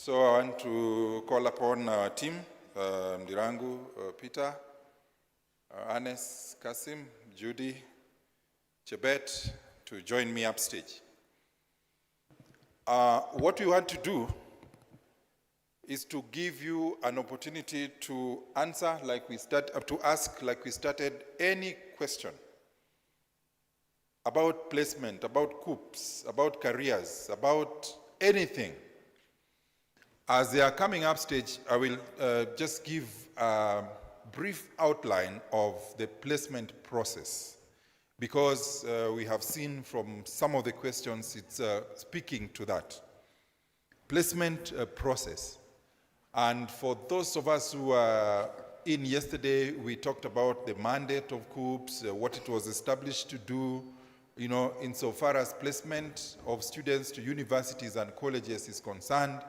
So I want to call upon our team, Ndirangu, Peter, Anes, Kasim, Judy, Chebet, to join me upstage. What we want to do is to give you an opportunity to answer to ask like we started any question about placement, about KUCCPS, about careers, about anything. As they are coming upstage, I will just give a brief outline of the placement process, because we have seen from some of the questions it's speaking to that placement process. And for those of us who were in yesterday, we talked about the mandate of KUCCPS, what it was established to do, you know, insofar as placement of students to universities and colleges is concerned,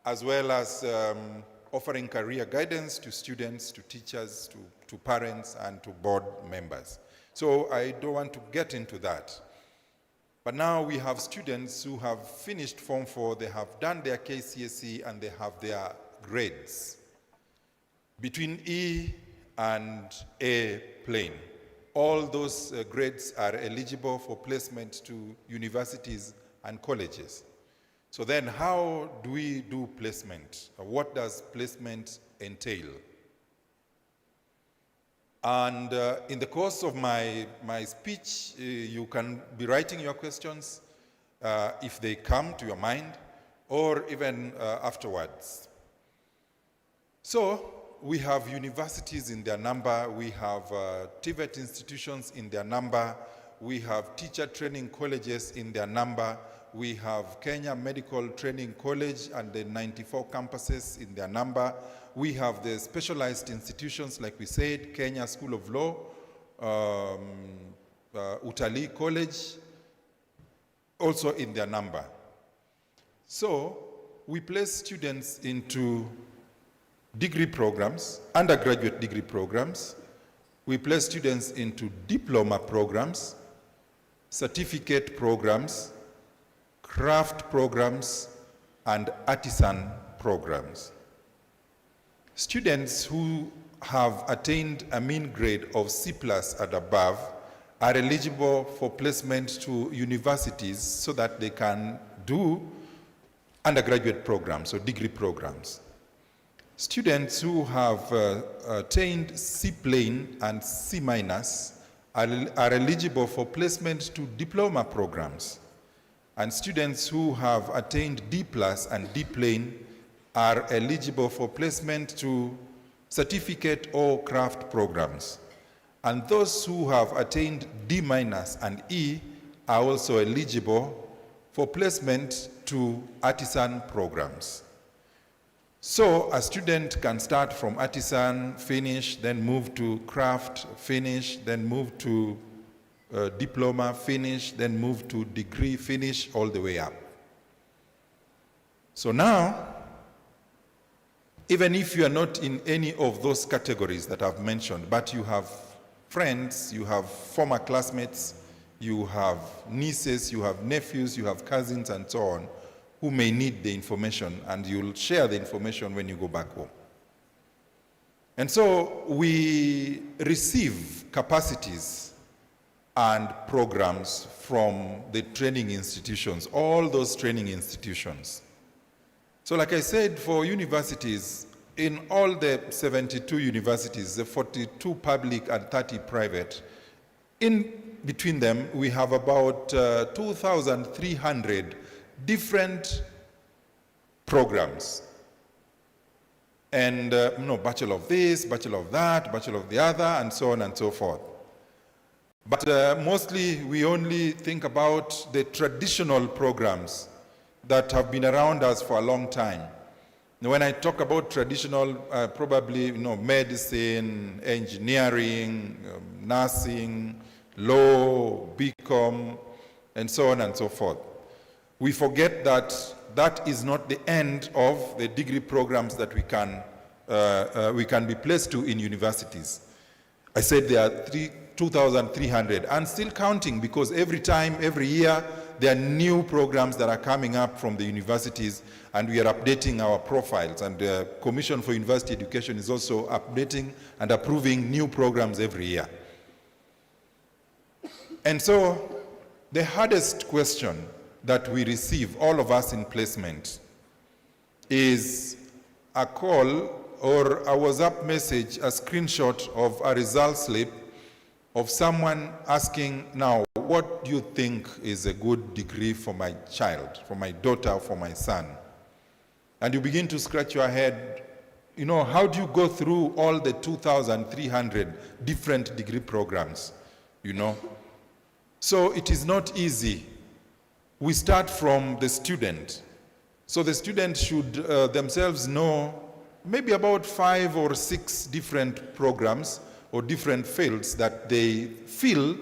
as well as offering career guidance to students, to teachers, to parents, and to board members. So I don't want to get into that. But now we have students who have finished Form 4, they have done their KCSE, and they have their grades between E and A plane. All those grades are eligible for placement to universities and colleges. So then how do we do placement? What does placement entail? And in the course of my speech, you can be writing your questions if they come to your mind, or even afterwards. So we have universities in their number, we have TVET institutions in their number, we have teacher training colleges in their number, we have Kenya Medical Training College and the 94 campuses in their number. We have the specialized institutions, like we said, Kenya School of Law, Utalii College, also in their number. So we place students into degree programs, undergraduate degree programs. We place students into diploma programs, certificate programs, craft programs, and artisan programs. Students who have attained a mean grade of C+ and above are eligible for placement to universities so that they can do undergraduate programs or degree programs. Students who have attained C plain and C- are eligible for placement to diploma programs. And students who have attained D+ and D plane are eligible for placement to certificate or craft programs. And those who have attained D- and E are also eligible for placement to artisan programs. So a student can start from artisan, finish, then move to craft, finish, then move to diploma, finish, then move to degree, finish, all the way up. So now, even if you are not in any of those categories that I've mentioned, but you have friends, you have former classmates, you have nieces, you have nephews, you have cousins, and so on, who may need the information, and you'll share the information when you go back home. And so we receive capacities and programs from the training institutions, all those training institutions. So like I said, for universities, in all the 72 universities, the 42 public and 30 private, in between them, we have about 2,300 different programs. And bachelor of this, bachelor of that, bachelor of the other, and so on and so forth. But mostly we only think about the traditional programs that have been around us for a long time. When I talk about traditional, probably medicine, engineering, nursing, law, BCom, and so on and so forth. We forget that that is not the end of the degree programs that we can be placed to in universities. I said there are 2,300 and still counting, because every year there are new programs that are coming up from the universities, and we are updating our profiles. And the Commission for University Education is also updating and approving new programs every year. And so the hardest question that we receive, all of us in placement, is a call or a WhatsApp message, a screenshot of a result slip of someone asking, now, what do you think is a good degree for my child, for my daughter, for my son? And you begin to scratch your head, you know, how do you go through all the 2,300 different degree programs, you know? So it is not easy. We start from the student. So the student should themselves know maybe about 5 or 6 different programs or different fields that they feel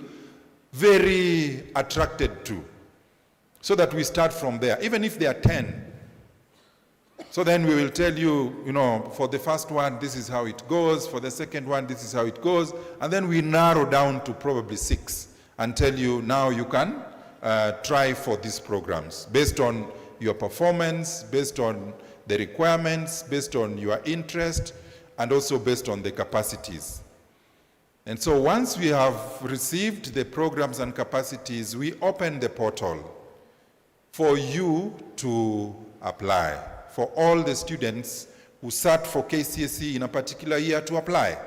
very attracted to, so that we start from there, even if they are 10. So then we will tell you, you know, for the first one, this is how it goes. For the second one, this is how it goes. And then we narrow down to probably 6 and tell you, now you can try for these programs based on your performance, based on the requirements, based on your interest, and also based on the capacities. And so once we have received the programs and capacities, we open the portal for you to apply, for all the students who sat for KCSE in a particular year to apply.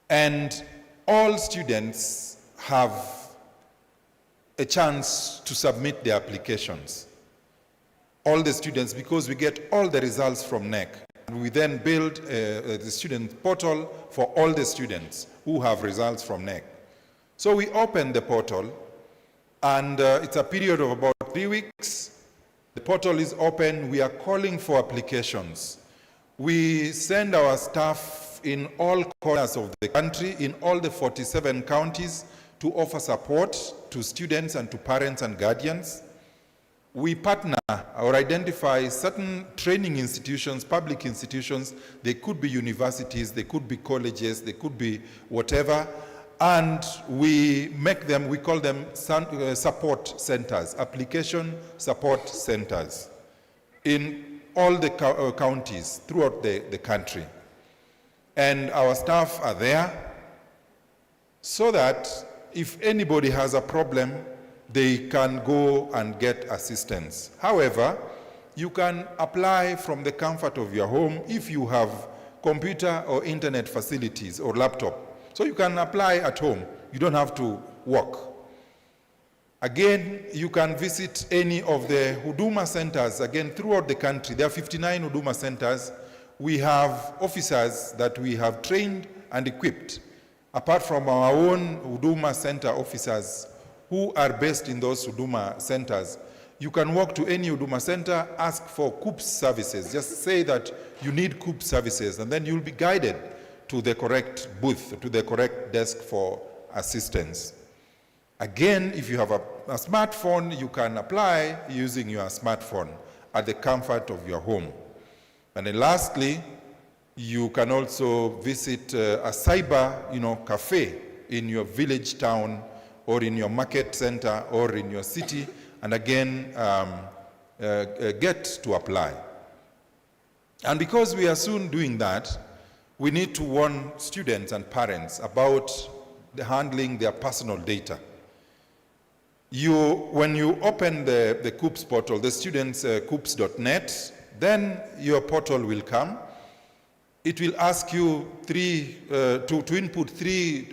And all students have a chance to submit their applications. All the students, because we get all the results from NEC. We then build the student portal for all the students who have results from NEC. So we open the portal, and it's a period of about 3 weeks. The portal is open. We are calling for applications. We send our staff in all corners of the country, in all the 47 counties, to offer support to students and to parents and guardians. We partner or identify certain training institutions, public institutions. They could be universities, they could be colleges, they could be whatever. And we make them, we call them support centers, application support centers in all the counties throughout the country. And our staff are there so that if anybody has a problem, they can go and get assistance. However, you can apply from the comfort of your home if you have computer or internet facilities or laptop. So you can apply at home. You don't have to walk. Again, you can visit any of the Huduma centers, again, throughout the country. There are 59 Huduma centers. We have officers that we have trained and equipped. Apart from our own Huduma center officers who are based in those Huduma centers, you can walk to any Huduma center, ask for KUCCPS services. Just say that you need KUCCPS services, and then you'll be guided to the correct booth, to the correct desk for assistance. Again, if you have a smartphone, you can apply using your smartphone at the comfort of your home. And then lastly, you can also visit a cyber, cafe in your village, town, or in your market center, or in your city, and again, get to apply. And because we are soon doing that, we need to warn students and parents about handling their personal data. When you open the KUCCPS portal, the students' KUCCPS.net, then your portal will come. It will ask you to input three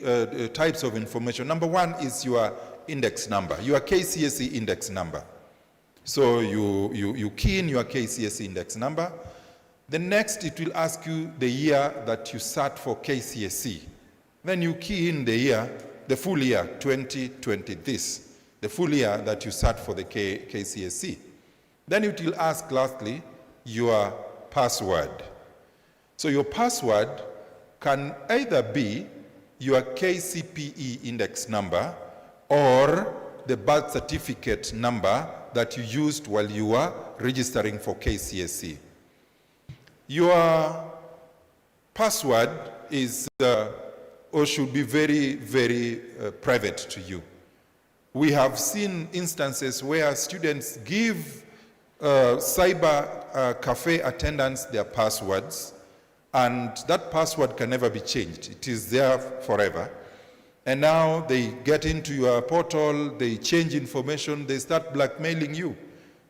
types of information. Number one is your index number, your KCSE index number. So you key in your KCSE index number. The next, it will ask you the year that you sat for KCSE. Then you key in the year, the full year, 2020, the full year that you sat for the KCSE. Then it will ask, lastly, your password. So your password can either be your KCPE index number or the birth certificate number that you used while you were registering for KCSE. Your password is or should be very, very private to you. We have seen instances where students give cyber cafe attendants their passwords, and that password can never be changed. It is there forever. And now they get into your portal, they change information, they start blackmailing you.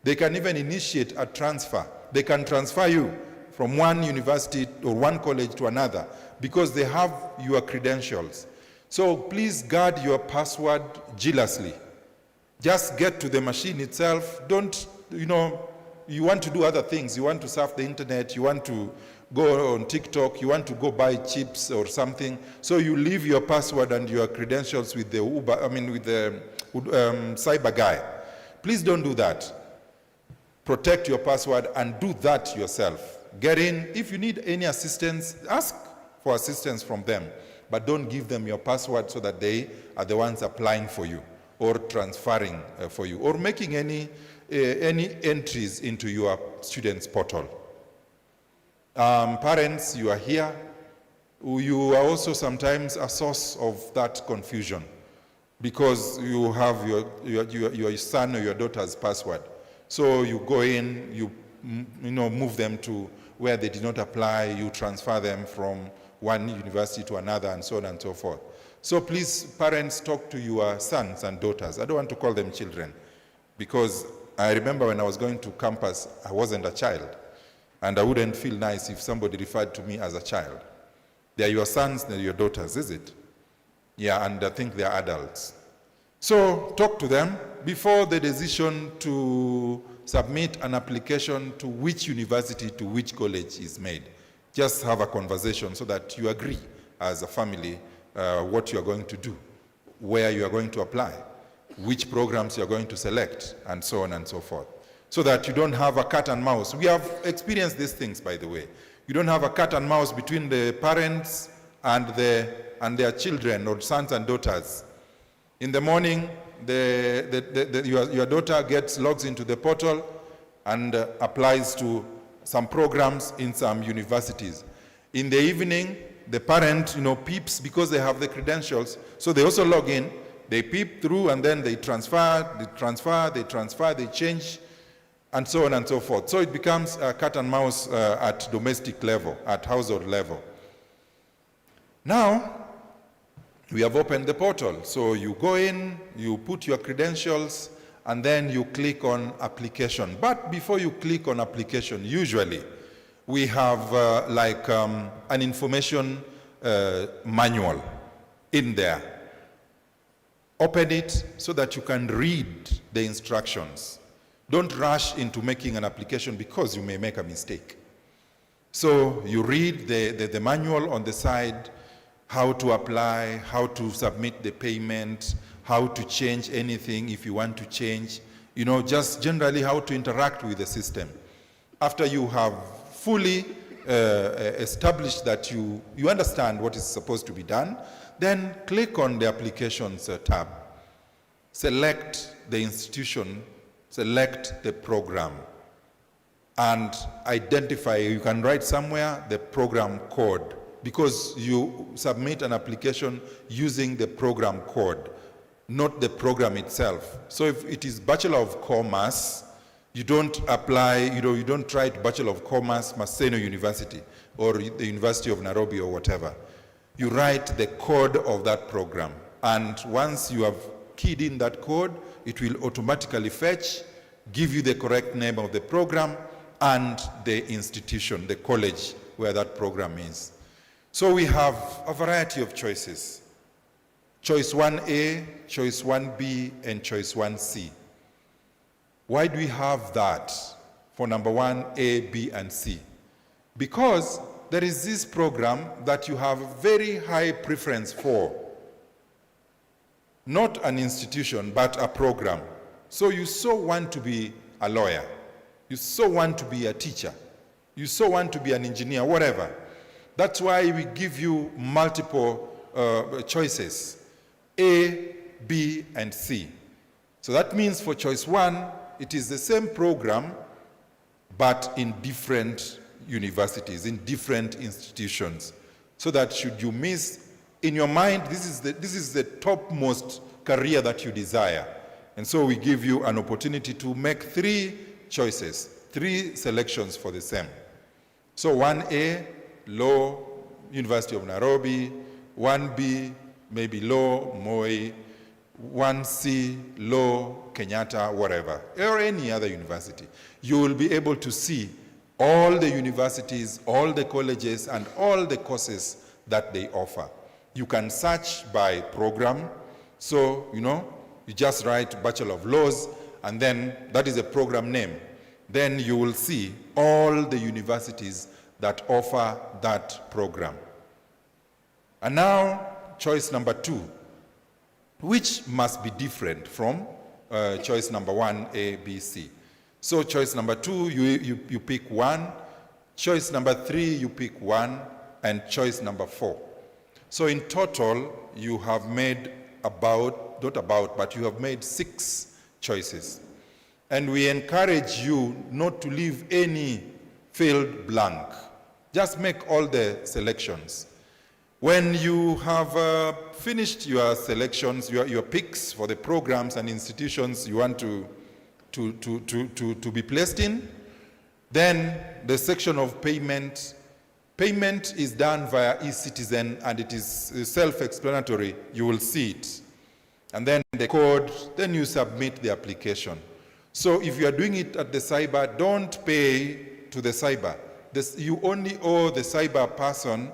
They can even initiate a transfer. They can transfer you from one university or one college to another because they have your credentials. So please guard your password jealously. Just get to the machine itself. Don't, you want to do other things. You want to surf the internet, you want to go on TikTok, you want to go buy chips or something. So you leave your password and your credentials with the cyber guy. Please don't do that. Protect your password and do that yourself. Get in. If you need any assistance, ask for assistance from them. But don't give them your password so that they are the ones applying for you or transferring for you or making any entries into your students' portal. Parents, you are here. You are also sometimes a source of that confusion because you have your son or your daughter's password. So you go in, you move them to where they did not apply, you transfer them from one university to another, and so on and so forth. So please, parents, talk to your sons and daughters. I don't want to call them children because I remember when I was going to campus, I wasn't a child. And I wouldn't feel nice if somebody referred to me as a child. They are your sons, they're your daughters, is it? Yeah, and I think they're adults. So talk to them before the decision to submit an application to which university, to which college is made. Just have a conversation so that you agree as a family what you are going to do, where you are going to apply, which programs you are going to select, and so on and so forth. So that you don't have a cat and mouse. We have experienced these things, by the way. You don't have a cat and mouse between the parents and their children or sons and daughters. In the morning, your daughter logs into the portal and applies to some programs in some universities. In the evening, the parent, peeps because they have the credentials. So they also log in, they peep through, and then they transfer, they change, and so on and so forth. So it becomes a cat and mouse at domestic level, at household level. Now, we have opened the portal. So you go in, you put your credentials, and then you click on application. But before you click on application, usually we have an information manual in there. Open it so that you can read the instructions. Don't rush into making an application because you may make a mistake. So you read the manual on the side, how to apply, how to submit the payment, how to change anything if you want to change, just generally how to interact with the system. After you have fully established that you understand what is supposed to be done, then click on the applications tab. Select the institution, select the program, and identify, you can write somewhere the program code because you submit an application using the program code, not the program itself. So if it is Bachelor of Commerce, you don't apply, you don't try to Bachelor of Commerce, Maseno University, or the University of Nairobi or whatever. You write the code of that program. And once you have keyed in that code, it will automatically fetch, give you the correct name of the program and the institution, the college where that program is. So we have a variety of choices. Choice 1A, choice 1B, and choice 1C. Why do we have that for number 1, A, B, and C? Because there is this program that you have very high preference for. Not an institution, but a program. So you so want to be a lawyer. You so want to be a teacher. You so want to be an engineer, whatever. That's why we give you multiple choices, A, B, and C. So that means for choice 1, it is the same program, but in different universities, in different institutions. So that should you miss, in your mind, this is the topmost career that you desire. And so we give you an opportunity to make 3 choices, 3 selections for the same. So 1A, law, University of Nairobi, 1B, maybe law, Moi, 1C, law, Kenyatta, whatever, or any other university. You will be able to see all the universities, all the colleges, and all the courses that they offer. You can search by program. So, you just write Bachelor of Laws, and then that is a program name. Then you will see all the universities that offer that program. And now, choice number 2, which must be different from choice number 1, A, B, C. So choice number 2, you pick 1. Choice number 3, you pick 1. And choice number 4. So in total, you have made but you have made 6 choices. And we encourage you not to leave any field blank. Just make all the selections. When you have finished your selections, your picks for the programs and institutions you want to be placed in, then the section of payment is done via eCitizen, and it is self-explanatory. You will see it. And then the code, then you submit the application. So if you are doing it at the cyber, don't pay to the cyber. You only owe the cyber person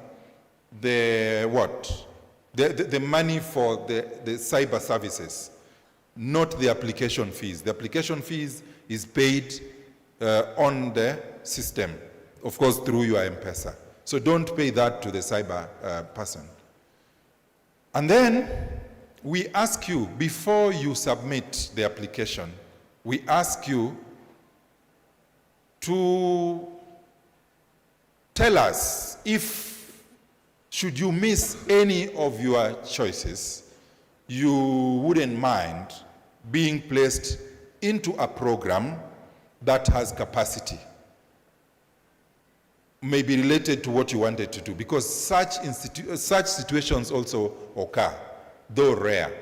the money for the cyber services, not the application fees. The application fees is paid on the system, of course, through your M-Pesa. So don't pay that to the cyber person. And then we ask you, before you submit the application, we ask you to tell us if, should you miss any of your choices, you wouldn't mind being placed into a program that has capacity, may be related to what you wanted to do, because such situations also occur, though rare.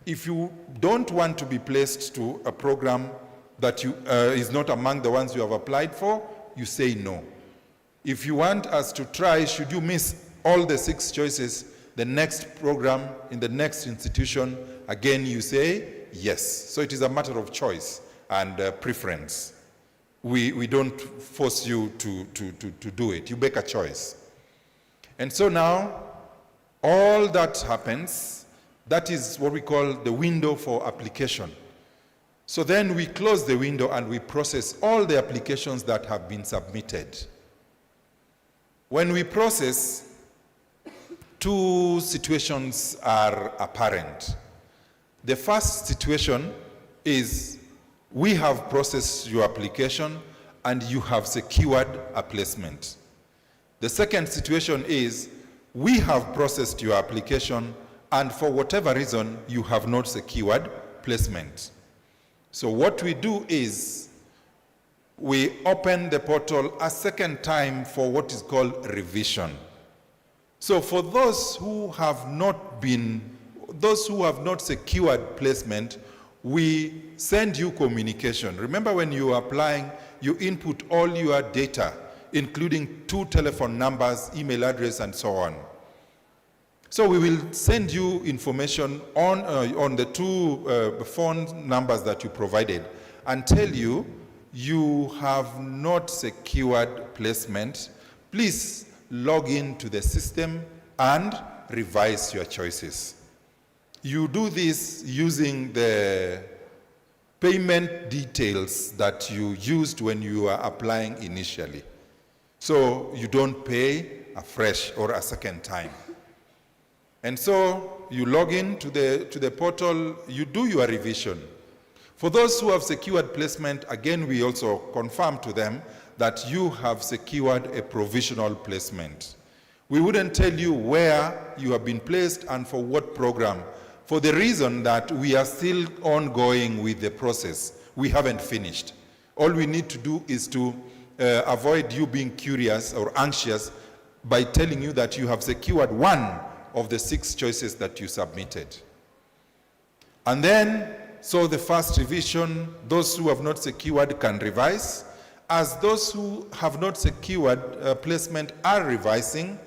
If you don't want to be placed to a program that is not among the ones you have applied for, you say no. If you want us to try, should you miss all the 6 choices, the next program in the next institution, again you say yes. So it is a matter of choice and preference. We don't force you to do it. You make a choice. And so now, all that happens, that is what we call the window for application. So then we close the window and we process all the applications that have been submitted. When we process, 2 situations are apparent. The first situation is we have processed your application and you have secured a placement. The second situation is we have processed your application and for whatever reason you have not secured placement. So what we do is we open the portal a second time for what is called revision. So for those who have not secured placement, we send you communication. Remember, when you are applying, you input all your data, including 2 telephone numbers, email address, and so on. So we will send you information on the 2 phone numbers that you provided and tell you, you have not secured placement. Please log into the system and revise your choices. You do this using the payment details that you used when you are applying initially. So you don't pay afresh or a second time. And so you log in to the portal, you do your revision. For those who have secured placement, again, we also confirm to them that you have secured a provisional placement. We wouldn't tell you where you have been placed and for what program, for the reason that we are still ongoing with the process. We haven't finished. All we need to do is to avoid you being curious or anxious by telling you that you have secured one of the 6 choices that you submitted. And then, so the first revision, those who have not secured can revise. As those who have not secured placement are revising,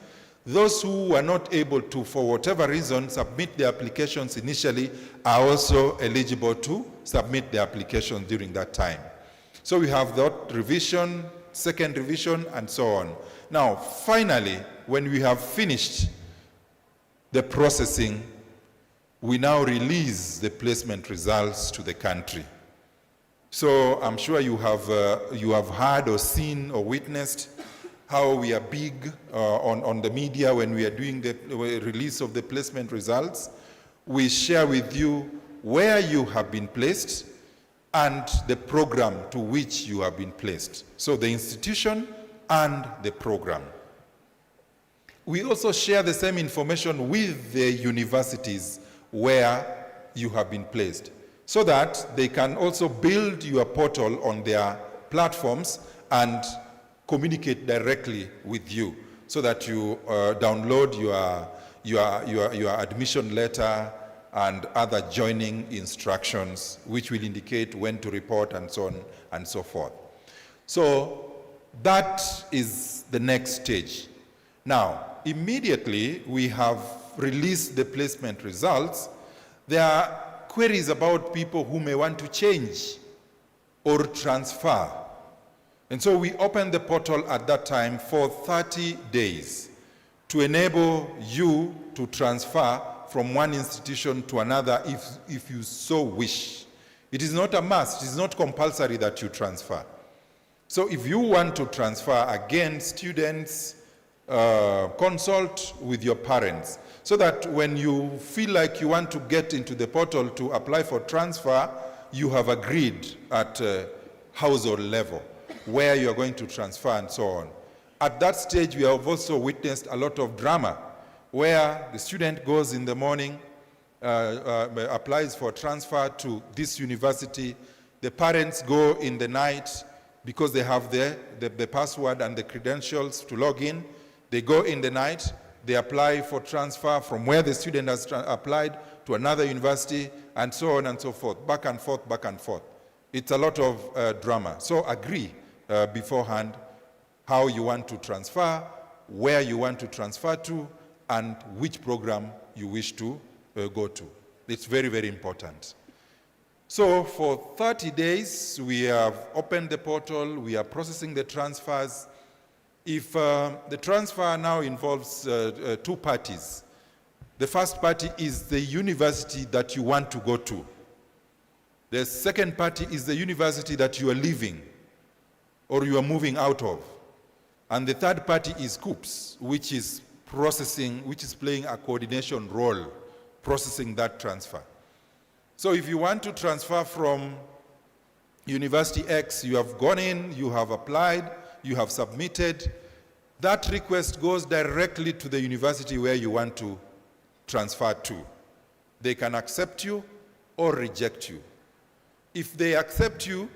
those who are not able to, for whatever reason, submit their applications initially are also eligible to submit their applications during that time. So we have that revision, second revision, and so on. Now, finally, when we have finished the processing, we now release the placement results to the country. So I'm sure you have heard or seen or witnessed how we are big on the media when we are doing the release of the placement results. We share with you where you have been placed and the program to which you have been placed. So the institution and the program. We also share the same information with the universities where you have been placed, so that they can also build your portal on their platforms and communicate directly with you, so that you download your admission letter and other joining instructions, which will indicate when to report and so on and so forth. So that is the next stage. Now, immediately we have released the placement results. There are queries about people who may want to change or transfer. And so we opened the portal at that time for 30 days to enable you to transfer from one institution to another if you so wish. It is not a must, it is not compulsory that you transfer. So if you want to transfer, again, students, consult with your parents, so that when you feel like you want to get into the portal to apply for transfer, you have agreed at household level where you are going to transfer and so on. At that stage, we have also witnessed a lot of drama, where the student goes in the morning, applies for transfer to this university. The parents go in the night because they have the password and the credentials to log in. They go in the night, they apply for transfer from where the student has applied to another university, and so on and so forth, back and forth, back and forth. It's a lot of drama. So agree beforehand how you want to transfer, where you want to transfer to, and which program you wish to go to. It's very, very important. So for 30 days, we have opened the portal, we are processing the transfers. If the transfer now involves two parties, the first party is the university that you want to go to. The second party is the university that you are leaving or you are moving out of. And the third party is KUCCPS, which is processing, which is playing a coordination role, processing that transfer. So if you want to transfer from University X, you have gone in, you have applied, you have submitted, that request goes directly to the university where you want to transfer to. They can accept you or reject you. If they accept you,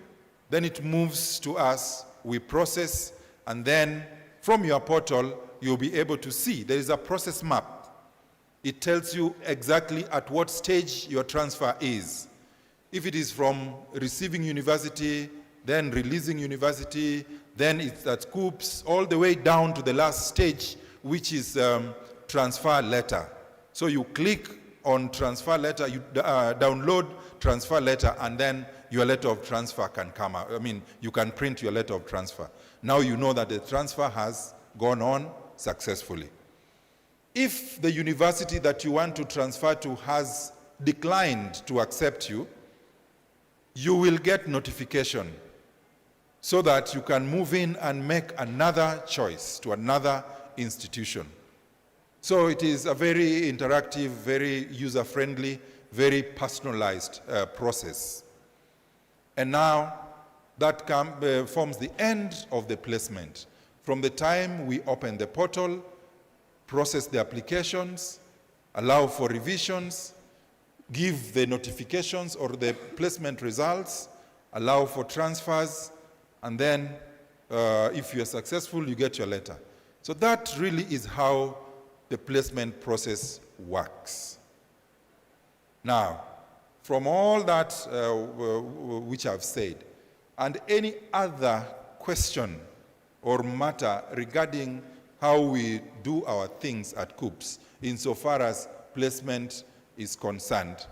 then it moves to us, we process, and then from your portal, you'll be able to see there is a process map. It tells you exactly at what stage your transfer is. If it is from receiving university, then releasing university, then it's at KUCCPS, all the way down to the last stage, which is transfer letter. So you click on transfer letter, you download transfer letter, and then your letter of transfer can come out. I mean, you can print your letter of transfer. Now you know that the transfer has gone on successfully. If the university that you want to transfer to has declined to accept you, you will get notification so that you can move in and make another choice to another institution. So it is a very interactive, very user-friendly, very personalized process. And now that forms the end of the placement. From the time we open the portal, process the applications, allow for revisions, give the notifications or the placement results, allow for transfers, and then if you're successful, you get your letter. So that really is how the placement process works. Now, from all that which I've said, and any other question or matter regarding how we do our things at KUCCPS, insofar as placement is concerned,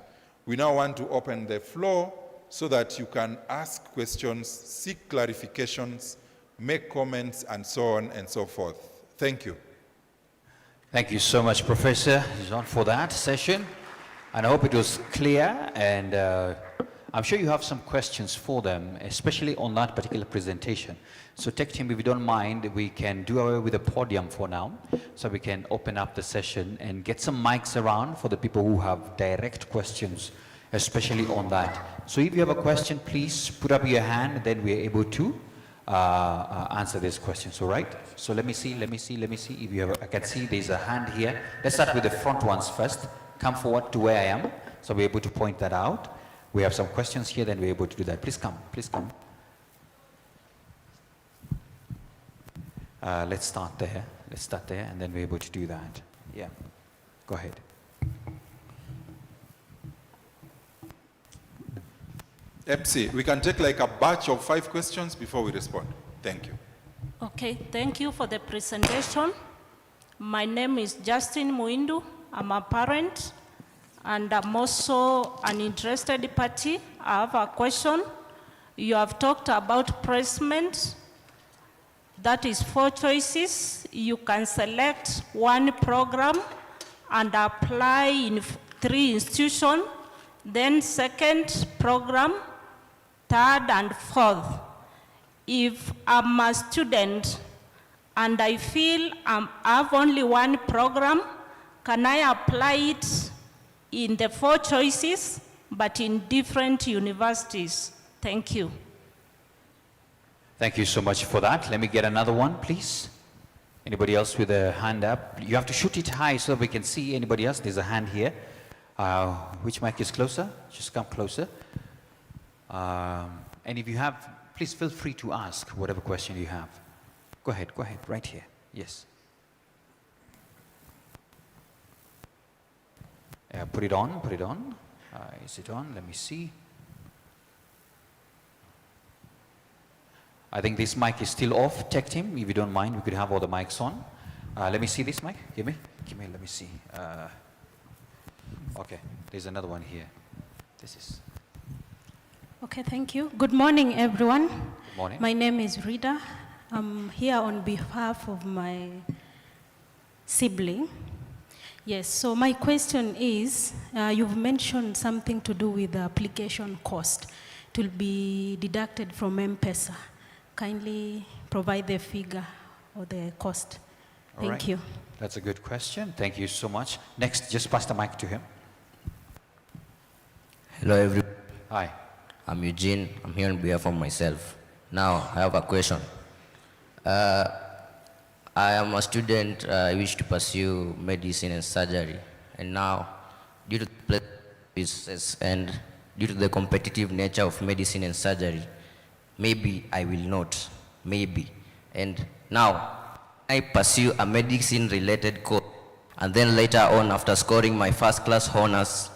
we now want to open the floor so that you can ask questions, seek clarifications, make comments, and so on and so forth. Thank you. Thank you so much, Professor Jean, for that session. And I hope it was clear, and I'm sure you have some questions for them, especially on that particular presentation. So tech team, if you don't mind, we can do away with the podium for now, so we can open up the session and get some mics around for the people who have direct questions, especially on that. So if you have a question, please put up your hand, and then we're able to answer these questions, all right? So let me see if you have, I can see there's a hand here. Let's start with the front ones first. Come forward to where I am, so we're able to point that out. We have some questions here, then we're able to do that. Please come, please come. Let's start there, and then we're able to do that. Yeah, go ahead. MC, we can take like a batch of 5 questions before we respond. Thank you. Okay, thank you for the presentation. My name is Justin Muindu. I'm a parent, and I'm also an interested party. I have a question. You have talked about placement. That is 4 choices. You can select one program and apply in 3 institutions, then second program, third and 4th. If I'm a student and I feel I have only one program, can I apply it in the 4 choices, but in different universities? Thank you. Thank you so much for that. Let me get another one, please. Anybody else with a hand up? You have to shoot it high so we can see anybody else. There's a hand here. Which mic is closer? Just come closer. And if you have, please feel free to ask whatever question you have. Go ahead, right here. Yes. Put it on. Is it on? Let me see. I think this mic is still off. Tech team, if you don't mind, we could have all the mics on. Let me see this mic. Give me, let me see. Okay, there's another one here. This is. Okay, thank you. Good morning, everyone. Good morning. My name is Rita. I'm here on behalf of my sibling. Yes, so my question is, you've mentioned something to do with the application cost. It will be deducted from M-Pesa. Kindly provide the figure or the cost. Thank you. That's a good question. Thank you so much. Next, just pass the mic to him. Hello, everyone. Hi. I'm Eugene. I'm here on behalf of myself. Now, I have a question. I am a student. I wish to pursue medicine and surgery. And now, due to the business and due to the competitive nature of medicine and surgery, maybe I will not. Maybe. And now, I pursue a medicine-related course. And then later on, after scoring my first-class honors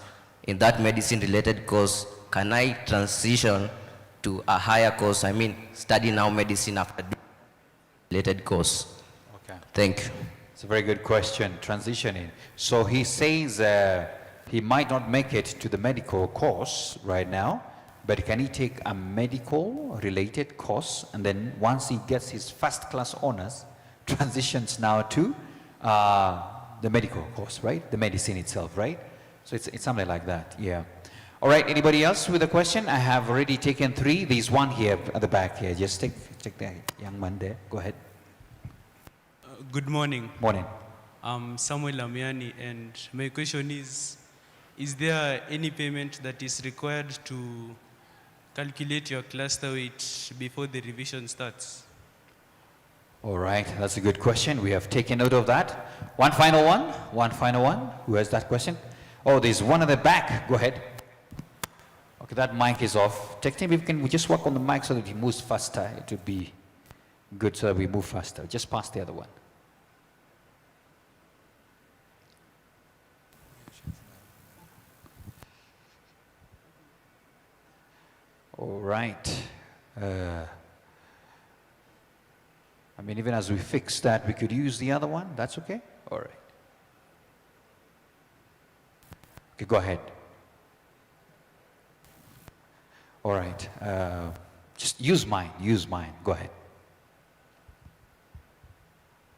in that medicine-related course, can I transition to a higher course? I mean, study now medicine after the related course. Okay. Thank you. It's a very good question, transitioning. So he says he might not make it to the medical course right now, but can he take a medical-related course, and then once he gets his first-class honors, transitions now to the medical course, right? The medicine itself, right? So it's something like that, yeah. All right, anybody else with a question? I have already taken 3. There's one here at the back here. Just take the young man there. Go ahead. Good morning. Morning. I'm Samuel Amiani, and my question is there any payment that is required to calculate your cluster weight before the revision starts? All right, that's a good question. We have taken note of that. One final one. Who has that question? Oh, there's one at the back. Go ahead. Okay, that mic is off. Tech team, if we just work on the mic so that he moves faster, it would be good so that we move faster. Just pass the other one. All right. I mean, even as we fix that, we could use the other one. That's okay? All right. Okay, go ahead. All right. Just use mine. Use mine. Go ahead.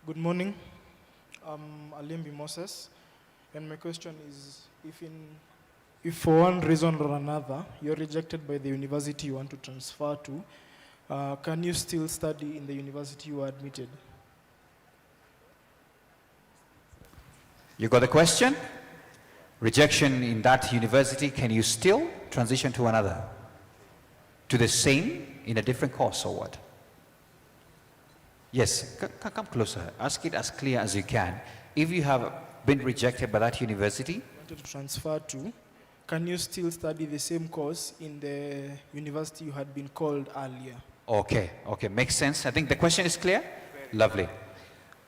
Good morning. I'm Alimbi Moses, and my question is, if for one reason or another you're rejected by the university you want to transfer to, can you still study in the university you are admitted? You got the question? Rejection in that university, can you still transition to another? To the same in a different course or what? Yes, come closer. Ask it as clear as you can. If you have been rejected by that university, Wanted to transfer to, can you still study the same course in the university you had been called earlier? okay, makes sense. I think the question is clear. Lovely.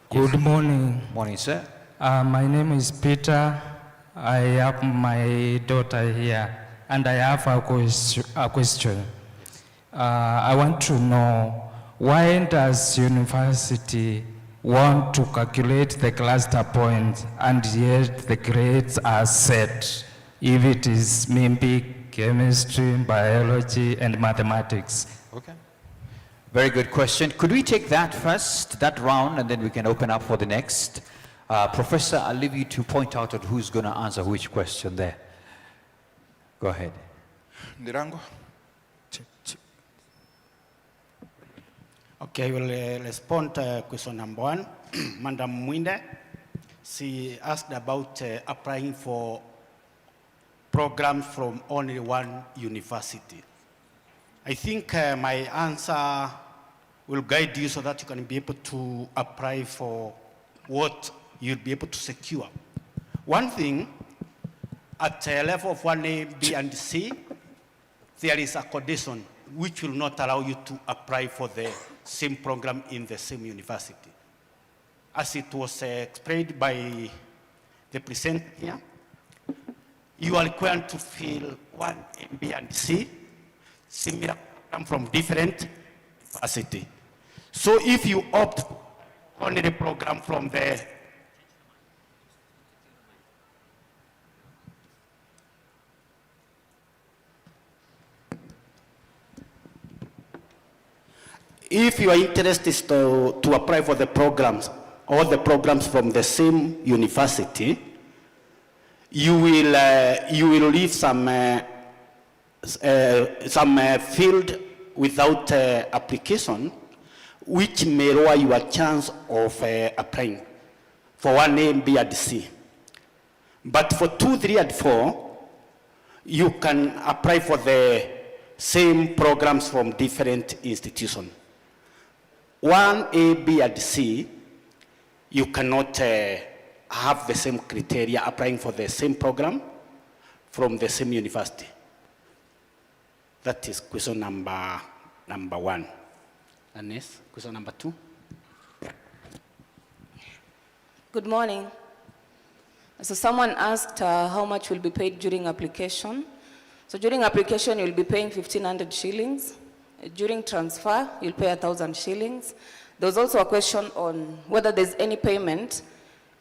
Good morning. Morning, sir. My name is Peter. I have my daughter here, and I have a question. I want to know, why does university want to calculate the cluster points and yet the grades are set, if it is maybe chemistry, biology, and mathematics? Okay. Very good question. Could we take that first, that round, and then we can open up for the next? Professor, I'll leave you to point out who's going to answer which question there. Go ahead. Ndirango? Okay, I will respond to question number one. Madam Mwinde, she asked about applying for programs from only one university. I think my answer will guide you so that you can be able to apply for what you'll be able to secure. One thing, at a level of 1A, B, and C, there is a condition which will not allow you to apply for the same program in the same university. As it was explained by the presenter here, you are required to fill 1A, B, and C, similar program from different university. So if you opt only the program from the if you are interested to apply for the programs, all the programs from the same university, you will leave some field without application, which may lower your chance of applying for 1A, B, and C. But for 2, 3, and 4, you can apply for the same programs from different institutions. 1A, B, and C, you cannot have the same criteria applying for the same program from the same university. That is question number one. And next, question number 2. Good morning. So someone asked how much will be paid during application. So during application, you'll be paying 1,500 shillings. During transfer, you'll pay 1,000 shillings. There was also a question on whether there's any payment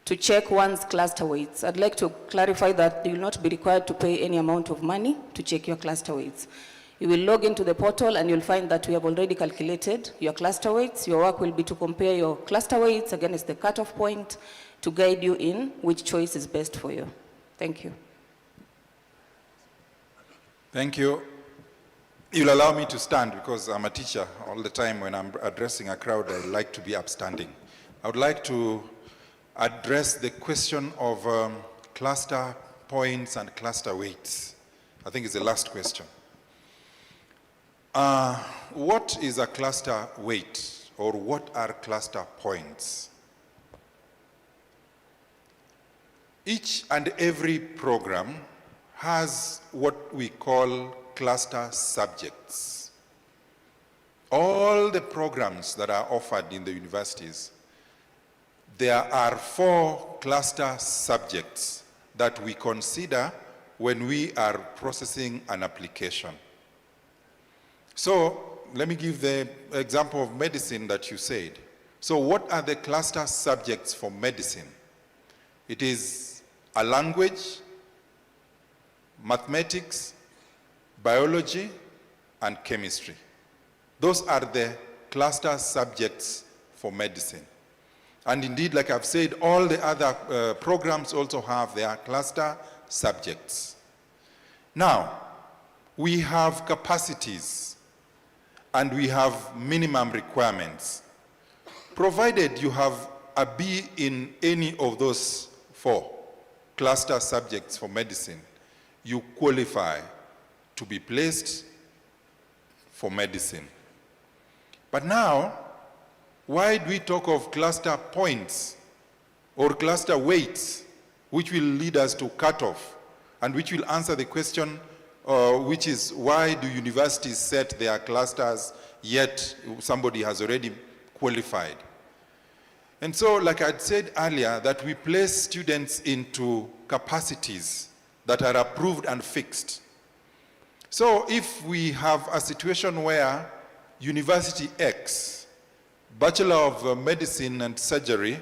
to check one's cluster weights. I'd like to clarify that you will not be required to pay any amount of money to check your cluster weights. You will log into the portal and you'll find that we have already calculated your cluster weights. Your work will be to compare your cluster weights against the cutoff point to guide you in which choice is best for you. Thank you. Thank you. You'll allow me to stand because I'm a teacher. All the time when I'm addressing a crowd, I like to be upstanding. I would like to address the question of cluster points and cluster weights. I think it's the last question. What is a cluster weight, or what are cluster points? Each and every program has what we call cluster subjects. All the programs that are offered in the universities, there are 4 cluster subjects that we consider when we are processing an application. So let me give the example of medicine that you said. So what are the cluster subjects for medicine? It is a language, mathematics, biology, and chemistry. Those are the cluster subjects for medicine. And indeed, like I've said, all the other programs also have their cluster subjects. Now, we have capacities and we have minimum requirements. Provided you have a B in any of those 4 cluster subjects for medicine, you qualify to be placed for medicine. But now, why do we talk of cluster points or cluster weights, which will lead us to cutoff and which will answer the question, which is why do universities set their clusters yet somebody has already qualified? And so, like I'd said earlier, that we place students into capacities that are approved and fixed. So if we have a situation where University X, Bachelor of Medicine and Surgery,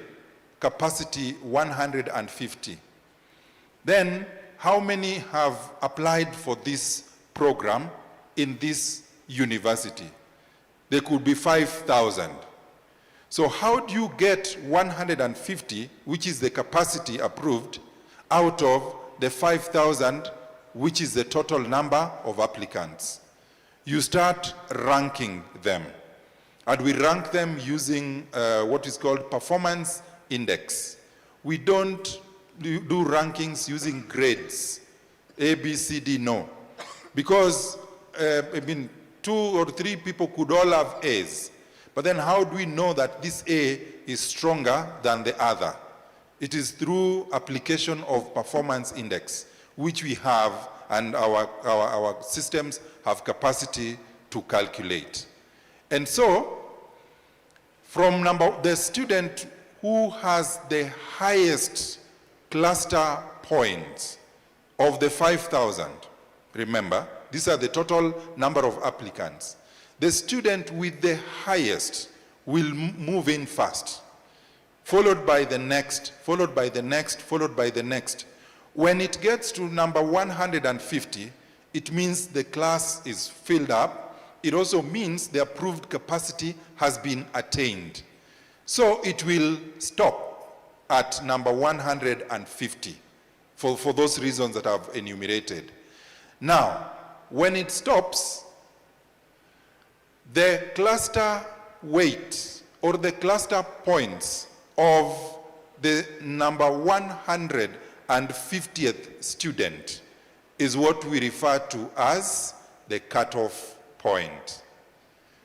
capacity 150, then how many have applied for this program in this university? There could be 5,000. So how do you get 150, which is the capacity approved, out of the 5,000, which is the total number of applicants? You start ranking them. And we rank them using what is called performance index. We don't do rankings using grades, A, B, C, D, no. Because, 2 or 3 people could all have A's. But then how do we know that this A is stronger than the other? It is through application of performance index, which we have, and our systems have capacity to calculate. And so, from the student who has the highest cluster points of the 5,000, remember, these are the total number of applicants. The student with the highest will move in first, followed by the next, followed by the next, followed by the next. When it gets to number 150, it means the class is filled up. It also means the approved capacity has been attained. So it will stop at number 150 for those reasons that I've enumerated. Now, when it stops, the cluster weight or the cluster points of the number 150th student is what we refer to as the cutoff point.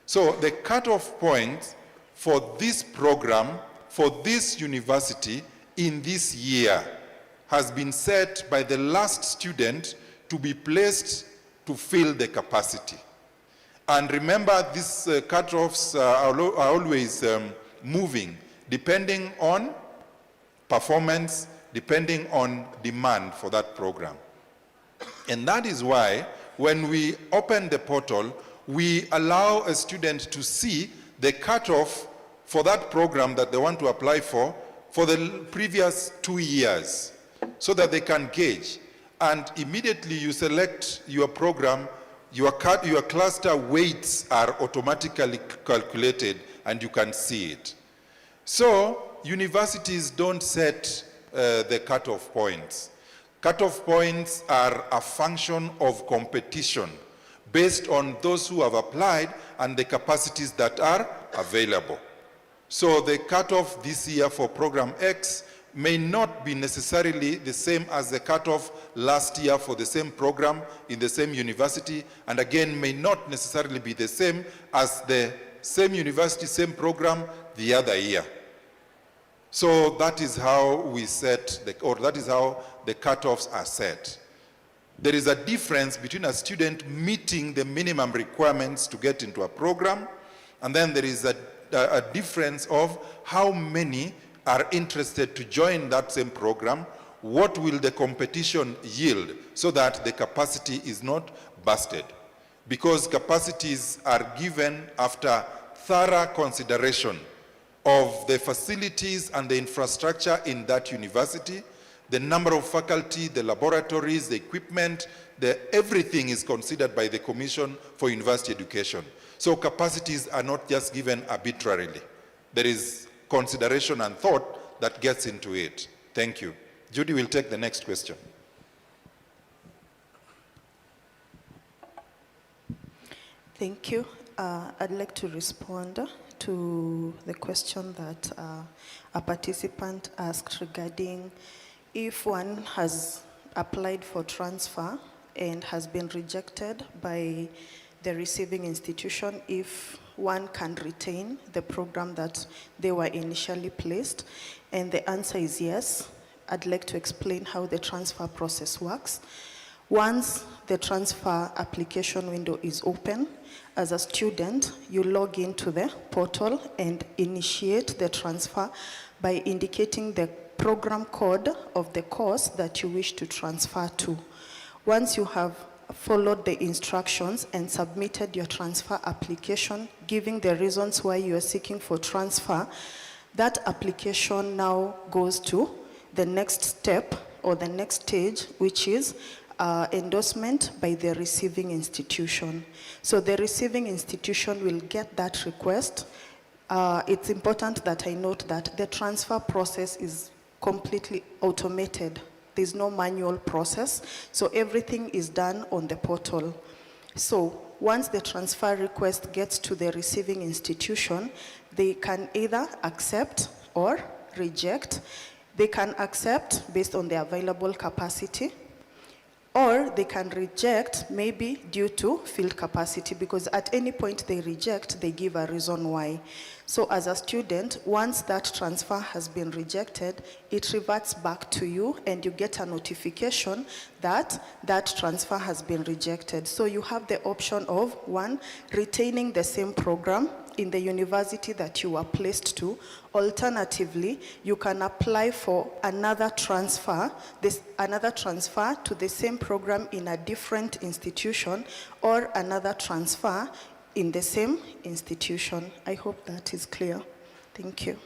So the cutoff point for this program, for this university in this year has been set by the last student to be placed to fill the capacity. And remember, these cutoffs are always moving, depending on performance, depending on demand for that program. And that is why, when we open the portal, we allow a student to see the cutoff for that program that they want to apply for the previous 2 years, so that they can gauge. And immediately you select your program, your cluster weights are automatically calculated and you can see it. So universities don't set the cutoff points. Cutoff points are a function of competition based on those who have applied and the capacities that are available. So the cutoff this year for program X may not be necessarily the same as the cutoff last year for the same program in the same university, and again may not necessarily be the same as the same university, same program the other year. So that is how we set, that is how the cutoffs are set. There is a difference between a student meeting the minimum requirements to get into a program, and then there is a difference of how many are interested to join that same program. What will the competition yield so that the capacity is not busted? because capacities are given after thorough consideration of the facilities and the infrastructure in that university, the number of faculty, the laboratories, the equipment, everything is considered by the Commission for University Education. So capacities are not just given arbitrarily. There is consideration and thought that gets into it. Thank you. Judy will take the next question. Thank you. I'd like to respond to the question that a participant asked regarding if one has applied for transfer and has been rejected by the receiving institution, if one can retain the program that they were initially placed. And the answer is yes. I'd like to explain how the transfer process works. Once the transfer application window is open, as a student, you log into the portal and initiate the transfer by indicating the program code of the course that you wish to transfer to. Once you have followed the instructions and submitted your transfer application, giving the reasons why you are seeking for transfer, that application now goes to the next step or the next stage, which is endorsement by the receiving institution. So the receiving institution will get that request. It's important that I note that the transfer process is completely automated. There's no manual process, so everything is done on the portal. So once the transfer request gets to the receiving institution, they can either accept or reject. They can accept based on the available capacity, or they can reject maybe due to field capacity, because at any point they reject, they give a reason why. So as a student, once that transfer has been rejected, it reverts back to you and you get a notification that that transfer has been rejected. So you have the option of, one, retaining the same program in the university that you were placed to. Alternatively, you can apply for another transfer to the same program in a different institution, or another transfer in the same institution. I hope that is clear. Thank you.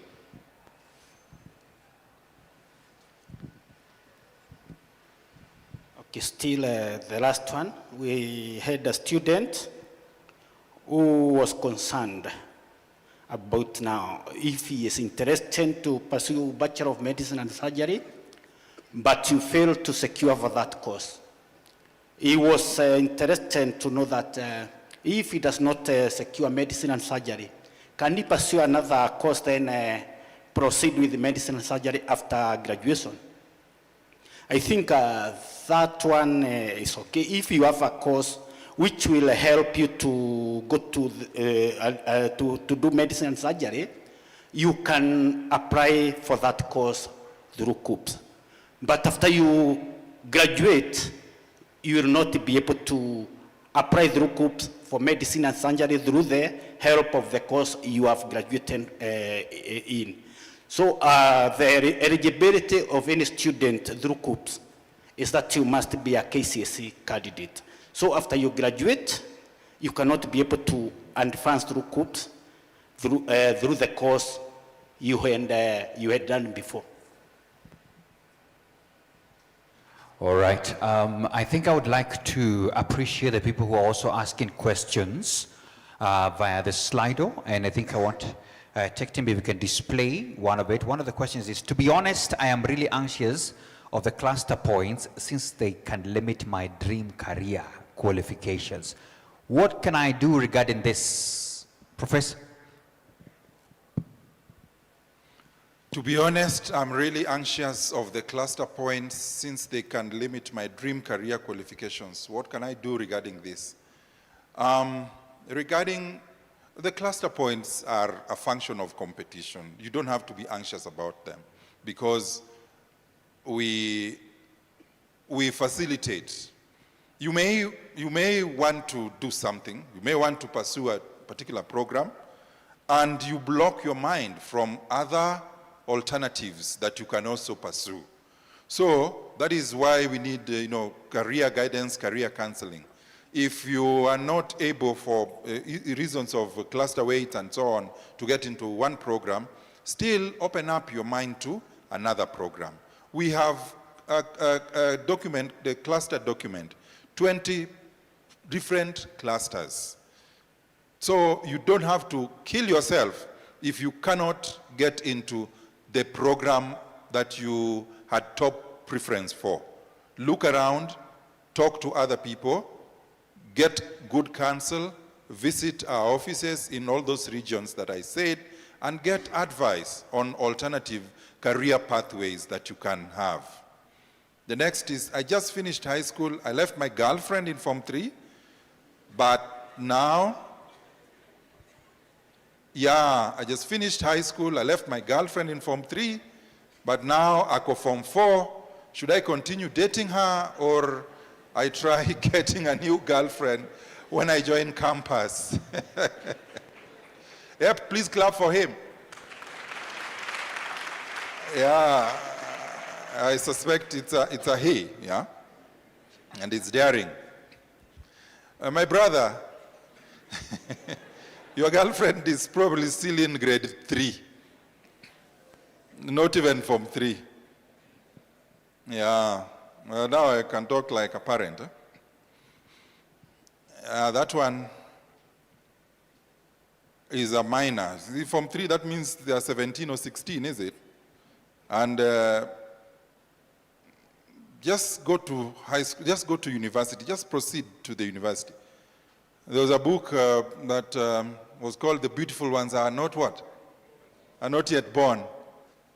Okay, still the last one. We had a student who was concerned about now if he is interested to pursue Bachelor of Medicine and Surgery, but you failed to secure for that course. He was interested to know that if he does not secure medicine and surgery, can he pursue another course then proceed with medicine and surgery after graduation? I think that one is okay. If you have a course which will help you to go to do medicine and surgery, you can apply for that course through KUCCPS. But after you graduate, you will not be able to apply through KUCCPS for medicine and surgery through the help of the course you have graduated in. So the eligibility of any student through KUCCPS is that you must be a KCSE candidate. So after you graduate, you cannot be able to advance through KUCCPS through the course you had done before. All right. I think I would like to appreciate the people who are also asking questions via the Slido, and I think I want Tech Team if we can display one of it. One of the questions is, to be honest, I am really anxious of the cluster points since they can limit my dream career qualifications. What can I do regarding this, Professor? To be honest, I'm really anxious of the cluster points since they can limit my dream career qualifications. What can I do regarding this? Regarding the cluster points are a function of competition. You don't have to be anxious about them because we facilitate. You may want to do something. You may want to pursue a particular program and you block your mind from other alternatives that you can also pursue. So that is why we need, career guidance, career counseling. If you are not able for reasons of cluster weight and so on to get into one program, still open up your mind to another program. We have a document, the cluster document, 20 different clusters. So you don't have to kill yourself if you cannot get into the program that you had top preference for. Look around, talk to other people, get good counsel, visit our offices in all those regions that I said, and get advice on alternative career pathways that you can have. The next is, I just finished high school. I left my girlfriend in Form 3, but now, I just finished high school. I left my girlfriend in Form 3, but now I go Form 4. Should I continue dating her, or I try getting a new girlfriend when I join campus? Yep, please clap for him. Yeah, I suspect it's a he, yeah? And it's daring. My brother, your girlfriend is probably still in grade 3. Not even Form 3. Yeah, well, now I can talk like a parent. That one is a minor. See, Form 3, that means they are 17 or 16, is it? And just go to high school, just go to university, just proceed to the university. There was a book that was called The Beautiful Ones Are Not What? Are Not Yet Born.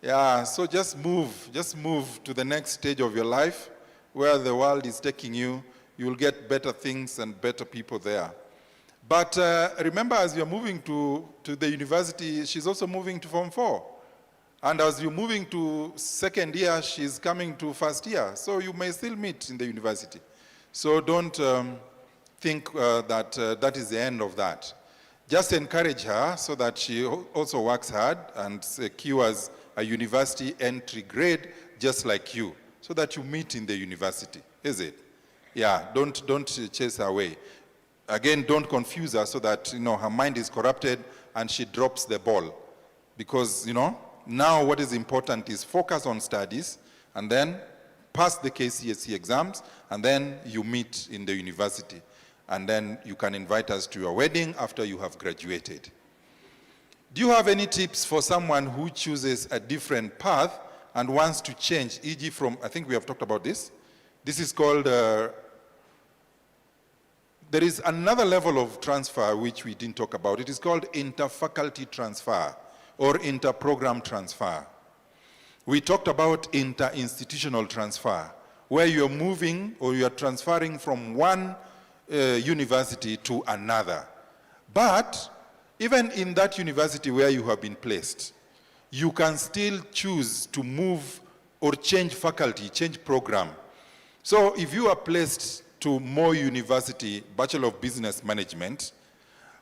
Yeah, so just move to the next stage of your life where the world is taking you. You'll get better things and better people there. But remember, as you're moving to the university, she's also moving to Form 4. And as you're moving to second year, she's coming to first year. So you may still meet in the university. So don't think that is the end of that. Just encourage her so that she also works hard and secures a university entry grade just like you, so that you meet in the university, is it? Yeah, don't chase her away. Again, don't confuse her so that, her mind is corrupted and she drops the ball. Because, now what is important is focus on studies and then pass the KCSE exams, and then you meet in the university. And then you can invite us to your wedding after you have graduated. Do you have any tips for someone who chooses a different path and wants to change, e.g. from, I think we have talked about this. This is called, there is another level of transfer which we didn't talk about. It is called inter-faculty transfer or inter-program transfer. We talked about inter-institutional transfer, where you're moving or you're transferring from one university to another. But even in that university where you have been placed, you can still choose to move or change faculty, change program. So if you are placed to Moore University, Bachelor of Business Management,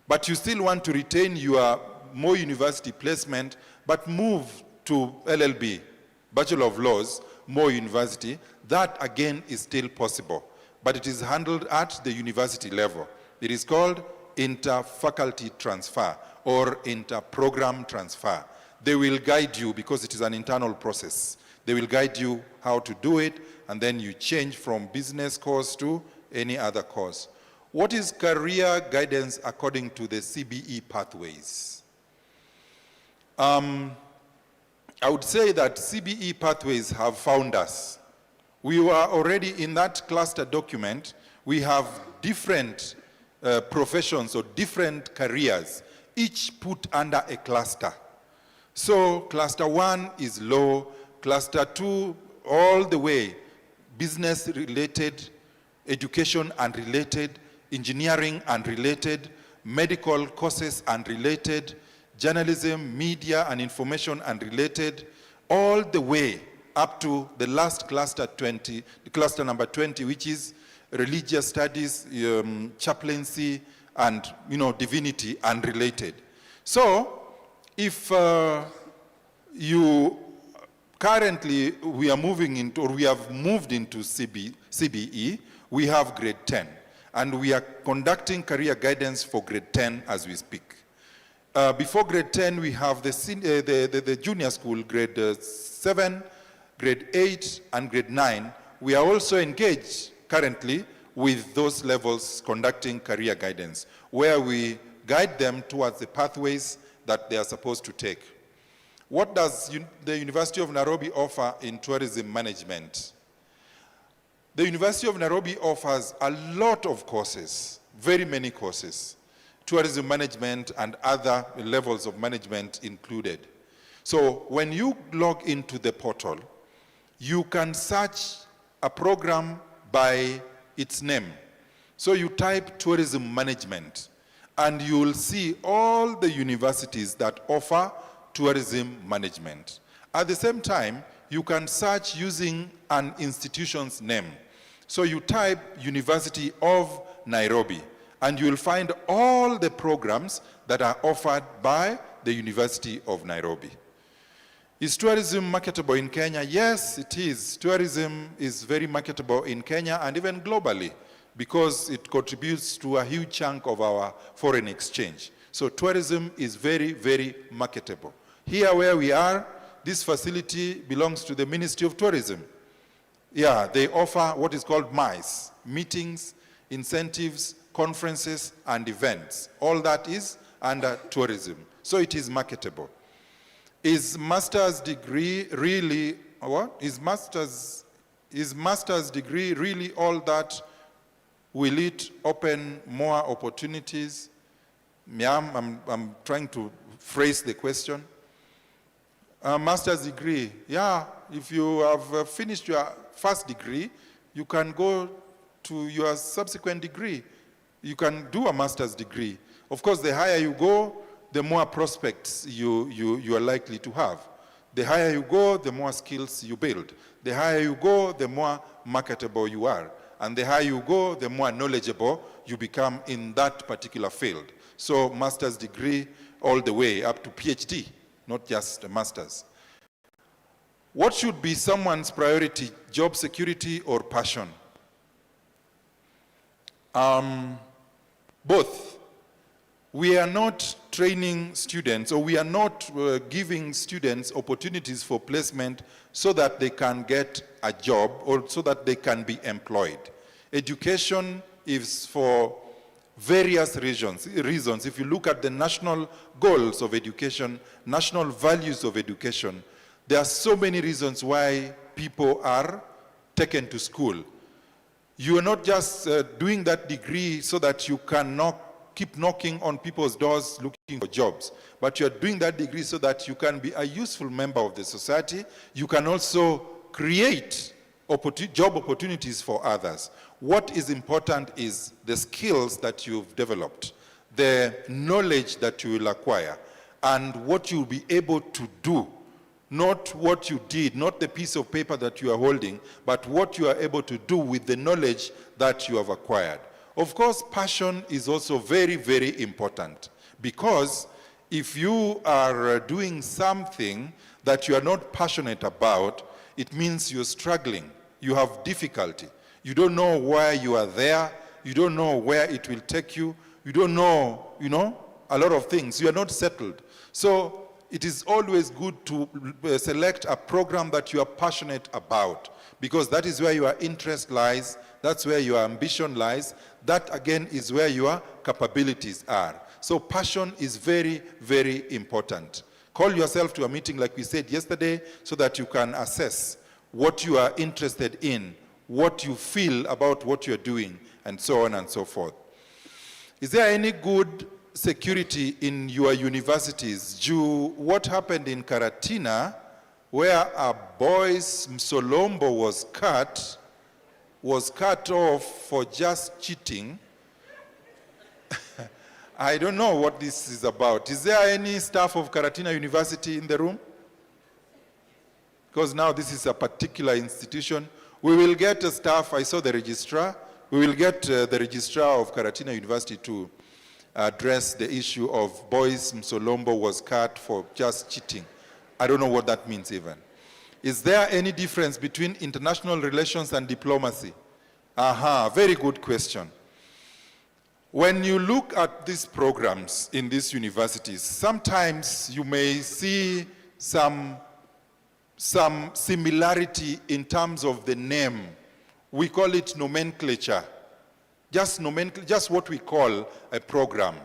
but you still want to retain your Moore University placement, but move to LLB, Bachelor of Laws, Moore University, that again is still possible, but it is handled at the university level. It is called inter-faculty transfer or inter-program transfer. They will guide you because it is an internal process. They will guide you how to do it, and then you change from business course to any other course. What is career guidance according to the CBE pathways? I would say that CBE pathways have found us. We were already in that cluster document. We have different professions or different careers, each put under a cluster. So cluster 1 is law, cluster 2 all the way, business related, education and related, engineering and related, medical courses and related, journalism, media and information and related, all the way up to the last cluster 20, the cluster number 20, which is religious studies, chaplaincy, and divinity and related. So, if currently we are moving into, or we have moved into CBE, we have grade 10. and we are conducting career guidance for grade 10 as we speak. Before grade 10, we have the junior school, grade 7, grade 8, and grade 9. We are also engaged currently with those levels conducting career guidance, where we guide them towards the pathways that they are supposed to take. What does the University of Nairobi offer in tourism management? The University of Nairobi offers a lot of courses, very many courses, tourism management and other levels of management included. So when you log into the portal, you can search a program by its name. So you type tourism management, and you will see all the universities that offer tourism management. At the same time, you can search using an institution's name. So you type University of Nairobi, and you will find all the programs that are offered by the University of Nairobi. Is tourism marketable in Kenya? Yes, it is. Tourism is very marketable in Kenya and even globally because it contributes to a huge chunk of our foreign exchange. So tourism is very, very marketable. Here where we are, this facility belongs to the Ministry of Tourism. Yeah, they offer what is called MICE, meetings, incentives, conferences, and events. All that is under tourism. So it is marketable. Is master's degree really, what? Is master's degree really all that? Will it open more opportunities? I'm trying to phrase the question. Master's degree, yeah, if you have finished your first degree, you can go to your subsequent degree. You can do a master's degree. Of course, the higher you go, the more prospects you are likely to have. The higher you go, the more skills you build. The higher you go, the more marketable you are. And the higher you go, the more knowledgeable you become in that particular field. So master's degree all the way up to PhD, not just a master's. What should be someone's priority, job security or passion? Both. We are not training students, or we are not giving students opportunities for placement so that they can get a job or so that they can be employed. Education is for various reasons. If you look at the national goals of education, national values of education, there are so many reasons why people are taken to school. You are not just doing that degree so that you can keep knocking on people's doors looking for jobs, but you're doing that degree so that you can be a useful member of the society. You can also create job opportunities for others. What is important is the skills that you've developed, the knowledge that you will acquire, and what you'll be able to do. Not what you did, not the piece of paper that you are holding, but what you are able to do with the knowledge that you have acquired. Of course, passion is also very, very important, because if you are doing something that you are not passionate about, it means you're struggling, you have difficulty. You don't know why you are there, you don't know where it will take you, you don't know, a lot of things. You are not settled. So it is always good to select a program that you are passionate about, because that is where your interest lies, that's where your ambition lies, that again is where your capabilities are. So passion is very, very important. Call yourself to a meeting like we said yesterday so that you can assess what you are interested in, what you feel about what you're doing, and so on and so forth. Is there any good security in your universities? What happened in Karatina, where a boy's Msolombo was cut off for just cheating? I don't know what this is about. Is there any staff of Karatina University in the room? Because now this is a particular institution. We will get a staff, I saw the registrar, we will get the registrar of Karatina University to address the issue of boys Msolombo was cut for just cheating. I don't know what that means even. Is there any difference between international relations and diplomacy? Very good question. When you look at these programs in these universities, sometimes you may see some similarity in terms of the name. We call it nomenclature. Just what we call a program.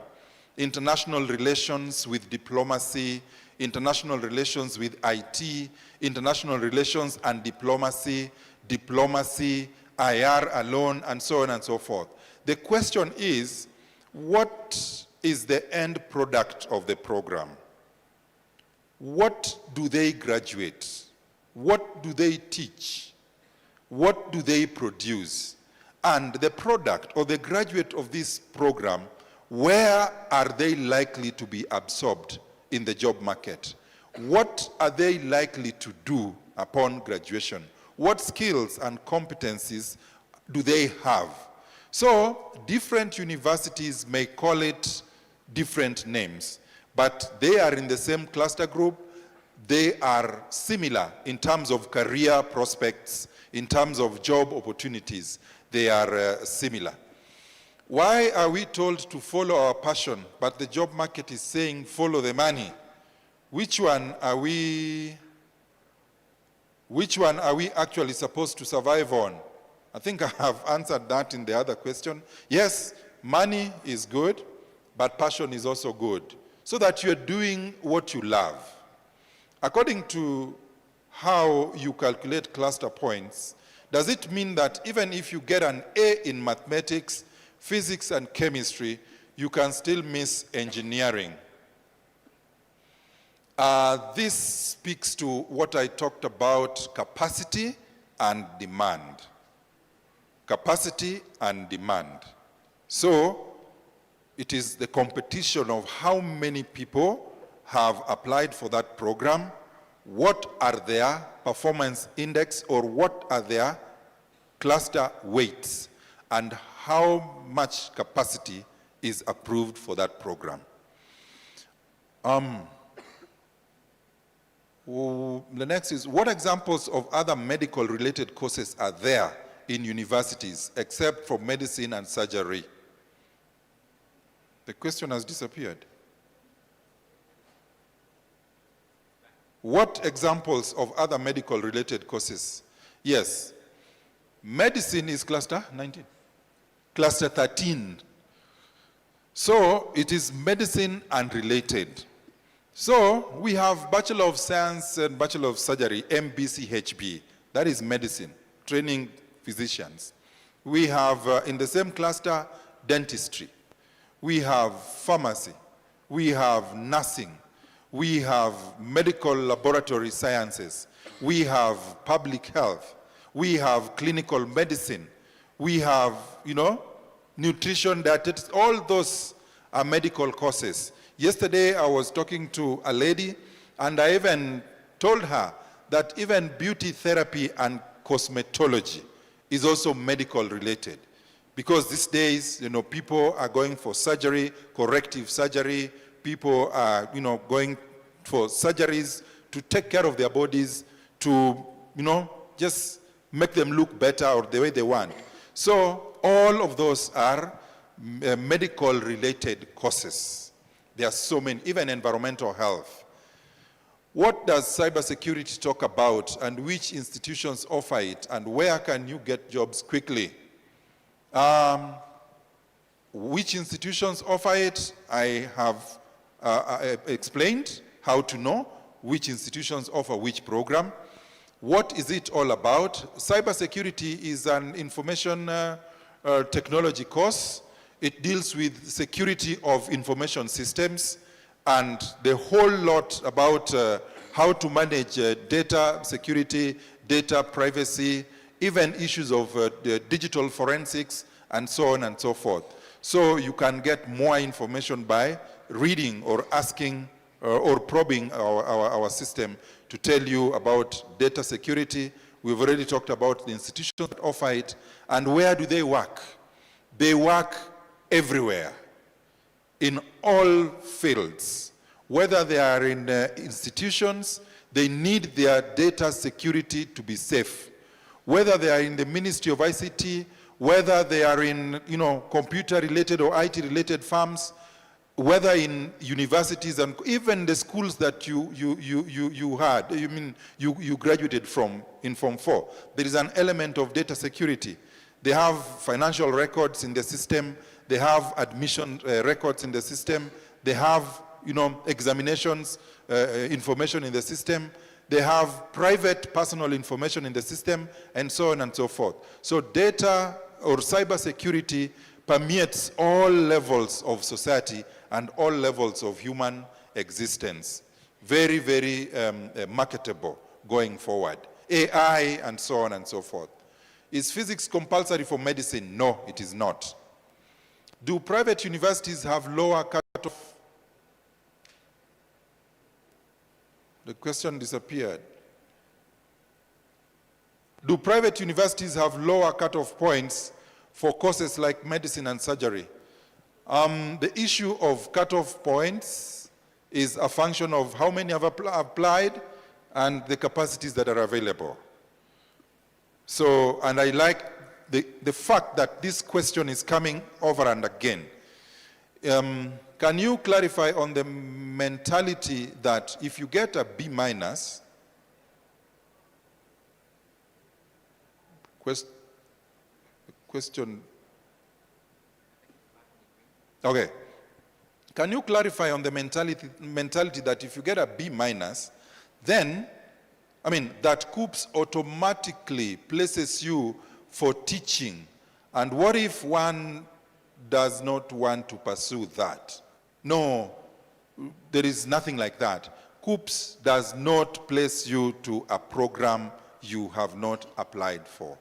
International relations with diplomacy, international relations with IT, international relations and diplomacy, diplomacy, IR alone, and so on and so forth. The question is, what is the end product of the program? What do they graduate? What do they teach? What do they produce? And the product or the graduate of this program, where are they likely to be absorbed in the job market? What are they likely to do upon graduation? What skills and competencies do they have? So different universities may call it different names, but they are in the same cluster group. They are similar in terms of career prospects, in terms of job opportunities. They are similar. Why are we told to follow our passion, but the job market is saying follow the money? Which one are we actually supposed to survive on? I think I have answered that in the other question. Yes, money is good, but passion is also good, so that you're doing what you love. According to how you calculate cluster points, does it mean that even if you get an A in mathematics, physics, and chemistry, you can still miss engineering? This speaks to what I talked about, capacity and demand. Capacity and demand. So it is the competition of how many people have applied for that program, what are their performance index, or what are their cluster weights, and how much capacity is approved for that program. The next is, what examples of other medical related courses are there in universities except for medicine and surgery? The question has disappeared. What examples of other medical related courses? Yes, medicine is cluster 19, cluster 13. So it is medicine and related. So we have Bachelor of Science and Bachelor of Surgery, MBCHB, that is medicine, training physicians. We have in the same cluster, dentistry. We have pharmacy. We have nursing. We have medical laboratory sciences. We have public health. We have clinical medicine. We have, nutrition, dietetics. All those are medical courses. Yesterday, I was talking to a lady, and I even told her that even beauty therapy and cosmetology is also medical related. Because these days, people are going for surgery, corrective surgery. People are, going for surgeries to take care of their bodies, to, just make them look better or the way they want. So all of those are medical related courses. There are so many, even environmental health. What does cybersecurity talk about, and which institutions offer it, and where can you get jobs quickly? Which institutions offer it? I have explained how to know which institutions offer which program. What is it all about? Cybersecurity is an information technology course. It deals with security of information systems and the whole lot about how to manage data security, data privacy, even issues of digital forensics, and so on and so forth. So you can get more information by reading or asking or probing our system to tell you about data security. We've already talked about the institutions that offer it. And where do they work? They work everywhere, in all fields. Whether they are in institutions, they need their data security to be safe. Whether they are in the Ministry of ICT, whether they are in, computer-related or IT-related firms, whether in universities and even the schools that you graduated from in Form 4, there is an element of data security. They have financial records in the system, they have admission records in the system, they have, examinations, information in the system, they have private personal information in the system, and so on and so forth. So data or cybersecurity permeates all levels of society and all levels of human existence. Very, very marketable going forward. AI and so on and so forth. Is physics compulsory for medicine? No, it is not. Do private universities have lower cutoff? The question disappeared. Do private universities have lower cutoff points for courses like medicine and surgery? The issue of cutoff points is a function of how many have applied and the capacities that are available. So, and I like the fact that this question is coming over and again. Can you clarify on the mentality that if you get a B minus, question, okay. Can you clarify on the mentality that if you get a B minus, then, that KUCCPS automatically places you for teaching. And what if one does not want to pursue that? No, there is nothing like that. KUCCPS does not place you to a program you have not applied for.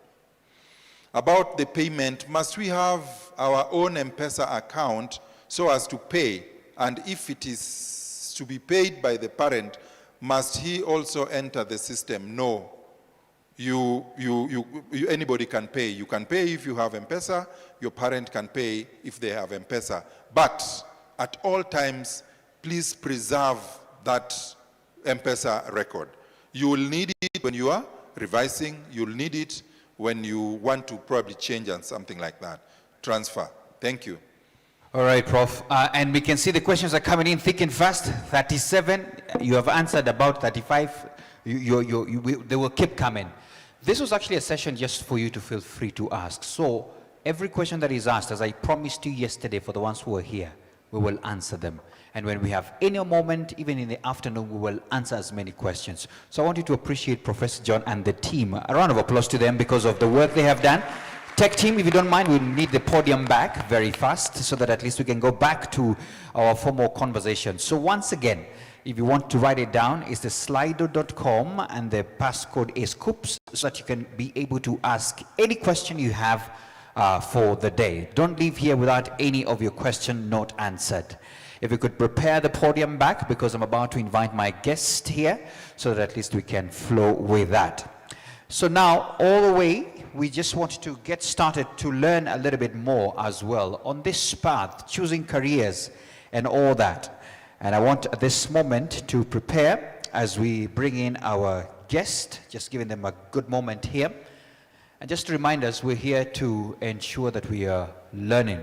About the payment, must we have our own M-Pesa account so as to pay? And if it is to be paid by the parent, must he also enter the system? No. Anybody can pay. You can pay if you have M-Pesa. Your parent can pay if they have M-Pesa. But at all times, please preserve that M-Pesa record. You will need it when you are revising. You'll need it when you want to probably change and something like that. Transfer. Thank you. All right, Prof. And we can see the questions are coming in thick and fast. 37, you have answered about 35. They will keep coming. This was actually a session just for you to feel free to ask. So every question that is asked, as I promised you yesterday for the ones who were here, we will answer them. And when we have any moment, even in the afternoon, we will answer as many questions. So I want you to appreciate Professor John and the team. A round of applause to them because of the work they have done. Tech team, if you don't mind, we'll need the podium back very fast so that at least we can go back to our formal conversation. So once again, if you want to write it down, it's the slido.com and the passcode is KUCCPS so that you can be able to ask any question you have for the day. Don't leave here without any of your question not answered. If you could prepare the podium back because I'm about to invite my guest here so that at least we can flow with that. So now, all the way, we just want to get started to learn a little bit more as well on this path, choosing careers and all that. And I want at this moment to prepare as we bring in our guest, just giving them a good moment here. And just to remind us, we're here to ensure that we are learning.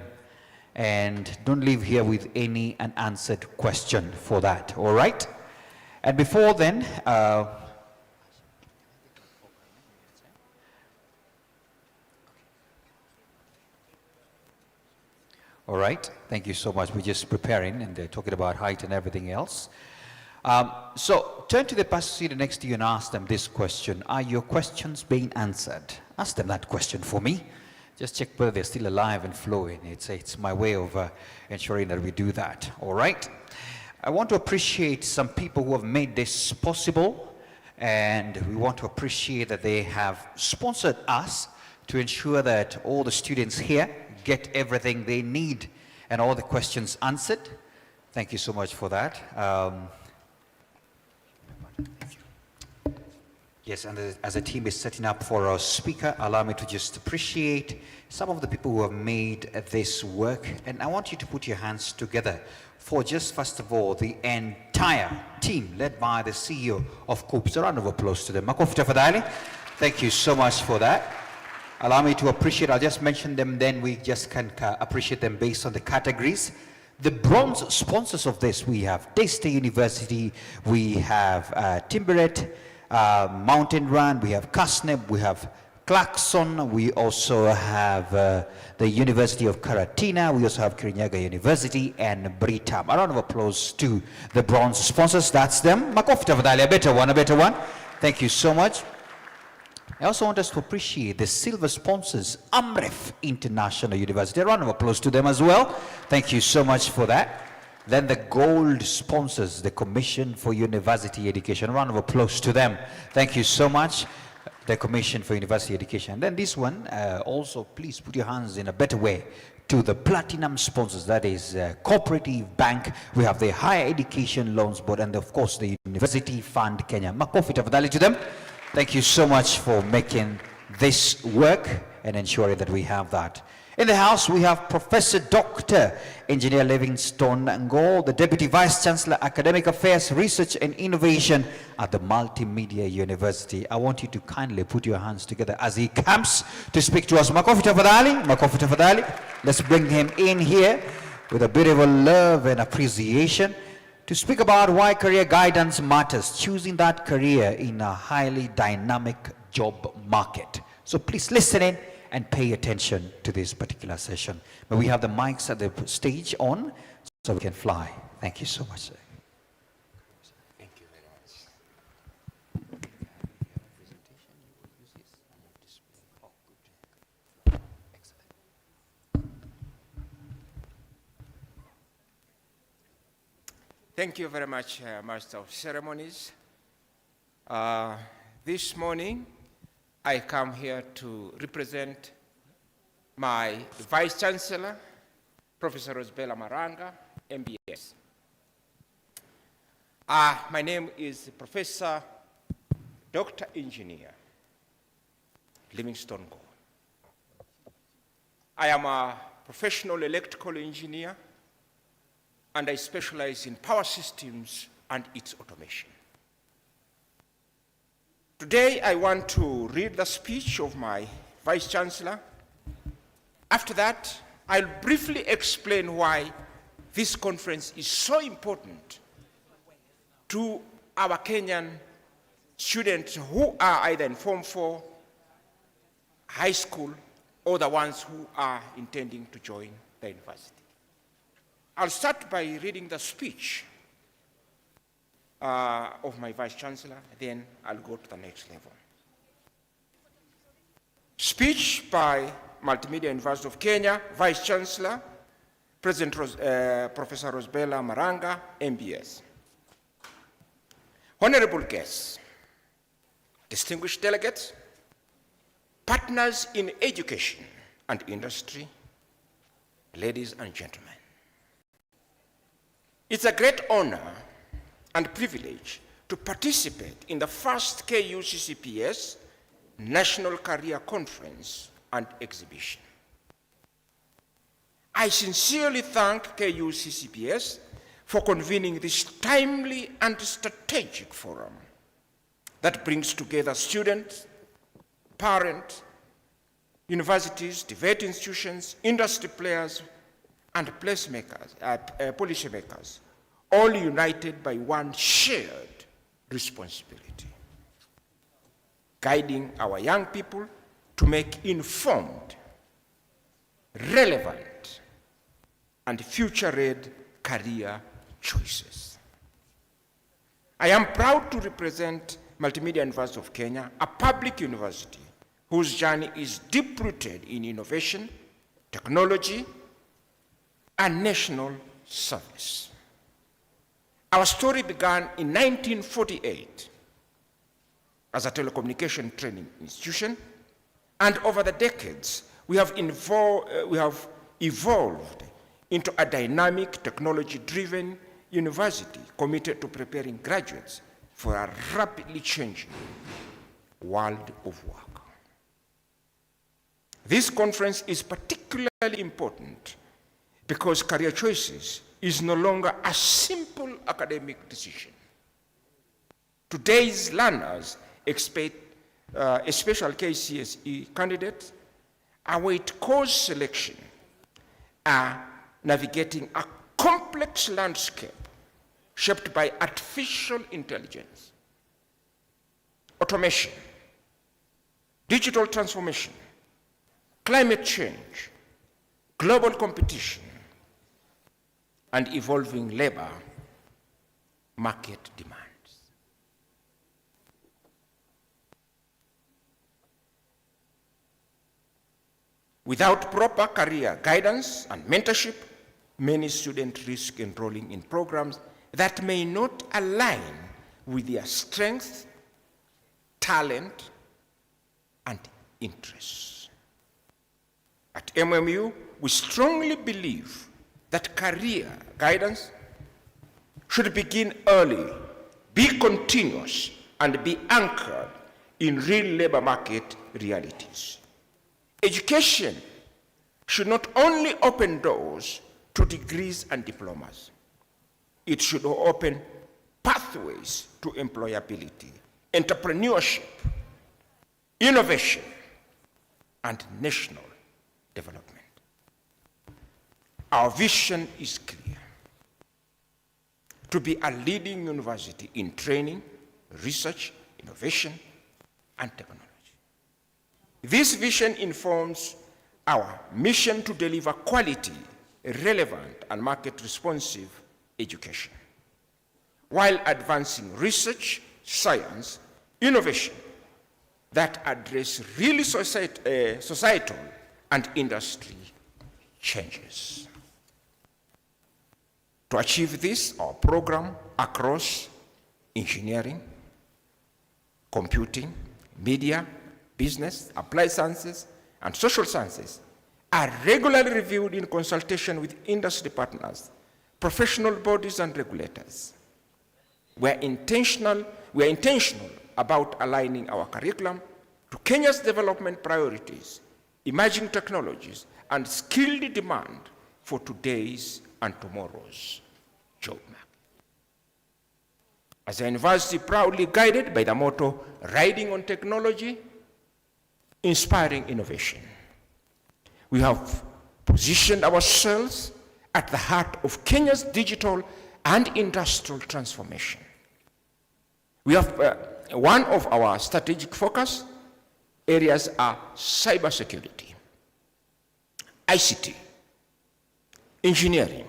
And don't leave here with any unanswered question for that, all right? And before then, all right, thank you so much. We're just preparing and they're talking about height and everything else. So turn to the person seated next to you and ask them this question. Are your questions being answered? Ask them that question for me. Just check whether they're still alive and flowing. It's my way of ensuring that we do that, all right? I want to appreciate some people who have made this possible, and we want to appreciate that they have sponsored us to ensure that all the students here get everything they need and all the questions answered. Thank you so much for that. Yes, and as a team is setting up for our speaker, allow me to just appreciate some of the people who have made this work. And I want you to put your hands together for just, first of all, the entire team led by the CEO of KUCCPS. A round of applause to them. Makofi tafadhali. Thank you so much for that. Allow me to appreciate, I'll just mention them, then we just can appreciate them based on the categories. The bronze sponsors of this, we have Daystate University, we have Timberet, Mountain Run, we have Casneb, we have Clarkson, we also have the University of Karatina, we also have Kirinyaga University and Britam. A round of applause to the bronze sponsors, that's them. Makofi tafadhali, a better one. Thank you so much. I also want us to appreciate the silver sponsors, Amref International University. A round of applause to them as well. Thank you so much for that. Then the gold sponsors, the Commission for University Education. A round of applause to them. Thank you so much, the Commission for University Education. And then this one, also please put your hands in a better way to the platinum sponsors, that is Cooperative Bank. We have the Higher Education Loans Board and of course the University Fund Kenya. Makofi tafadhali to them. Thank you so much for making this work and ensuring that we have that. In the house, we have Professor Dr. Engineer Livingstone Ngo, the Deputy Vice Chancellor, Academic Affairs, Research and Innovation at the Multimedia University. I want you to kindly put your hands together as he comes to speak to us. Makofi tafadhali. Let's bring him in here with a beautiful love and appreciation to speak about why career guidance matters, choosing that career in a highly dynamic job market. So please listen in and pay attention to this particular session. But we have the mics at the stage on so we can fly. Thank you so much, sir. Thank you very much. Thank you very much, Master of Ceremonies. This morning, I come here to represent my Vice Chancellor, Professor Rosabella Maranga, MBS. My name is Professor Dr. Engineer Livingstone Ngo. I am a professional electrical engineer and I specialize in power systems and its automation. Today, I want to read the speech of my Vice Chancellor. After that, I'll briefly explain why this conference is so important to our Kenyan students who are either in Form 4, high school, or the ones who are intending to join the university. I'll start by reading the speech of my Vice Chancellor, then I'll go to the next level. Speech by Multimedia University of Kenya, Vice Chancellor, President Professor Rosabella Maranga, MBS. Honorable guests, distinguished delegates, partners in education and industry, ladies and gentlemen. It's a great honor and privilege to participate in the first KUCCPS National Career Conference and Exhibition. I sincerely thank KUCCPS for convening this timely and strategic forum that brings together students, parents, universities, debate institutions, industry players, and placemakers, policymakers, all united by one shared responsibility, guiding our young people to make informed, relevant, and future-ready career choices. I am proud to represent Multimedia University of Kenya, a public university whose journey is deep-rooted in innovation, technology, and national service. Our story began in 1948 as a telecommunication training institution, and over the decades, we have evolved into a dynamic, technology-driven university committed to preparing graduates for a rapidly changing world of work. This conference is particularly important because career choices is no longer a simple academic decision. Today's learners expect, especially KCSE candidates, await course selection are navigating a complex landscape shaped by artificial intelligence, automation, digital transformation, climate change, global competition, and evolving labor market demands. Without proper career guidance and mentorship, many students risk enrolling in programs that may not align with their strengths, talent, and interests. At MMU, we strongly believe that career guidance should begin early, be continuous, and be anchored in real labor market realities. Education should not only open doors to degrees and diplomas, it should open pathways to employability, entrepreneurship, innovation, and national development. Our vision is clear: to be a leading university in training, research, innovation, and technology. This vision informs our mission to deliver quality, relevant, and market-responsive education, while advancing research, science, innovation that address really societal and industry changes. To achieve this, our program across engineering, computing, media, business, applied sciences, and social sciences are regularly reviewed in consultation with industry partners, professional bodies, and regulators. We are intentional about aligning our curriculum to Kenya's development priorities, emerging technologies, and skilled demand for today's and tomorrow's job market. As a university proudly guided by the motto, riding on technology, inspiring innovation, we have positioned ourselves at the heart of Kenya's digital and industrial transformation. We have one of our strategic focus areas are cybersecurity, ICT, engineering,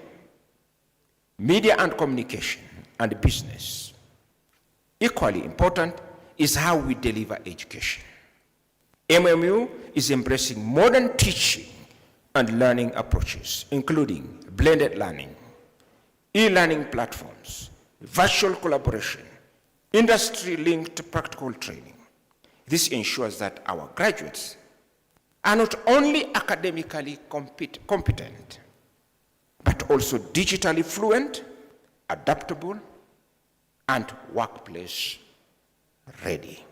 media and communication, and business. Equally important is how we deliver education. MMU is embracing modern teaching and learning approaches, including blended learning, e-learning platforms, virtual collaboration, industry-linked practical training. This ensures that our graduates are not only academically competent, but also digitally fluent, adaptable, and workplace ready.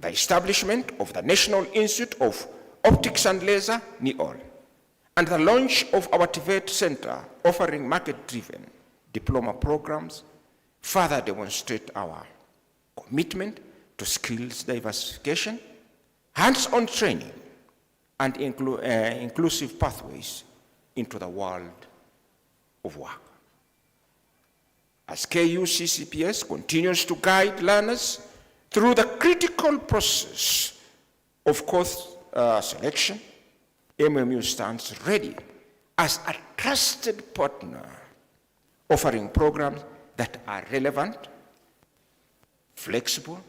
The establishment of the National Institute of Optics and Laser, NIOL, and the launch of our TVET Center offering market-driven diploma programs further demonstrate our commitment to skills diversification, hands-on training, and inclusive pathways into the world of work. As KUCCPS continues to guide learners through the critical process of course selection, MMU stands ready as a trusted partner, offering programs that are relevant, flexible,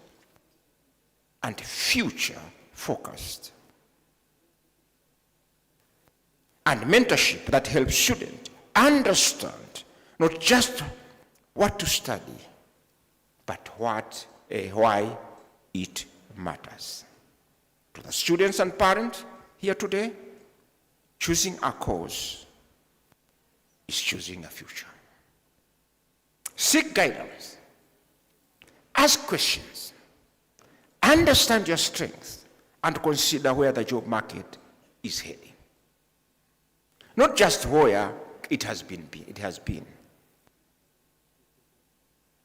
and future-focused, and mentorship that helps students understand not just what to study, but why it matters. To the students and parents here today, choosing a course is choosing a future. Seek guidance, ask questions, understand your strengths, and consider where the job market is heading. Not just where it has been.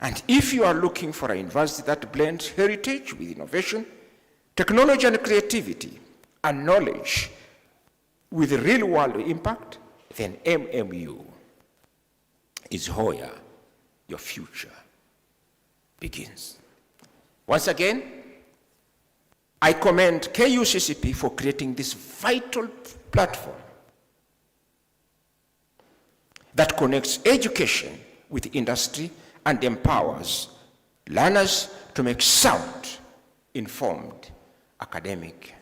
And if you are looking for a university that blends heritage with innovation, technology and creativity, and knowledge with real-world impact, then MMU is where your future begins. Once again, I commend KUCCP for creating this vital platform that connects education with industry and empowers learners to make sound, informed academic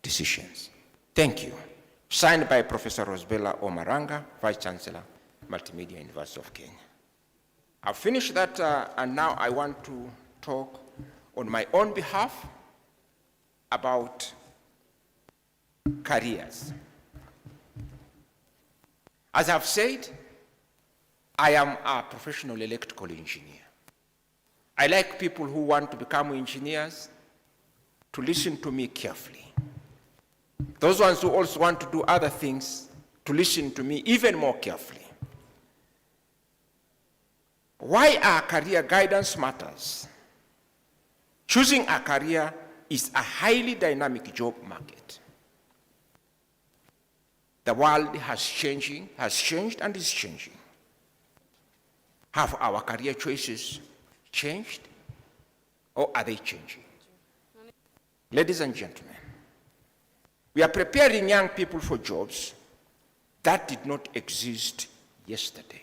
decisions. Thank you. Signed by Professor Rosbella Omaranga, Vice Chancellor, Multimedia University of Kenya. I've finished that, and now I want to talk on my own behalf about careers. As I've said, I am a professional electrical engineer. I like people who want to become engineers to listen to me carefully. Those ones who also want to do other things to listen to me even more carefully. Why our career guidance matters? Choosing a career is a highly dynamic job market. The world has changed and is changing. Have our career choices changed, or are they changing? Ladies and gentlemen, we are preparing young people for jobs that did not exist yesterday,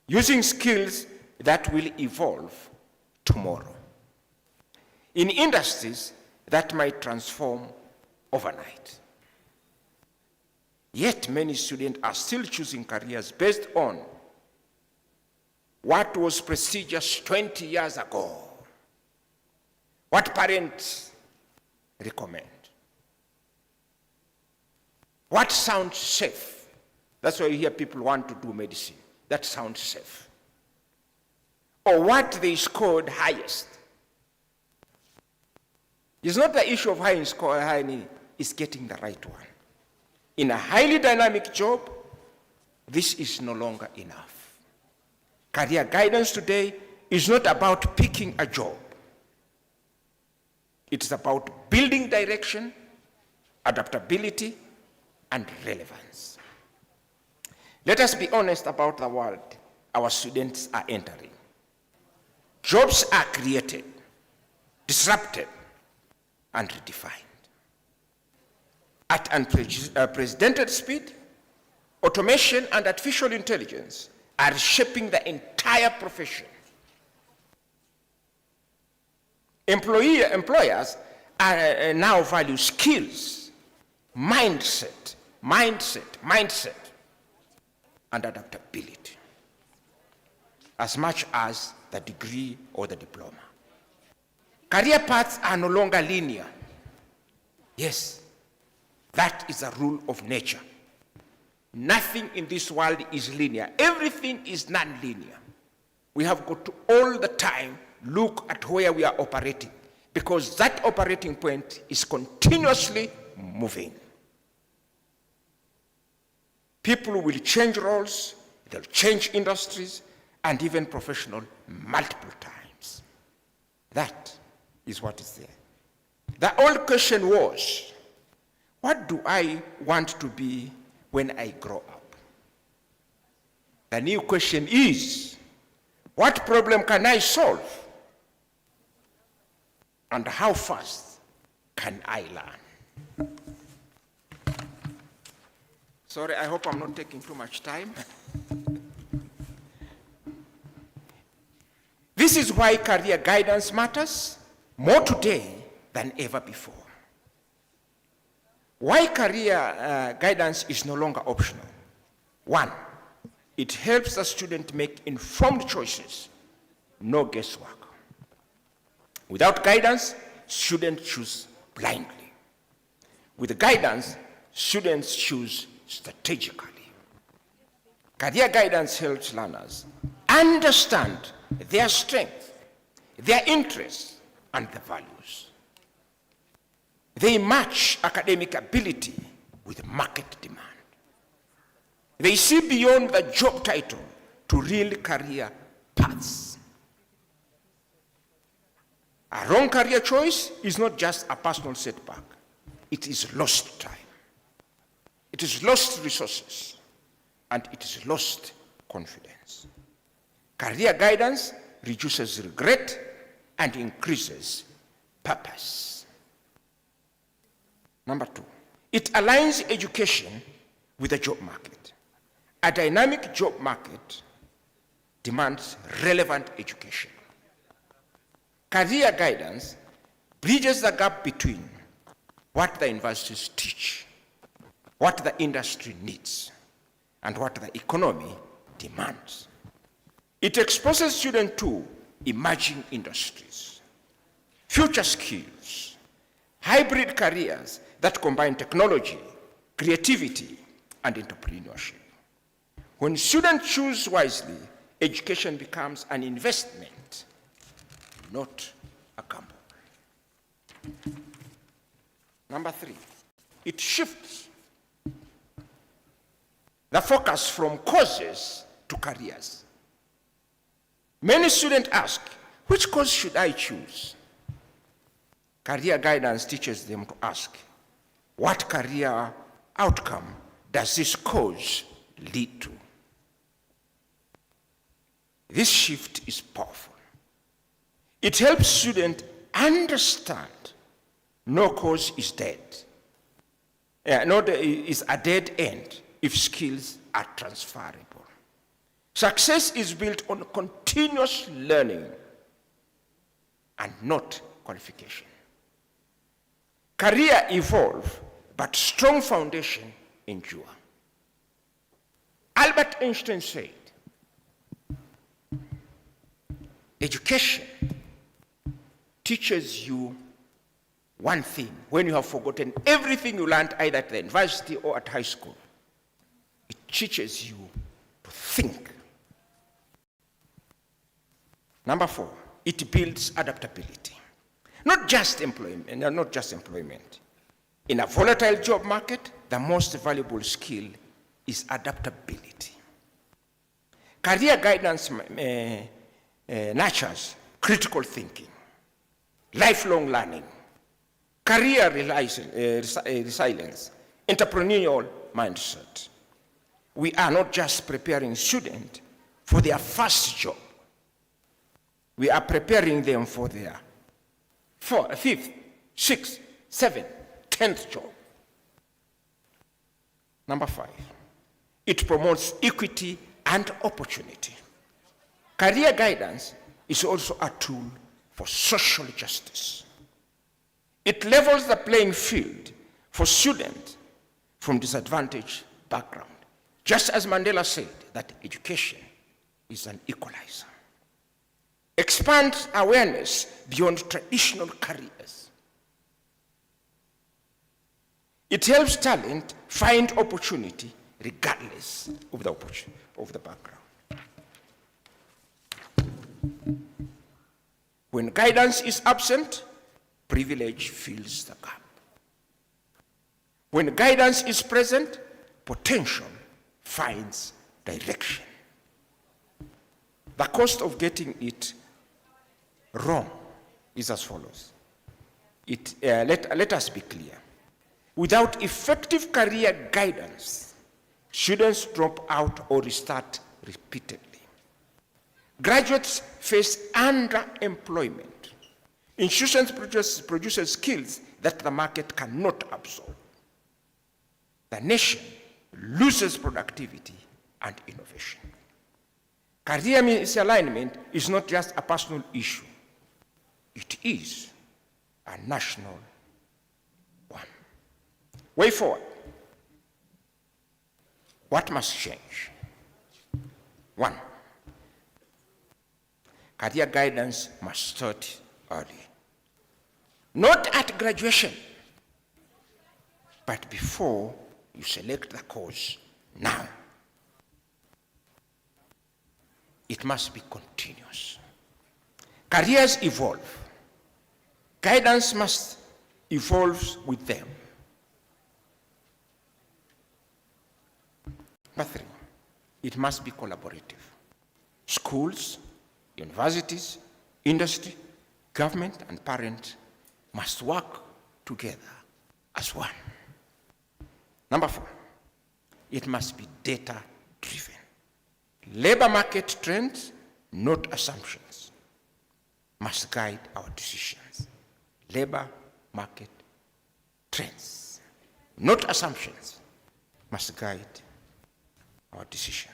using skills that will evolve tomorrow, in industries that might transform overnight. Yet many students are still choosing careers based on what was prestigious 20 years ago, what parents recommend, what sounds safe. That's why you hear people want to do medicine. That sounds safe. Or what they scored highest. It's not the issue of high score, it's getting the right one. In a highly dynamic job, this is no longer enough. Career guidance today is not about picking a job. It's about building direction, adaptability, and relevance. Let us be honest about the world our students are entering. Jobs are created, disrupted, and redefined. At unprecedented speed, automation and artificial intelligence are shaping the entire profession. Employers are now value skills, mindset, and adaptability, as much as the degree or the diploma. Career paths are no longer linear. Yes, that is a rule of nature. Nothing in this world is linear. Everything is non-linear. We have got to all the time look at where we are operating, because that operating point is continuously moving. People will change roles, they'll change industries, and even professional multiple times. That is what is there. The old question was, what do I want to be when I grow up? The new question is, what problem can I solve? And how fast can I learn? Sorry, I hope I'm not taking too much time. This is why career guidance matters more today than ever before. Why career guidance is no longer optional. One, it helps the student make informed choices, no guesswork. Without guidance, students choose blindly. With guidance, students choose strategically. Career guidance helps learners understand their strengths, their interests, and their values. They match academic ability with market demand. They see beyond the job title to real career paths. A wrong career choice is not just a personal setback. It is lost time. It is lost resources. And it is lost confidence. Career guidance reduces regret and increases purpose. Number 2, it aligns education with the job market. A dynamic job market demands relevant education. Career guidance bridges the gap between what the universities teach, what the industry needs, and what the economy demands. It exposes students to emerging industries, future skills, hybrid careers that combine technology, creativity, and entrepreneurship. When students choose wisely, education becomes an investment, not a gamble. Number 3, it shifts the focus from courses to careers. Many students ask, which course should I choose? Career guidance teaches them to ask, what career outcome does this course lead to? This shift is powerful. It helps students understand no course is dead. Is a dead end if skills are transferable. Success is built on continuous learning and not qualification. Career evolve, but strong foundation endure. Albert Einstein said, education teaches you one thing when you have forgotten everything you learned either at the university or at high school. It teaches you to think. Number 4, it builds adaptability. Not just employment. In a volatile job market, the most valuable skill is adaptability. Career guidance nurtures critical thinking, lifelong learning, career resilience, entrepreneurial mindset. We are not just preparing students for their first job. We are preparing them for their 4th, 5th, 6th, 7th, 10th job. Number 5, it promotes equity and opportunity. Career guidance is also a tool for social justice. It levels the playing field for students from disadvantaged backgrounds, just as Mandela said that education is an equalizer. Expands awareness beyond traditional careers. It helps talent find opportunity regardless of the background. When guidance is absent, privilege fills the gap. When guidance is present, potential finds direction. The cost of getting it wrong is as follows. Let us be clear. Without effective career guidance, students drop out or restart repeatedly. Graduates face underemployment. Institutions produce skills that the market cannot absorb. The nation loses productivity and innovation. Career misalignment is not just a personal issue. It is a national one. Way forward. What must change? 1, career guidance must start early. Not at graduation, but before you select the course now. It must be continuous. Careers evolve. Guidance must evolve with them. Number 3, it must be collaborative. Schools, universities, industry, government and parent must work together as one. Number 4, it must be data-driven. Labor market trends, not assumptions, must guide our decisions. Labor market trends, not assumptions, must guide our decision.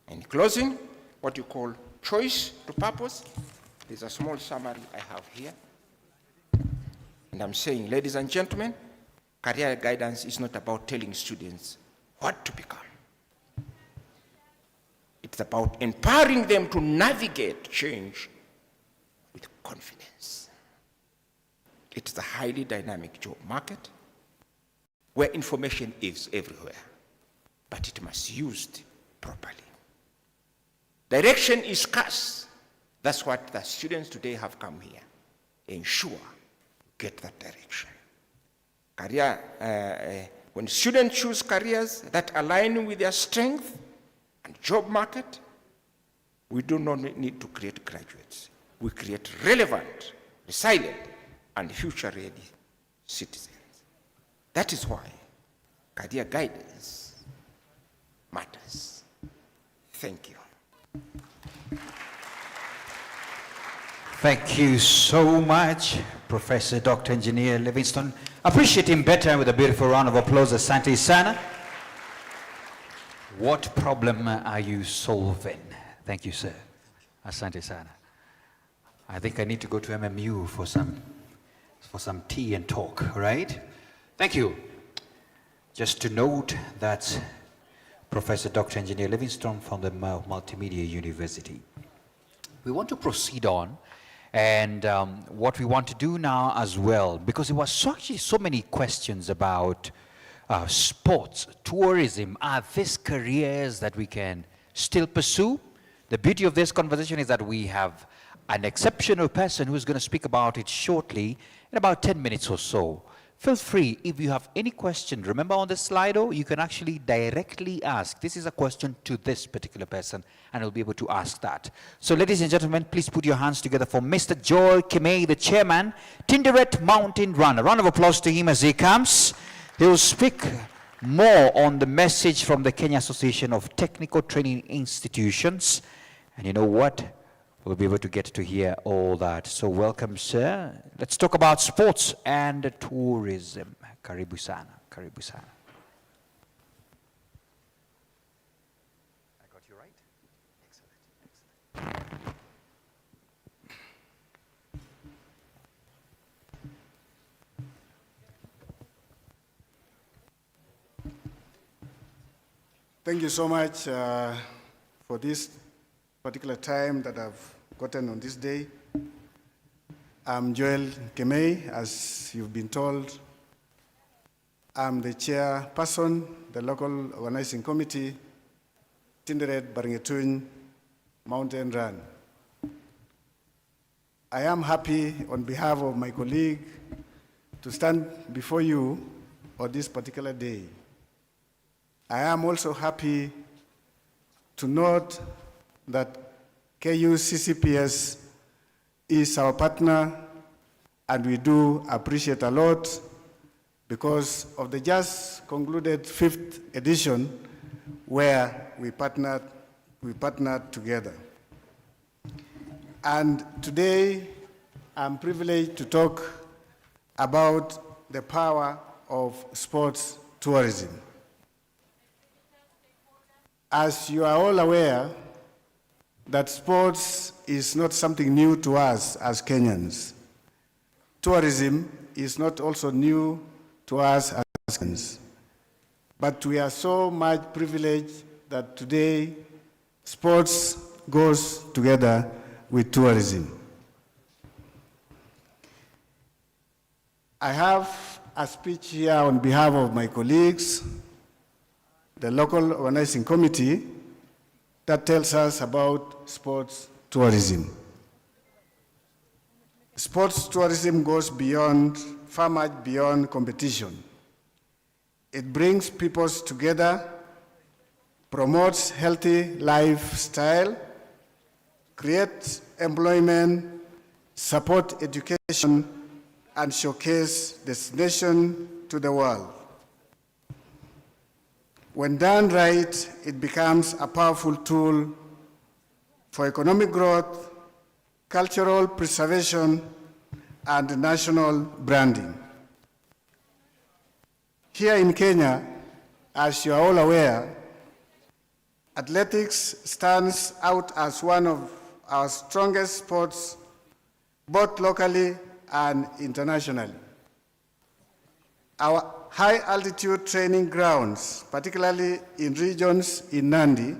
In closing, what you call choice to purpose, there's a small summary I have here. And I'm saying, ladies and gentlemen, career guidance is not about telling students what to become. It's about empowering them to navigate change with confidence. It's a highly dynamic job market where information is everywhere, but it must be used properly. Direction is scarce. That's what the students today have come here. Ensure get that direction. Career, when students choose careers that align with their strength and job market, we do not need to create graduates. We create relevant, resilient, and future-ready citizens. That is why career guidance matters. Thank you. Thank you so much, Professor Dr. Engineer Livingston. Appreciate him better with a beautiful round of applause. Asante sana. What problem are you solving? Thank you, sir. Asante sana. I think I need to go to MMU for some tea and talk, right? Thank you. Just to note that Professor Dr. Engineer Livingston from the Multimedia University. We want to proceed on, and what we want to do now as well, because there was actually so many questions about sports, tourism, are these careers that we can still pursue? The beauty of this conversation is that we have an exceptional person who's going to speak about it shortly in about 10 minutes or so. Feel free, if you have any question, remember on the Slido, you can actually directly ask. This is a question to this particular person, and I'll be able to ask that. So ladies and gentlemen, please put your hands together for Mr. Joel Kimei, the chairman, Tinderet Mountain Run. A round of applause to him as he comes. He will speak more on the message from the Kenya Association of Technical Training Institutions. And you know what? We'll be able to get to hear all that. So welcome, sir. Let's talk about sports and tourism. Karibu sana, karibu sana. I got you right? Excellent, excellent. Thank you so much for this particular time that I've gotten on this day. I'm Joel Kimei, as you've been told. I'm the chairperson, the local organizing committee, Tinderet Baringetun Mountain Run. I am happy on behalf of my colleague to stand before you on this particular day. I am also happy to note that KUCCPS is our partner, and we do appreciate a lot because of the just concluded 5th edition where we partnered together. And today, I'm privileged to talk about the power of sports tourism. As you are all aware, that sports is not something new to us as Kenyans. Tourism is not also new to us as Kenyans. But we are so much privileged that today sports goes together with tourism. I have a speech here on behalf of my colleagues, the local organizing committee, that tells us about sports tourism. Sports tourism goes beyond, far much beyond competition. It brings people together, promotes healthy lifestyle, create employment, support education, and showcase destination to the world. When done right, it becomes a powerful tool for economic growth, cultural preservation, and national branding. Here in Kenya, as you are all aware, athletics stands out as one of our strongest sports, both locally and internationally. Our high-altitude training grounds, particularly in regions in Nandi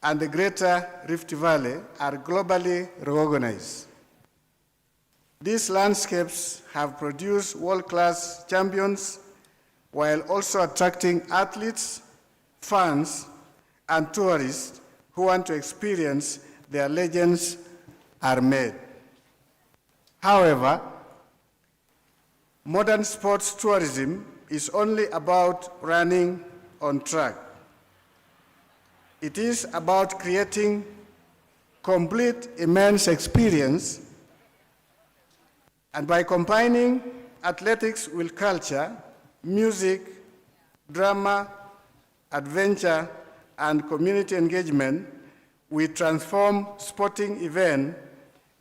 and the Greater Rift Valley, are globally recognized. These landscapes have produced world-class champions while also attracting athletes, fans, and tourists who want to experience their legends are made. However, modern sports tourism is only about running on track. It is about creating complete immense experience, and by combining athletics with culture, music, drama, adventure, and community engagement, we transform sporting event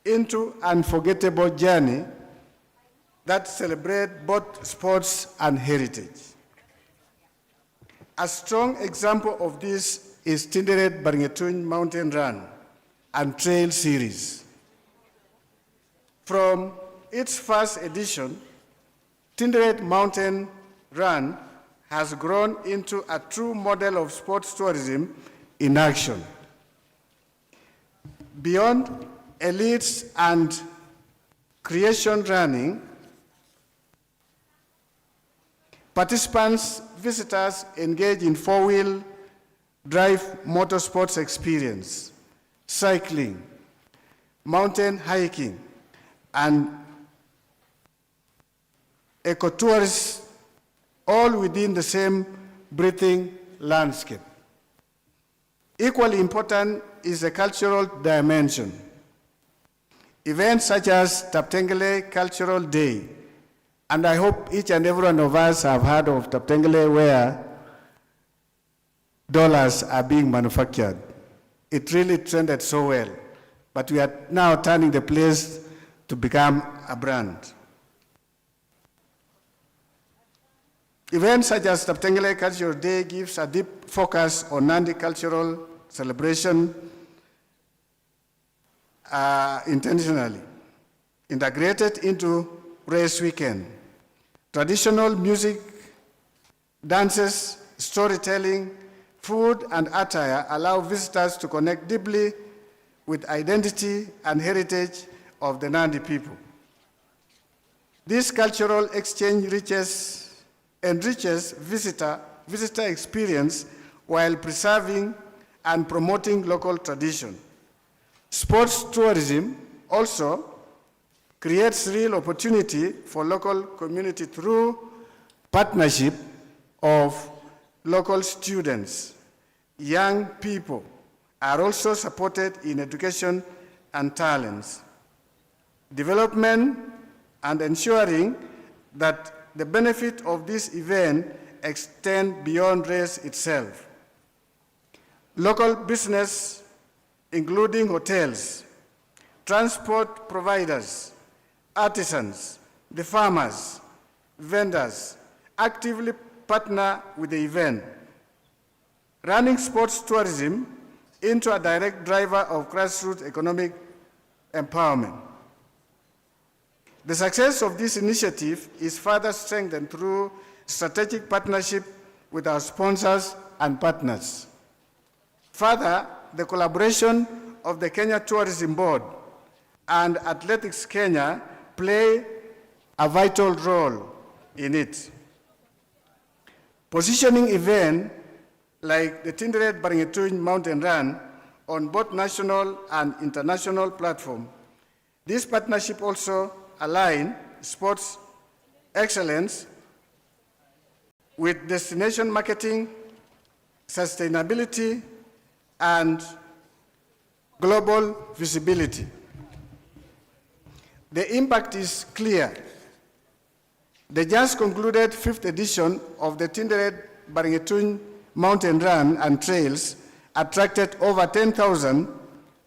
into an unforgettable journey that celebrate both sports and heritage. A strong example of this is Tinderet Barngetun Mountain Run and Trail Series. From its first edition, Tinderet Mountain Run has grown into a true model of sports tourism in action. Beyond elites and creation running, participants, visitors engage in four-wheel drive motorsports experience, cycling, mountain hiking, and ecotourism, all within the same breathing landscape. Equally important is the cultural dimension. Events such as Taptengele Cultural Day, and I hope each and every one of us have heard of Taptengele, where dollars are being manufactured. It really trended so well, but we are now turning the place to become a brand. Events such as Taptengele Cultural Day gives a deep focus on Nandi cultural celebration intentionally, integrated into race weekend. Traditional music, dances, storytelling, food, and attire allow visitors to connect deeply with identity and heritage of the Nandi people. This cultural exchange enriches visitor experience while preserving and promoting local tradition. Sports tourism also creates real opportunity for local community through partnership of local students. Young people are also supported in education and talents, development, and ensuring that the benefit of this event extend beyond race itself. Local business, including hotels, transport providers, artisans, the farmers, vendors, actively partner with the event, running sports tourism into a direct driver of grassroots economic empowerment. The success of this initiative is further strengthened through strategic partnership with our sponsors and partners. Further, the collaboration of the Kenya Tourism Board and Athletics Kenya play a vital role in it. Positioning events like the Tinderet Barngetun Mountain Run on both national and international platforms, this partnership also align sports excellence with destination marketing, sustainability, and global visibility. The impact is clear. The just concluded 5th edition of the Tinderet Baringetun Mountain Run and Trails attracted over 10,000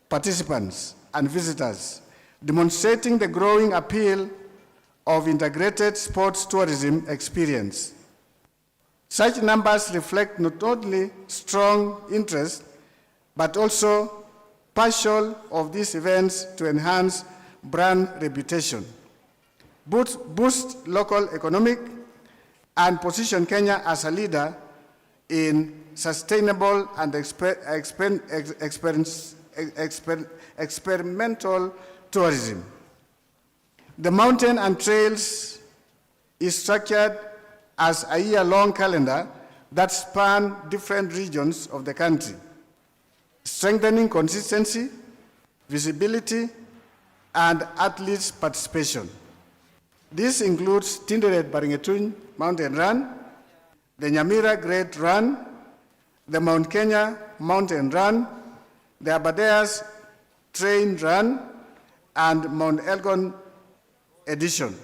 participants and visitors, demonstrating the growing appeal of integrated sports tourism experience. Such numbers reflect not only strong interest, but also partial of these events to enhance brand reputation, boost local economic, and position Kenya as a leader in sustainable and experimental tourism. The mountain and trails is structured as a year-long calendar that span different regions of the country, strengthening consistency, visibility, and athletes' participation. This includes Tinderet Baringetun Mountain Run, the Nyamira Great Run, the Mount Kenya Mountain Run, the Aberdares Train Run, and Mount Elgon Edition,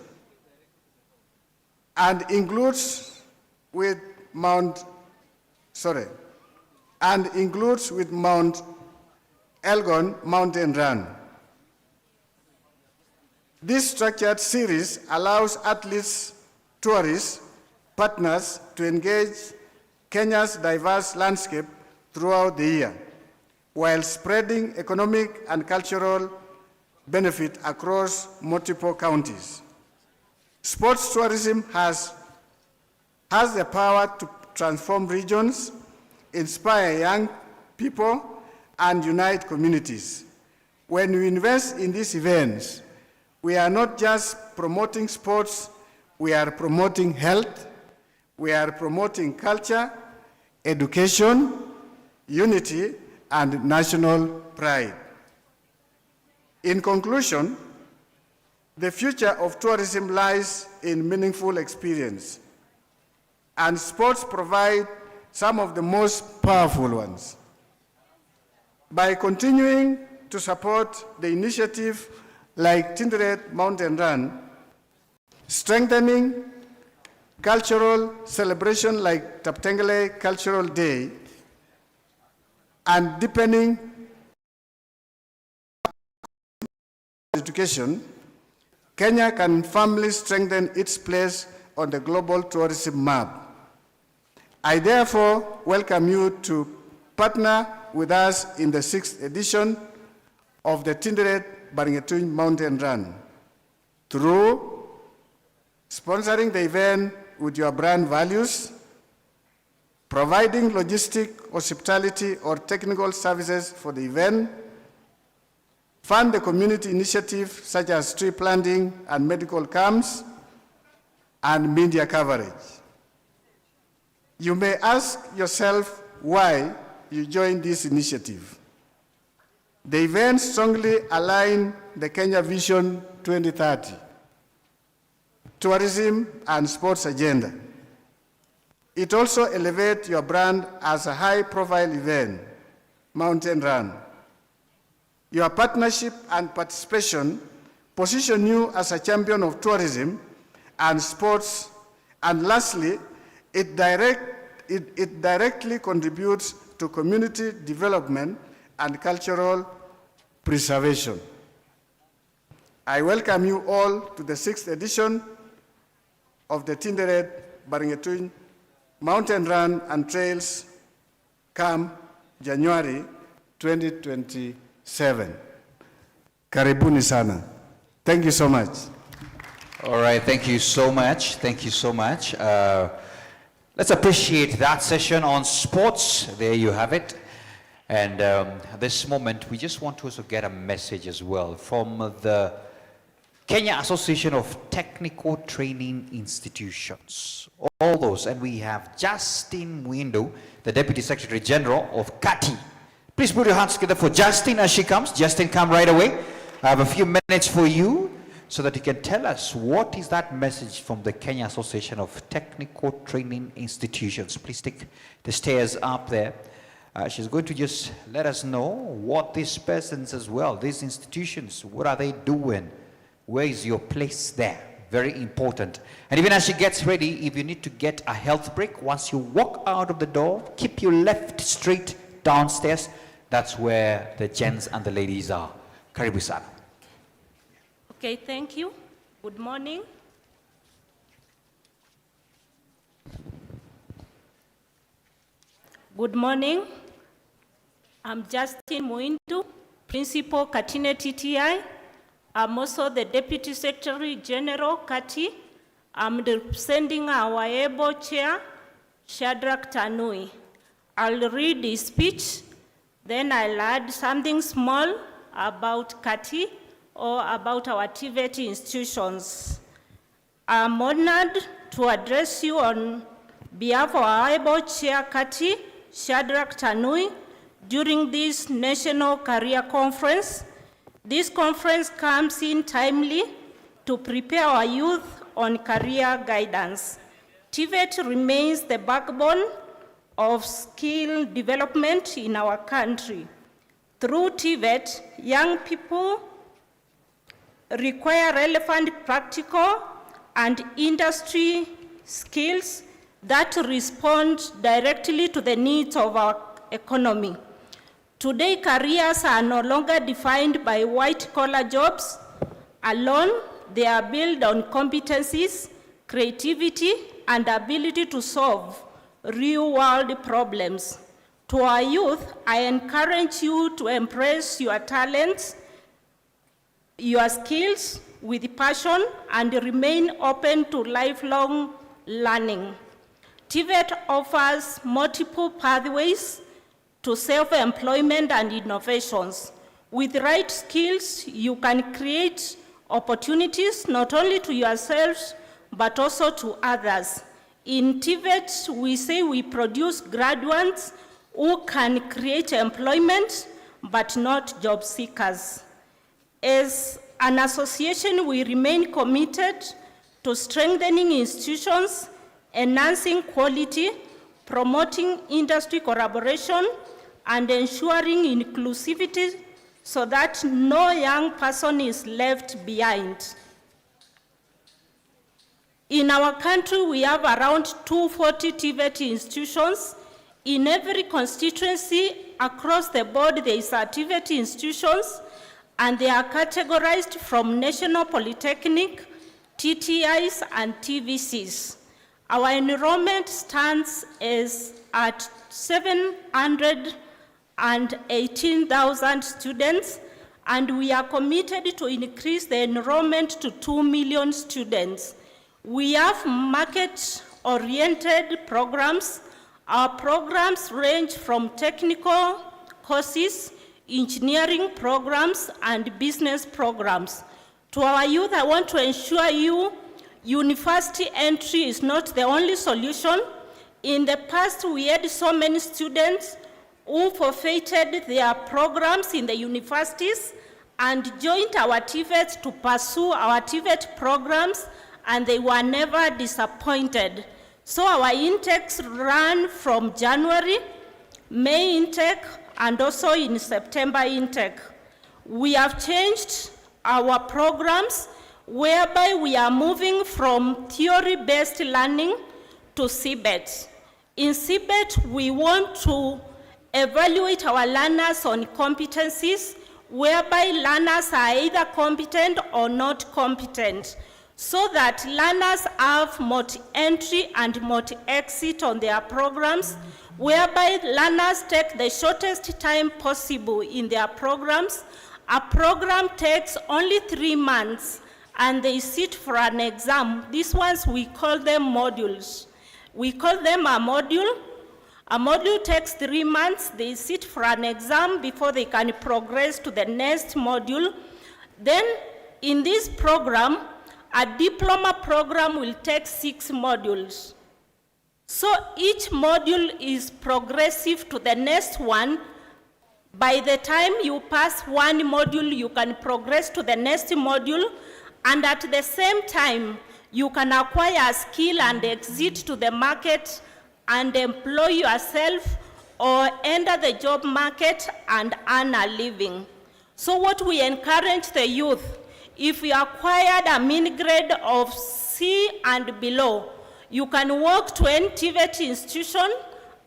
and includes with Mount Elgon Mountain Run. This structured series allows athletes, tourists, partners to engage Kenya's diverse landscape throughout the year, while spreading economic and cultural benefit across multiple counties. Sports tourism has the power to transform regions, inspire young people, and unite communities. When we invest in these events, we are not just promoting sports, we are promoting health, we are promoting culture, education, unity, and national pride. In conclusion, the future of tourism lies in meaningful experience, and sports provide some of the most powerful ones. By continuing to support the initiative like Tinderet Mountain Run, strengthening cultural celebration like Taptengele Cultural Day, and deepening education, Kenya can firmly strengthen its place on the global tourism map. I therefore welcome you to partner with us in the 6th edition of the Tinderet Baringetun Mountain Run through sponsoring the event with your brand values, providing logistic, hospitality, or technical services for the event, fund the community initiative such as tree planting and medical camps, and media coverage. You may ask yourself why you joined this initiative. The event strongly aligns the Kenya Vision 2030, tourism and sports agenda. It also elevates your brand as a high-profile event, Mountain Run. Your partnership and participation position you as a champion of tourism and sports, and lastly, it directly contributes to community development and cultural preservation. I welcome you all to the 6th edition of the Tinderet Baringetun Mountain Run and Trails Camp, January 2027. Karibuni sana. Thank you so much. All right, thank you so much. Thank you so much. Let's appreciate that session on sports. There you have it. And at this moment, we just want to also get a message as well from the Kenya Association of Technical Training Institutions. All those. And we have Justin Mwindo, the Deputy Secretary General of KUCCPS. Please put your hands together for Justin as she comes. Justin, come right away. I have a few minutes for you so that you can tell us what is that message from the Kenya Association of Technical Training Institutions. Please take the stairs up there. She's going to just let us know what these persons as well, these institutions, what are they doing? Where is your place there? Very important. And even as she gets ready, if you need to get a health break, once you walk out of the door, keep your left straight downstairs. That's where the gents and the ladies are. Karibu sana. Okay, thank you. Good morning. Good morning. I'm Justin Muindu, Principal Katine TTI. I'm also the Deputy Secretary General Kati. I'm representing our HELB Chair, Shadrach Tanui. I'll read his speech, then I'll add something small about Kati or about our TVET institutions. I'm honored to address you on behalf of our HELB Chair Kati, Shadrach Tanui, during this National Career Conference. This conference comes in timely to prepare our youth on career guidance. TVET remains the backbone of skill development in our country. Through TVET, young people require relevant practical and industry skills that respond directly to the needs of our economy. Today, careers are no longer defined by white-collar jobs alone. They are built on competencies, creativity, and ability to solve real-world problems. To our youth, I encourage you to embrace your talents, your skills with passion, and remain open to lifelong learning. TVET offers multiple pathways to self-employment and innovations. With the right skills, you can create opportunities not only to yourselves, but also to others. In TVET, we say we produce graduates who can create employment, but not job seekers. As an association, we remain committed to strengthening institutions, enhancing quality, promoting industry collaboration, and ensuring inclusivity so that no young person is left behind. In our country, we have around 240 TVET institutions. In every constituency across the board, there is a TVET institutions, and they are categorized from national polytechnic, TTIs, and TVCs. Our enrollment stands at 718,000 students, and we are committed to increase the enrollment to 2 million students. We have market-oriented programs. Our programs range from technical courses, engineering programs, and business programs. To our youth, I want to assure you, university entry is not the only solution. In the past, we had so many students who forfeited their programs in the universities and joined our TVET to pursue our TVET programs, and they were never disappointed. So our intakes run from January, May intake, and also in September intake. We have changed our programs whereby we are moving from theory-based learning to CBET. In CBET, we want to evaluate our learners on competencies, whereby learners are either competent or not competent, so that learners have multi-entry and multi-exit on their programs, whereby learners take the shortest time possible in their programs. A program takes only 3 months, and they sit for an exam. These ones, we call them modules. We call them a module. A module takes 3 months. They sit for an exam before they can progress to the next module. Then, in this program, a diploma program will take 6 modules. So each module is progressive to the next one. By the time you pass one module, you can progress to the next module, and at the same time, you can acquire a skill and exit to the market and employ yourself or enter the job market and earn a living. So what we encourage the youth, if you acquired a mini grade of C and below, you can walk to any TVET institution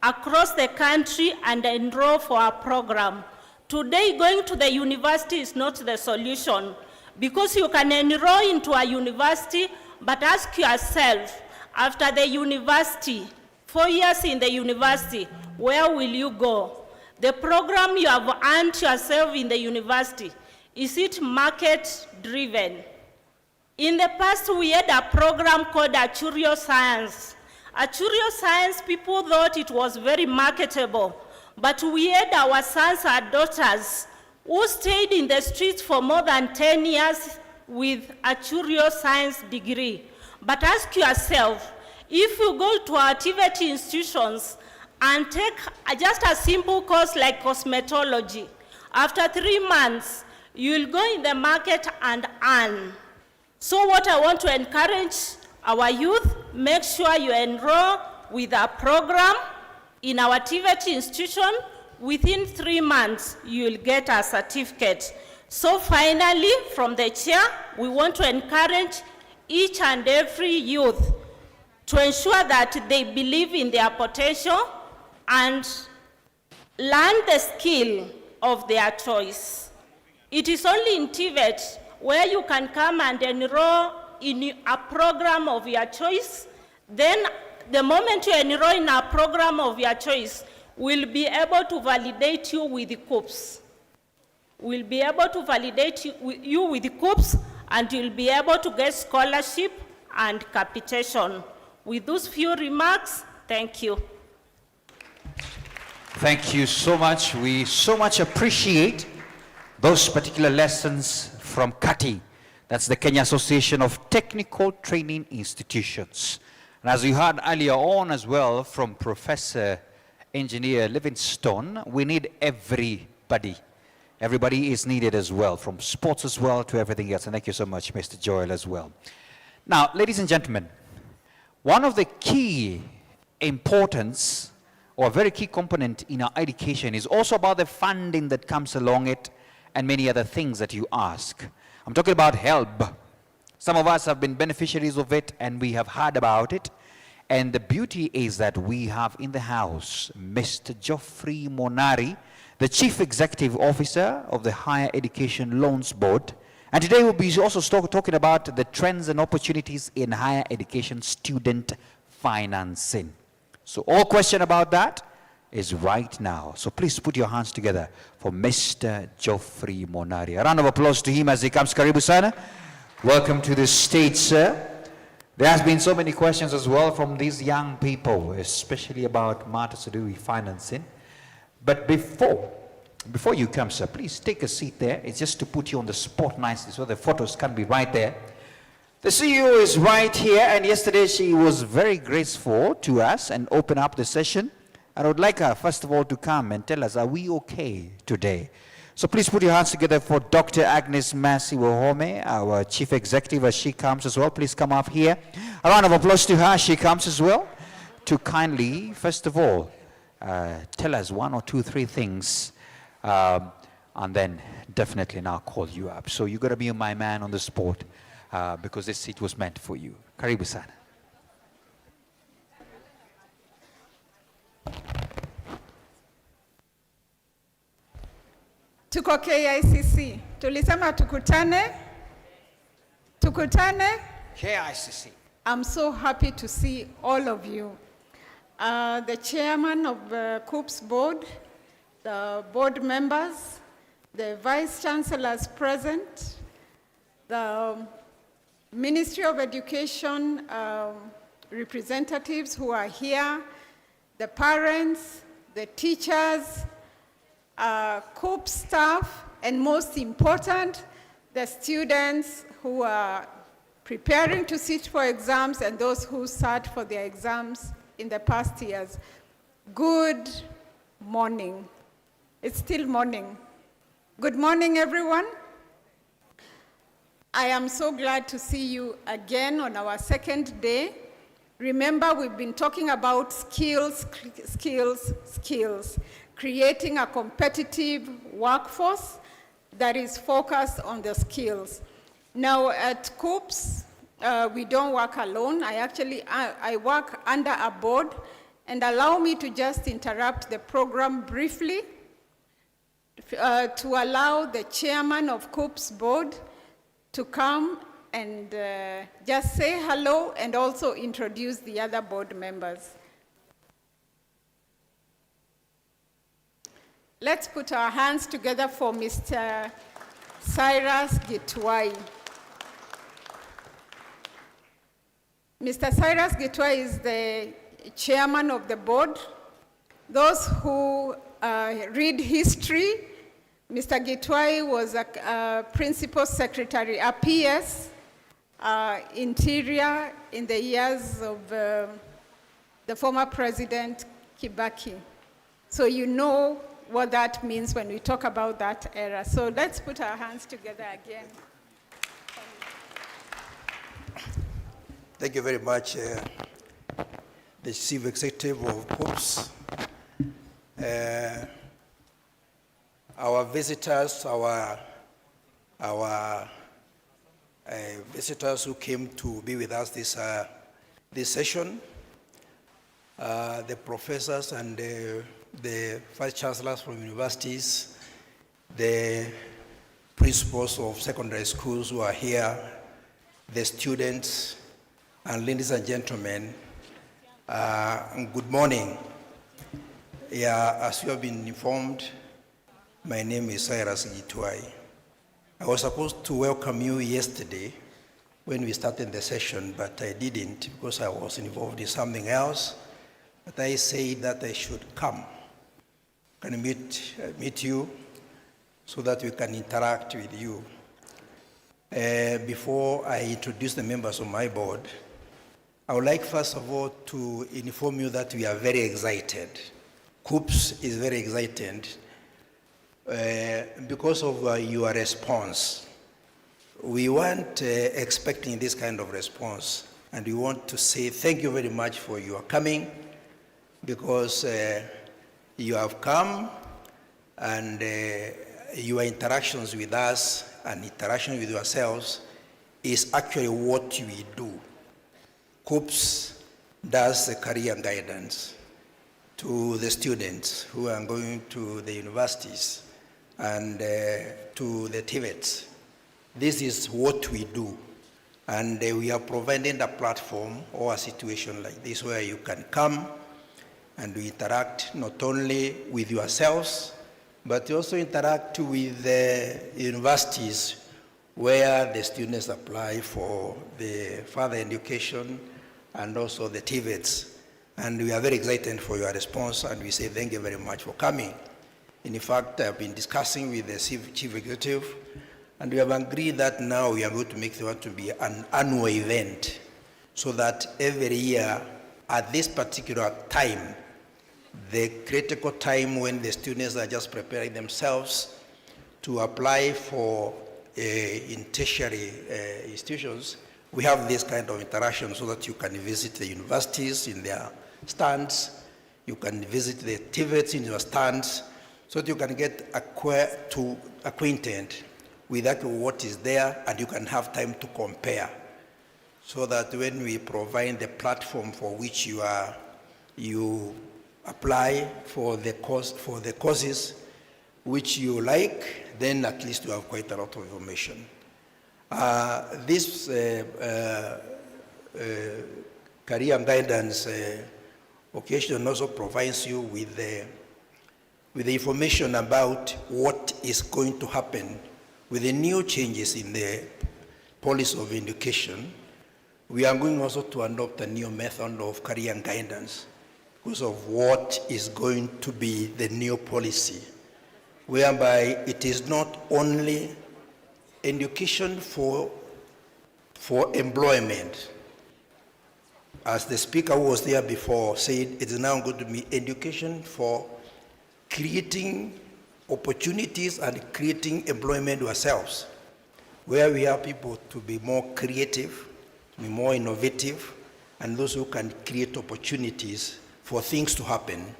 across the country and enroll for a program. Today, going to the university is not the solution, because you can enroll into a university, but ask yourself, after the university, 4 years in the university, where will you go? The program you have earned yourself in the university, is it market-driven? In the past, we had a program called Actuarial Science. Actuarial Science, people thought it was very marketable, but we had our sons and daughters who stayed in the streets for more than 10 years with Actuarial Science degree. But ask yourself, if you go to our TVET institutions and take just a simple course like cosmetology, after 3 months, you will go in the market and earn. So what I want to encourage our youth, make sure you enroll with a program in our TVET institution. Within 3 months, you will get a certificate. So finally, from the chair, we want to encourage each and every youth to ensure that they believe in their potential and learn the skill of their choice. It is only in TVET where you can come and enroll in a program of your choice. Then the moment you enroll in a program of your choice, we'll be able to validate you with the KUCCPS. We'll be able to validate you with the KUCCPS, and you'll be able to get scholarship and capitation. With those few remarks, thank you. Thank you so much. We so much appreciate those particular lessons from KUCCPS. That's the Kenya Association of Technical Training Institutions. And as you heard earlier on as well from Professor Engineer Livingstone, we need everybody. Everybody is needed as well, from sports as well to everything else. And thank you so much, Mr. Joel, as well. Now, ladies and gentlemen, one of the key importance, or a very key component in our education, is also about the funding that comes along it and many other things that you ask. I'm talking about HELB. Some of us have been beneficiaries of it, and we have heard about it. And the beauty is that we have in the house Mr. Geoffrey Monari, the Chief Executive Officer of the Higher Education Loans Board. And today we'll be also talking about the trends and opportunities in higher education student financing. So all question about that is right now. So please put your hands together for Mr. Geoffrey Monari. A round of applause to him as he comes. Karibu sana. Welcome to the stage, sir. There has been so many questions as well from these young people, especially about matters to do with financing. But before you come, sir, please take a seat there. It's just to put you on the spot nicely so the photos can be right there. The CEO is right here, and yesterday she was very graceful to us and open up the session. I would like her, first of all, to come and tell us, are we okay today? So please put your hands together for Dr. Agnes Masi Wahome, our Chief Executive, as she comes as well. Please come up here. A round of applause to her. She comes as well to kindly, first of all, tell us 1 or 2, 3 things, and then definitely now call you up. So you're going to be my man on the spot because this seat was meant for you. Karibu sana. Tuko KICC. Tulisema tukutane. KICC. I'm so happy to see all of you. The chairman of the KUCCPS board, the board members, the vice chancellors present, the Ministry of Education representatives who are here, the parents, the teachers, KUCCPS staff, and most important, the students who are preparing to sit for exams and those who sat for their exams in the past years. Good morning. It's still morning. Good morning, everyone. I am so glad to see you again on our second day Remember, we've been talking about skills, creating a competitive workforce that is focused on the skills. Now at KUCCPS, we don't work alone. I work under a board, and allow me to just interrupt the program briefly to allow the chairman of KUCCPS board to come and just say hello and also introduce the other board members. Let's put our hands together for Mr. Cyrus Gitwai. Mr. Cyrus Gitwai is the chairman of the board. Those who read history, Mr. Gitwai was a principal secretary, a PS, Interior in the years of the former President Kibaki. So you know what that means when we talk about that era. So let's put our hands together again. Thank you very much, the Chief Executive of KUCCPS. Our visitors, visitors who came to be with us this session, the professors and the vice chancellors from universities, the principals of secondary schools who are here, the students, and ladies and gentlemen, good morning. Yeah, as you have been informed, my name is Cyrus Gitwai. I was supposed to welcome you yesterday when we started the session, but I didn't because I was involved in something else. But I said that I should come and meet you so that we can interact with you. Before I introduce the members of my board, I would like first of all to inform you that we are very excited. KUCCPS is very excited because of your response. We weren't expecting this kind of response, and we want to say thank you very much for your coming, because you have come and your interactions with us and interaction with yourselves is actually what we do. KUCCPS does the career guidance to the students who are going to the universities and to the TVETs. This is what we do. And we are providing a platform or a situation like this where you can come and we interact not only with yourselves, but you also interact with the universities where the students apply for the further education and also the TVETs. And we are very excited for your response, and we say thank you very much for coming. In fact, I've been discussing with the chief executive, and we have agreed that now we are going to make the one to be an annual event, so that every year at this particular time, the critical time when the students are just preparing themselves to apply for in tertiary institutions, we have this kind of interaction so that you can visit the universities in their stands, you can visit the TVETs in your stands, so that you can get acquainted with what is there, and you can have time to compare, so that when we provide the platform for which you apply for the courses which you like, then at least you have quite a lot of information. This career guidance occasion also provides you with the information about what is going to happen with the new changes in the policy of education. We are going also to adopt a new method of career guidance because of what is going to be the new policy, whereby it is not only education for employment. As the speaker who was there before said, it is now going to be education for creating opportunities and creating employment ourselves, where we have people to be more creative, to be more innovative, and those who can create opportunities for things to happen.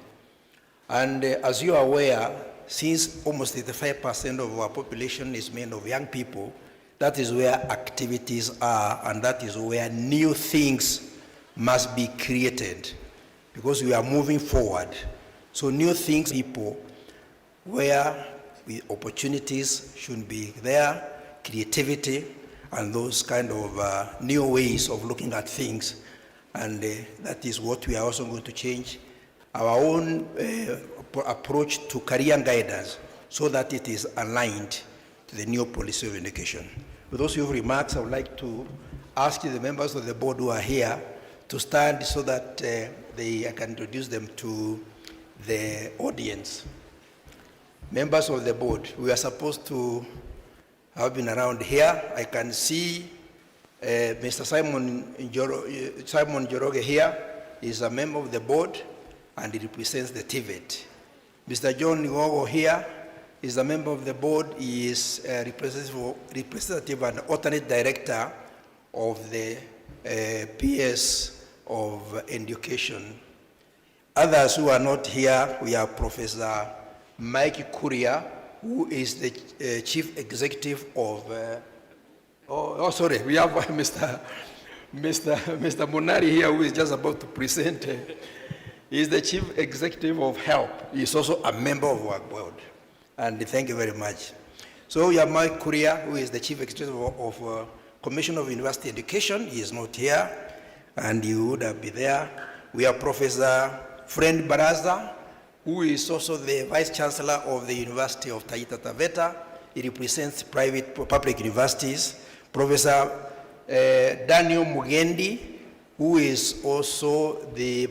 And as you are aware, since almost 85% of our population is made of young people, that is where activities are, and that is where new things must be created, because we are moving forward. So new things, people, where opportunities should be there, creativity, and those kind of new ways of looking at things. And that is what we are also going to change our own approach to career guidance, so that it is aligned to the new policy of education. With those few remarks, I would like to ask the members of the board who are here to stand so that I can introduce them to the audience. Members of the board, we are supposed to have been around here. I can see Mr. Simon Joroge here. Is a member of the board and he represents the TVET. Mr. John Ngogo here is a member of the board. He is a representative and alternate director of the PS of Education. Others who are not here, we have Professor Mike Kuria, who is the chief executive of, we have Mr. Monari here, who is just about to present. He is the chief executive of HELB. He is also a member of our board. And thank you very much. So we have Mike Kuria, who is the chief executive of Commission of University Education. He is not here, and he would have been there. We have Professor Friend Baraza, who is also the Vice Chancellor of the University of Taita Taveta. He represents public universities. Professor Daniel Mugendi, who is also the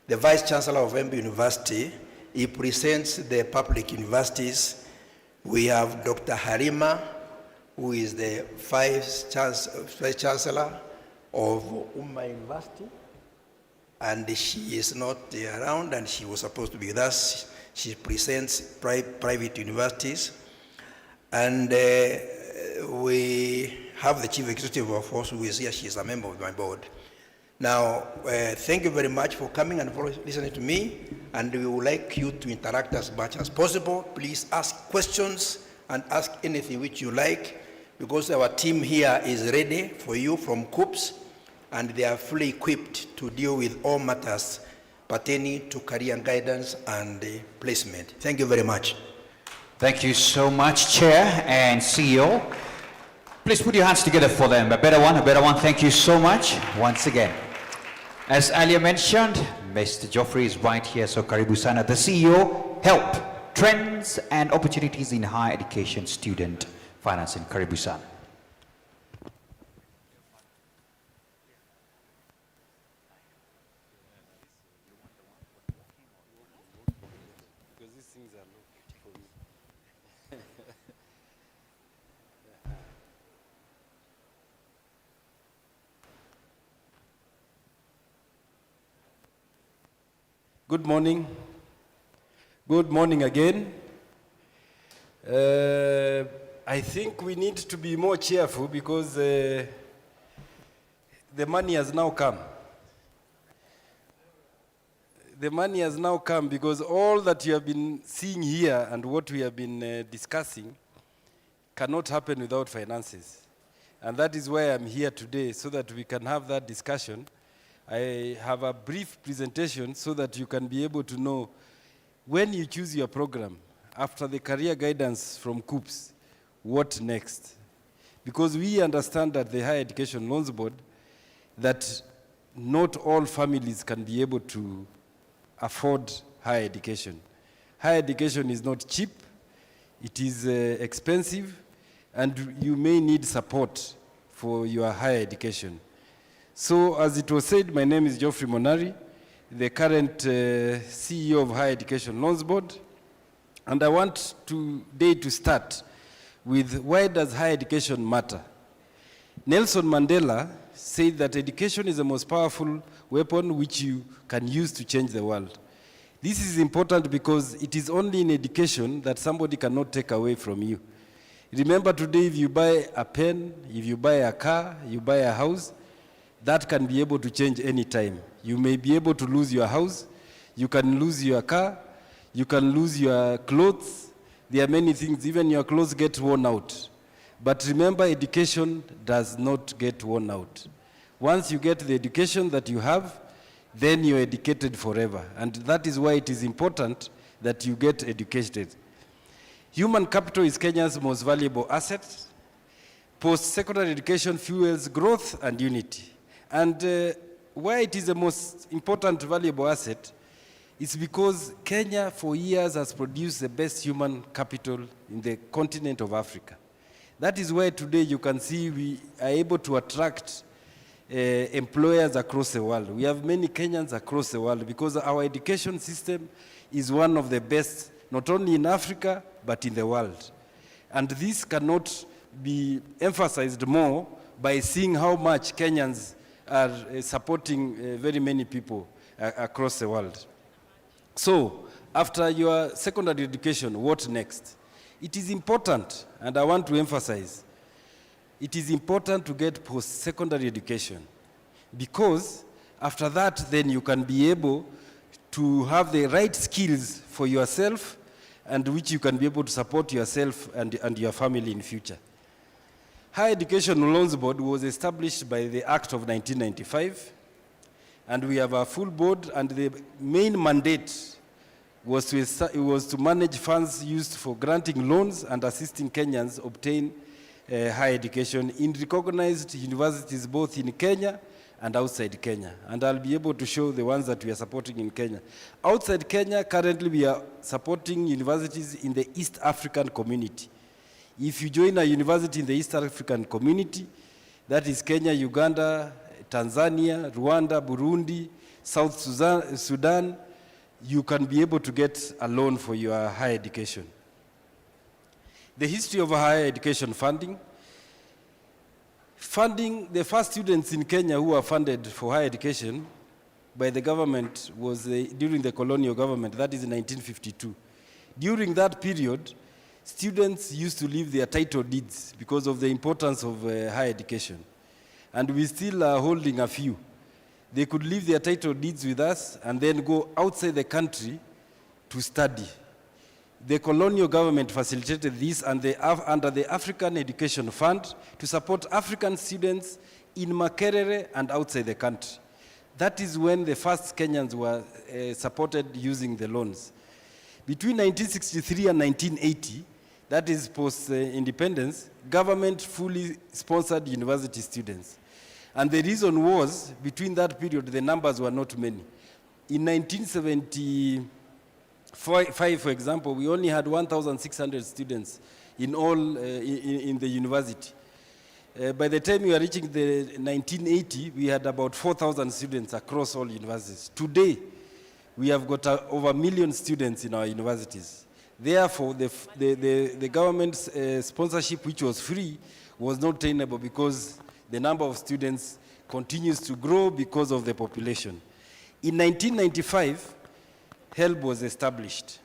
Vice Chancellor of Embu University. He presents the public universities. We have Dr. Harima, who is the Vice Chancellor of Umma University. And she is not around, and she was supposed to be with us. She presents private universities. And we have the chief executive of us who is here. She is a member of my board. Now, thank you very much for coming and for listening to me. And we would like you to interact as much as possible. Please ask questions and ask anything which you like, because our team here is ready for you from KUCCPS, and they are fully equipped to deal with all matters pertaining to career guidance and placement. Thank you very much. Thank you so much, Chair and CEO. Please put your hands together for them. A better one. Thank you so much once again. As earlier mentioned, Mr. Geoffrey is right here, so karibu sana. The CEO, HELB, Trends and Opportunities in Higher Education Student Financing. Karibu sana. Good morning. Good morning again. I think we need to be more cheerful because the money has now come. The money has now come because all that you have been seeing here and what we have been discussing cannot happen without finances. And that is why I'm here today, so that we can have that discussion. I have a brief presentation so that you can be able to know when you choose your program, after the career guidance from KUCCPS, what next? Because we understand that the Higher Education Loans Board, that not all families can be able to afford higher education. Higher education is not cheap, it is expensive, and you may need support for your higher education. So, as it was said, my name is Geoffrey Monari, the current CEO of Higher Education Loans Board. And I want today to start with, why does higher education matter? Nelson Mandela said that education is the most powerful weapon which you can use to change the world. This is important because it is only in education that somebody cannot take away from you. Remember today, if you buy a pen, if you buy a car, you buy a house, that can be able to change any time. You may be able to lose your house, you can lose your car, you can lose your clothes. There are many things, even your clothes get worn out. But remember, education does not get worn out. Once you get the education that you have, then you're educated forever. And that is why it is important that you get educated. Human capital is Kenya's most valuable asset. Post-secondary education fuels growth and unity. And why it is the most important valuable asset is because Kenya for years has produced the best human capital in the continent of Africa. That is why today you can see we are able to attract employers across the world. We have many Kenyans across the world because our education system is one of the best, not only in Africa, but in the world. And this cannot be emphasized more by seeing how much Kenyans are supporting very many people across the world. So, after your secondary education, what next? It is important, and I want to emphasize, it is important to get post-secondary education because after that, then you can be able to have the right skills for yourself and which you can be able to support yourself and your family in future. Higher Education Loans Board was established by the Act of 1995, and we have a full board, and the main mandate was to manage funds used for granting loans and assisting Kenyans obtain higher education in recognized universities both in Kenya and outside Kenya. And I'll be able to show the ones that we are supporting in Kenya. Outside Kenya, currently we are supporting universities in the East African community. If you join a university in the East African community, that is Kenya, Uganda, Tanzania, Rwanda, Burundi, South Sudan, you can be able to get a loan for your higher education. The history of higher education funding. Funding, the first students in Kenya who were funded for higher education by the government was during the colonial government, that is in 1952. During that period, students used to leave their title deeds because of the importance of higher education. And we still are holding a few. They could leave their title deeds with us and then go outside the country to study. The colonial government facilitated this under the African Education Fund to support African students in Makerere and outside the country. That is when the first Kenyans were supported using the loans. Between 1963 and 1980, that is post-independence, government fully sponsored university students. And the reason was, between that period, the numbers were not many. In 1975, for example, we only had 1,600 students in all in the university. By the time we were reaching the 1980, we had about 4,000 students across all universities. Today, we have got over 1 million students in our universities. Therefore, the government's sponsorship, which was free, was not tenable because the number of students continues to grow because of the population. In 1995, HELB was established.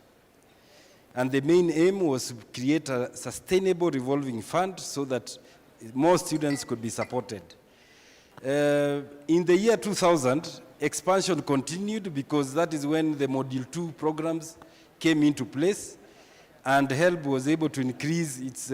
And the main aim was to create a sustainable revolving fund so that more students could be supported. In the year 2000, expansion continued because that is when the Module 2 programs came into place, and HELB was able to increase its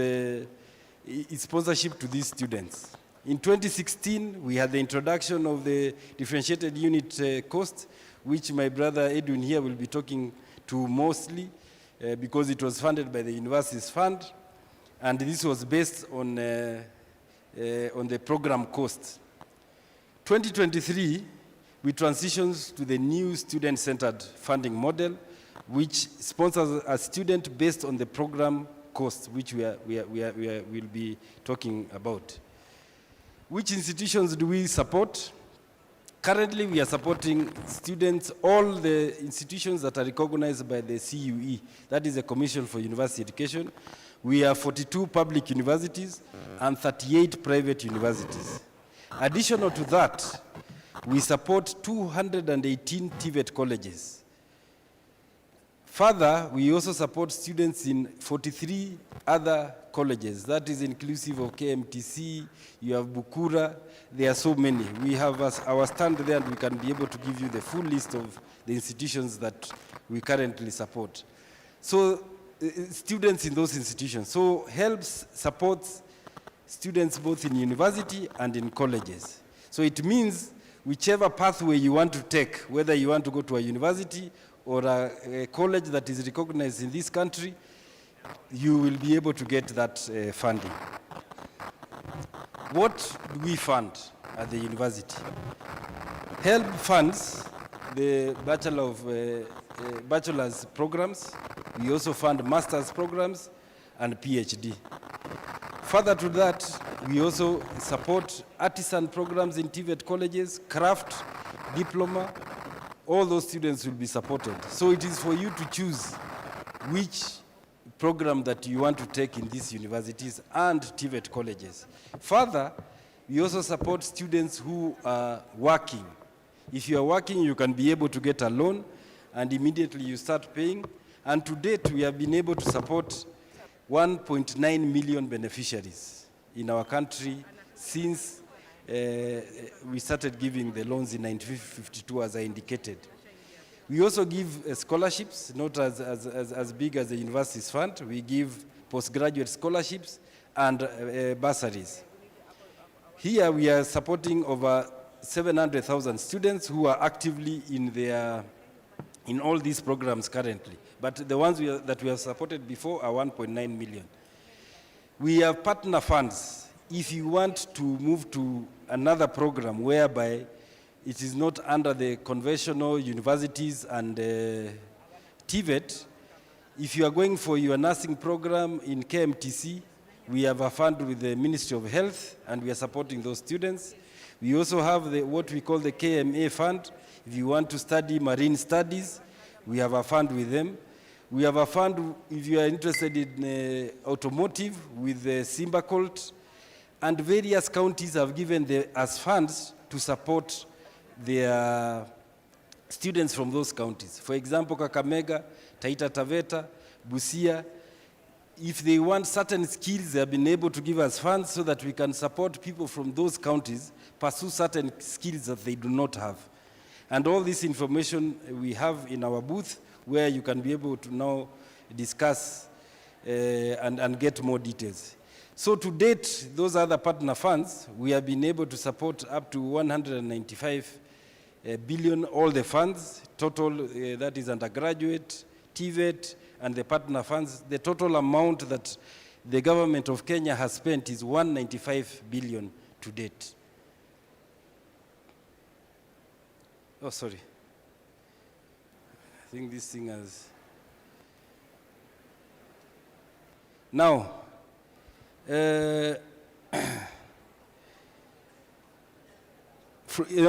sponsorship to these students. In 2016, we had the introduction of the differentiated unit cost, which my brother Edwin here will be talking to mostly because it was funded by the university's fund, and this was based on the program cost. 2023, we transitioned to the new student-centered funding model, which sponsors a student based on the program cost, which we'll be talking about. Which institutions do we support? Currently, we are supporting students, all the institutions that are recognized by the CUE, that is the Commission for University Education. We have 42 public universities and 38 private universities. Additional to that, we support 218 TVET colleges. Further, we also support students in 43 other colleges. That is inclusive of KMTC, you have Bukura, there are so many. We have our stand there and we can be able to give you the full list of the institutions that we currently support. So students in those institutions. So HELB supports students both in university and in colleges. So it means whichever pathway you want to take, whether you want to go to a university or a college that is recognized in this country, you will be able to get that funding. What do we fund at the university? HELB funds the bachelor's programs. We also fund master's programs and PhD. Further to that, we also support artisan programs in TVET colleges, craft, diploma. All those students will be supported. So it is for you to choose which program that you want to take in these universities and TVET colleges. Further, we also support students who are working. If you are working, you can be able to get a loan and immediately you start paying. And to date, we have been able to support 1.9 million beneficiaries in our country since we started giving the loans in 1952, as I indicated. We also give scholarships, not as big as the university's fund. We give postgraduate scholarships and bursaries. Here we are supporting over 700,000 students who are actively in all these programs currently. But the ones that we have supported before are 1.9 million. We have partner funds. If you want to move to another program whereby it is not under the conventional universities and TVET, if you are going for your nursing program in KMTC, we have a fund with the Ministry of Health and we are supporting those students. We also have what we call the KMA fund. If you want to study marine studies, we have a fund with them. We have a fund if you are interested in automotive with the Simba Colt, and various counties have given us funds to support their students from those counties. For example, Kakamega, Taita Taveta, Busia. If they want certain skills, they have been able to give us funds so that we can support people from those counties pursue certain skills that they do not have. And all this information we have in our booth where you can be able to now discuss and get more details. So to date, those other partner funds, we have been able to support up to 195 billion, all the funds, total that is undergraduate, TVET, and the partner funds. The total amount that the government of Kenya has spent is 195 billion to date. Oh, sorry. I think this thing has... Now,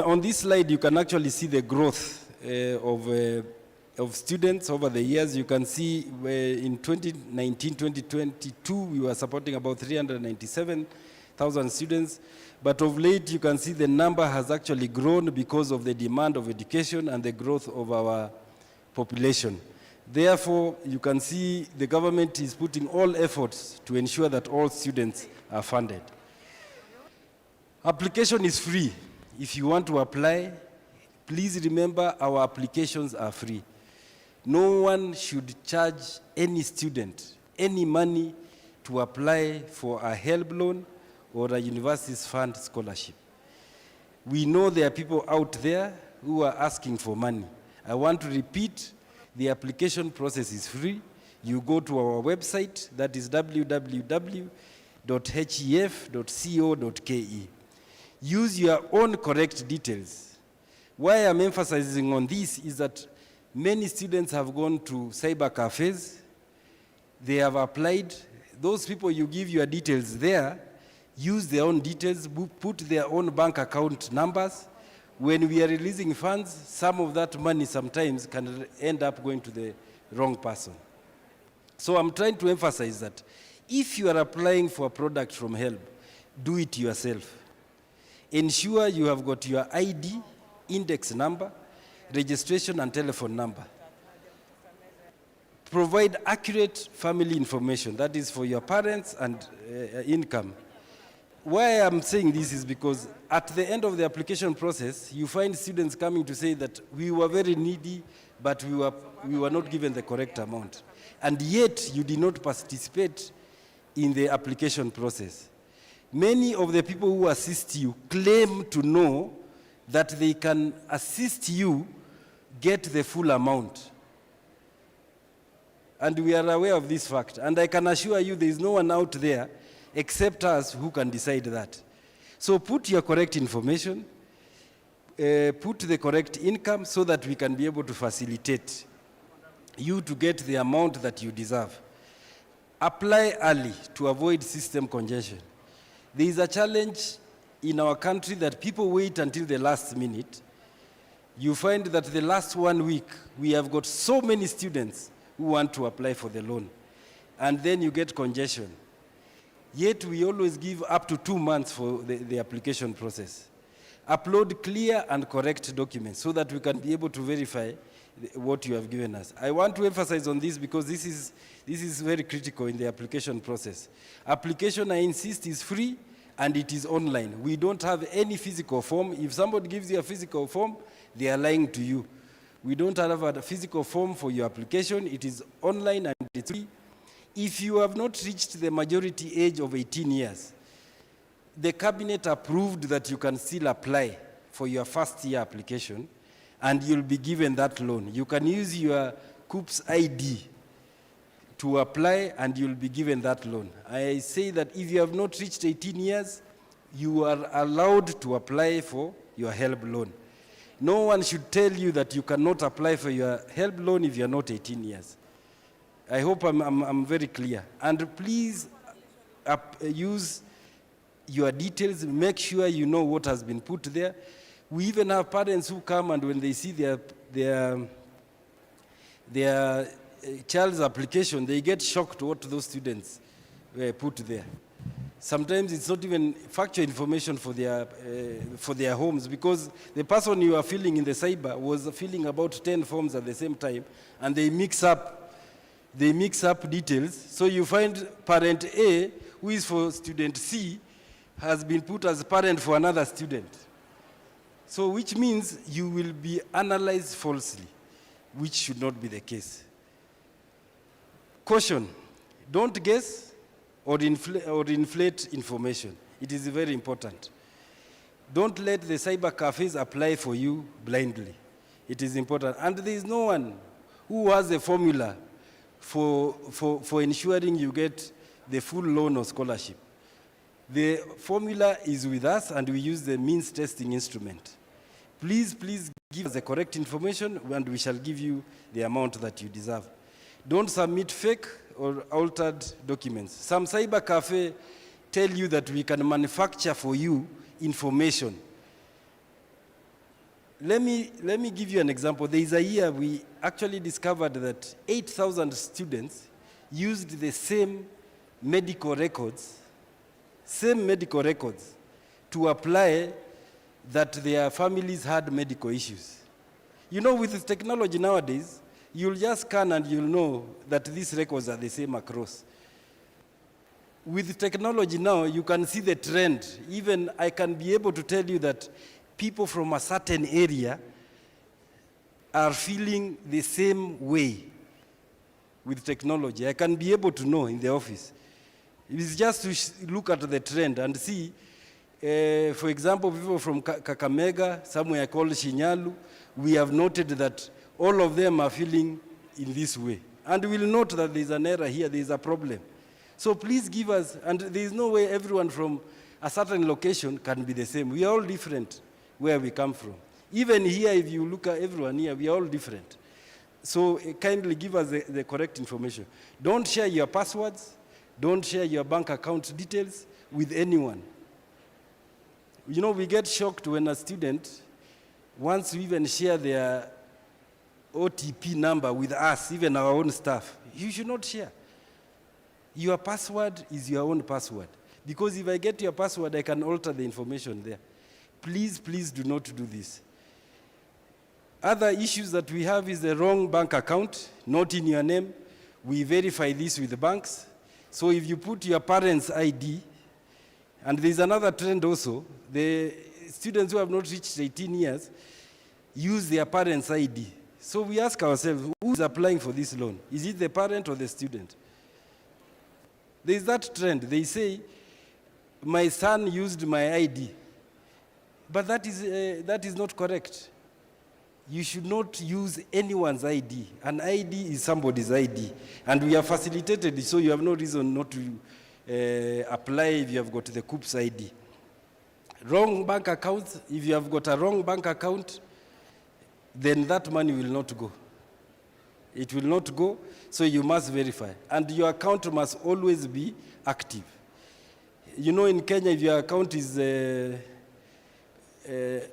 on this slide, you can actually see the growth of students over the years. You can see in 2019-2022, we were supporting about 397,000 students. But of late, you can see the number has actually grown because of the demand of education and the growth of our population. Therefore, you can see the government is putting all efforts to ensure that all students are funded. Application is free. If you want to apply, please remember our applications are free. No one should charge any student any money to apply for a HELB loan or a university's fund scholarship. We know there are people out there who are asking for money. I want to repeat, the application process is free. You go to our website, that is www.hef.co.ke. Use your own correct details. Why I'm emphasizing on this is that many students have gone to cyber cafes. They have applied. Those people, you give your details there, use their own details, put their own bank account numbers. When we are releasing funds, some of that money sometimes can end up going to the wrong person. So I'm trying to emphasize that if you are applying for a product from HELB, do it yourself. Ensure you have got your ID, index number, registration, and telephone number. provide accurate family information, that is for your parents and income. Why I'm saying this is because at the end of the application process, you find students coming to say that we were very needy, but we were not given the correct amount. And yet, you did not participate in the application process. Many of the people who assist you claim to know that they can assist you get the full amount. And we are aware of this fact. And I can assure you there is no one out there except us who can decide that. So put your correct information, put the correct income so that we can be able to facilitate you to get the amount that you deserve. Apply early to avoid system congestion. There is a challenge in our country that people wait until the last minute. You find that the last 1 week, we have got so many students who want to apply for the loan. And then you get congestion. Yet we always give up to 2 months for the application process. Upload clear and correct documents so that we can be able to verify what you have given us. I want to emphasize on this because this is very critical in the application process. Application, I insist, is free and it is online. We don't have any physical form. If somebody gives you a physical form, they are lying to you. We don't have a physical form for your application. It is online and it's free. If you have not reached the majority age of 18 years, the cabinet approved that you can still apply for your first year application and you'll be given that loan. You can use your KUCCPS ID to apply and you'll be given that loan. I say that if you have not reached 18 years, you are allowed to apply for your HELB loan. No one should tell you that you cannot apply for your HELB loan if you're not 18 years. I hope I'm very clear. And please use your details, make sure you know what has been put there. We even have parents who come and when they see their child's application, they get shocked what those students put there. Sometimes it's not even factual information for their homes because the person you are filling in the cyber was filling about 10 forms at the same time and they mix up details. So you find parent A, who is for student C, has been put as parent for another student. So which means you will be analyzed falsely, which should not be the case. Caution, don't guess or inflate information. It is very important. Don't let the cyber cafes apply for you blindly. It is important. And there is no one who has a formula for ensuring you get the full loan or scholarship. The formula is with us and we use the means testing instrument. Please give us the correct information and we shall give you the amount that you deserve. Don't submit fake or altered documents. Some cyber cafe tell you that we can manufacture for you information. Let me give you an example. There is a year we actually discovered that 8,000 students used the same medical records to apply that their families had medical issues. You know, with technology nowadays, you'll just scan and you'll know that these records are the same across. With technology now, you can see the trend. Even I can be able to tell you that people from a certain area are feeling the same way with technology. I can be able to know in the office. It's just to look at the trend and see, for example, people from Kakamega, somewhere called Shinyalu, we have noted that all of them are feeling in this way. And we'll note that there's an error here, there's a problem. So please give us, and there's no way everyone from a certain location can be the same. We are all different where we come from. Even here, if you look at everyone here, we are all different. So kindly give us the correct information. Don't share your passwords. Don't share your bank account details with anyone. You know, we get shocked when a student wants to even share their OTP number with us, even our own staff. You should not share. Your password is your own password. Because if I get your password, I can alter the information there. Please do not do this. Other issues that we have is the wrong bank account, not in your name. We verify this with the banks. So if you put your parents' ID, and there's another trend also, the students who have not reached 18 years use their parents' ID. So we ask ourselves, who is applying for this loan? Is it the parent or the student? There's that trend. They say, my son used my ID. But that is not correct. You should not use anyone's ID. An ID is somebody's ID. And we have facilitated it, so you have no reason not to apply if you have got the KUCCPS ID. Wrong bank account, if you have got a wrong bank account, then that money will not go. It will not go, so you must verify. And your account must always be active. You know, in Kenya, if your account is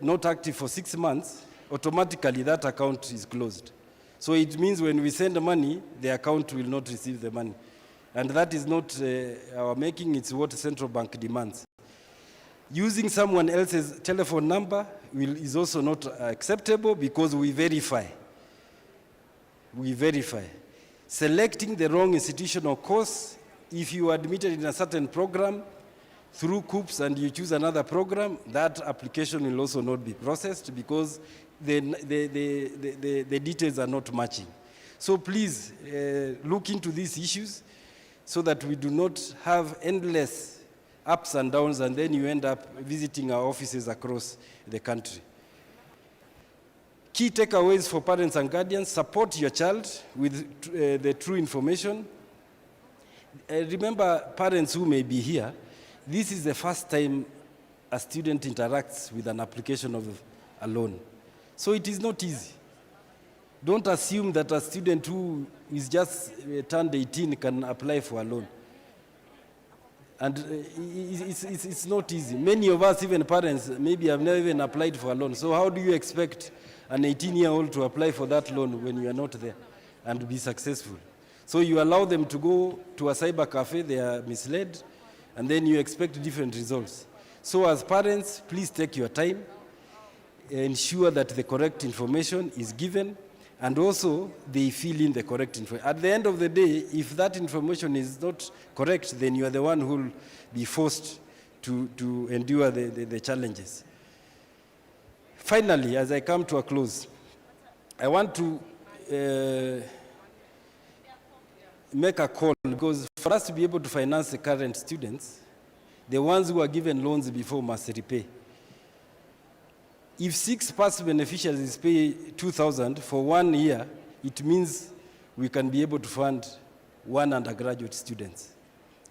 not active for 6 months, automatically that account is closed. So it means when we send money, the account will not receive the money. And that is not our making, it's what the central bank demands. Using someone else's telephone number is also not acceptable because we verify. We verify. Selecting the wrong institutional course, if you are admitted in a certain program through KUCCPS and you choose another program, that application will also not be processed because the details are not matching. So please look into these issues so that we do not have endless ups and downs and then you end up visiting our offices across the country. Key takeaways for parents and guardians: support your child with the true information. Remember, parents who may be here, this is the first time a student interacts with an application of a loan. So it is not easy. Don't assume that a student who is just turned 18 can apply for a loan. And it's not easy. Many of us, even parents, maybe have never even applied for a loan. So how do you expect an 18-year-old to apply for that loan when you are not there and be successful? So you allow them to go to a cyber cafe, they are misled, and then you expect different results. So as parents, please take your time, ensure that the correct information is given, and also they fill in the correct information. At the end of the day, if that information is not correct, then you are the one who will be forced to endure the challenges. Finally, as I come to a close, I want to make a call, because for us to be able to finance the current students, the ones who are given loans before must repay. If 6 past beneficiaries pay 2,000 for 1 year, it means we can be able to fund 1 undergraduate student.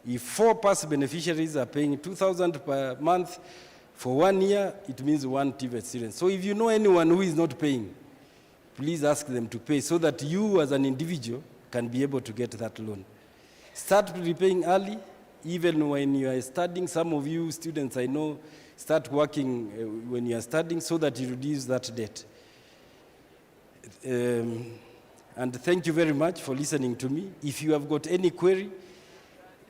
If 4 past beneficiaries are paying 2,000 per month for 1 year, it means 1 TVET student. So if you know anyone who is not paying, please ask them to pay so that you as an individual can be able to get that loan. Start repaying early, even when you are studying. Some of you students I know start working when you are studying so that you reduce that debt. And thank you very much for listening to me. If you have got any query,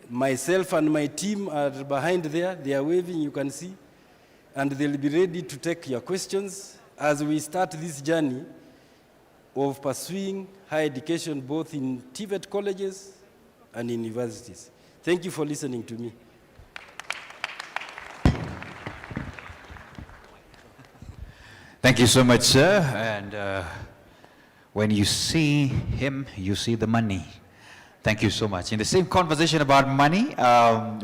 myself and my team are behind there. They are waving, you can see. And they'll be ready to take your questions as we start this journey of pursuing higher education both in TVET colleges and in universities. Thank you for listening to me. Thank you so much, sir. And when you see him, you see the money. Thank you so much. In the same conversation about money,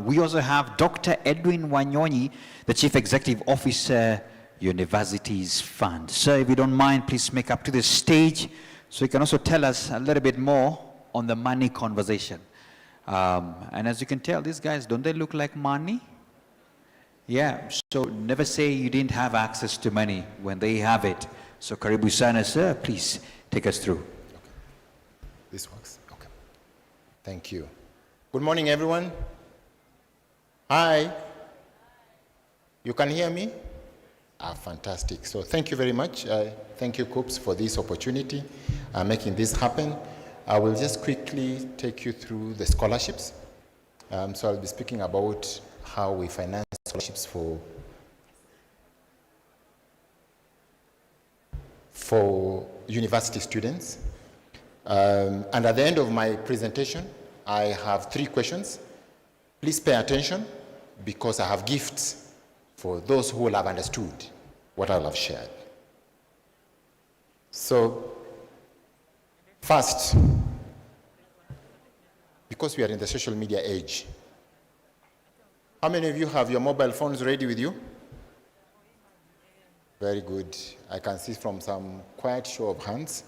we also have Dr. Edwin Wanyonyi, the Chief Executive Officer, Universities Fund. Sir, if you don't mind, please make up to the stage so you can also tell us a little bit more on the money conversation. And as you can tell, these guys, don't they look like money? Yeah, so never say you didn't have access to money when they have it. So karibu sana, sir, please take us through. Okay. This works? Okay. Thank you. Good morning, everyone. Hi. You can hear me? Fantastic. So thank you very much. Thank you, KUCCPS, for this opportunity, making this happen. I will just quickly take you through the scholarships. So I'll be speaking about how we finance scholarships for university students. And at the end of my presentation, I have 3 questions. Please pay attention because I have gifts for those who will have understood what I will have shared. So, first, because we are in the social media age, how many of you have your mobile phones ready with you? Very good. I can see from some quiet show of hands.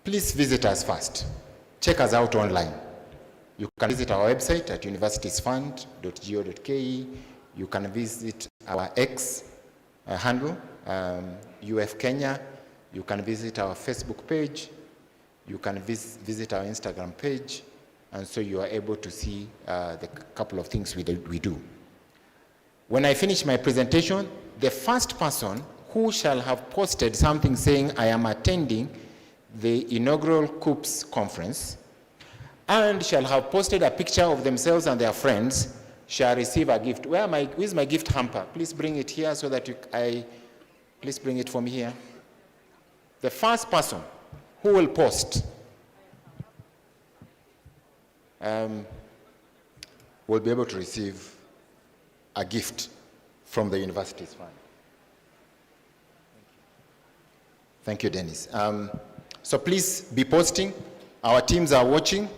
Please visit us first. Check us out online. You can visit our website at universitiesfund.go.ke. You can visit our X handle, UF Kenya. You can visit our Facebook page. You can visit our Instagram page. And so you are able to see the couple of things we do. When I finish my presentation, the first person who shall have posted something saying, I am attending the inaugural KUCCPS conference, and shall have posted a picture of themselves and their friends, shall receive a gift. Where is my gift hamper? Please bring it here so that please bring it from here. The first person who will post will be able to receive a gift from the university's fund. Thank you, Dennis. So please be posting. Our teams are watching.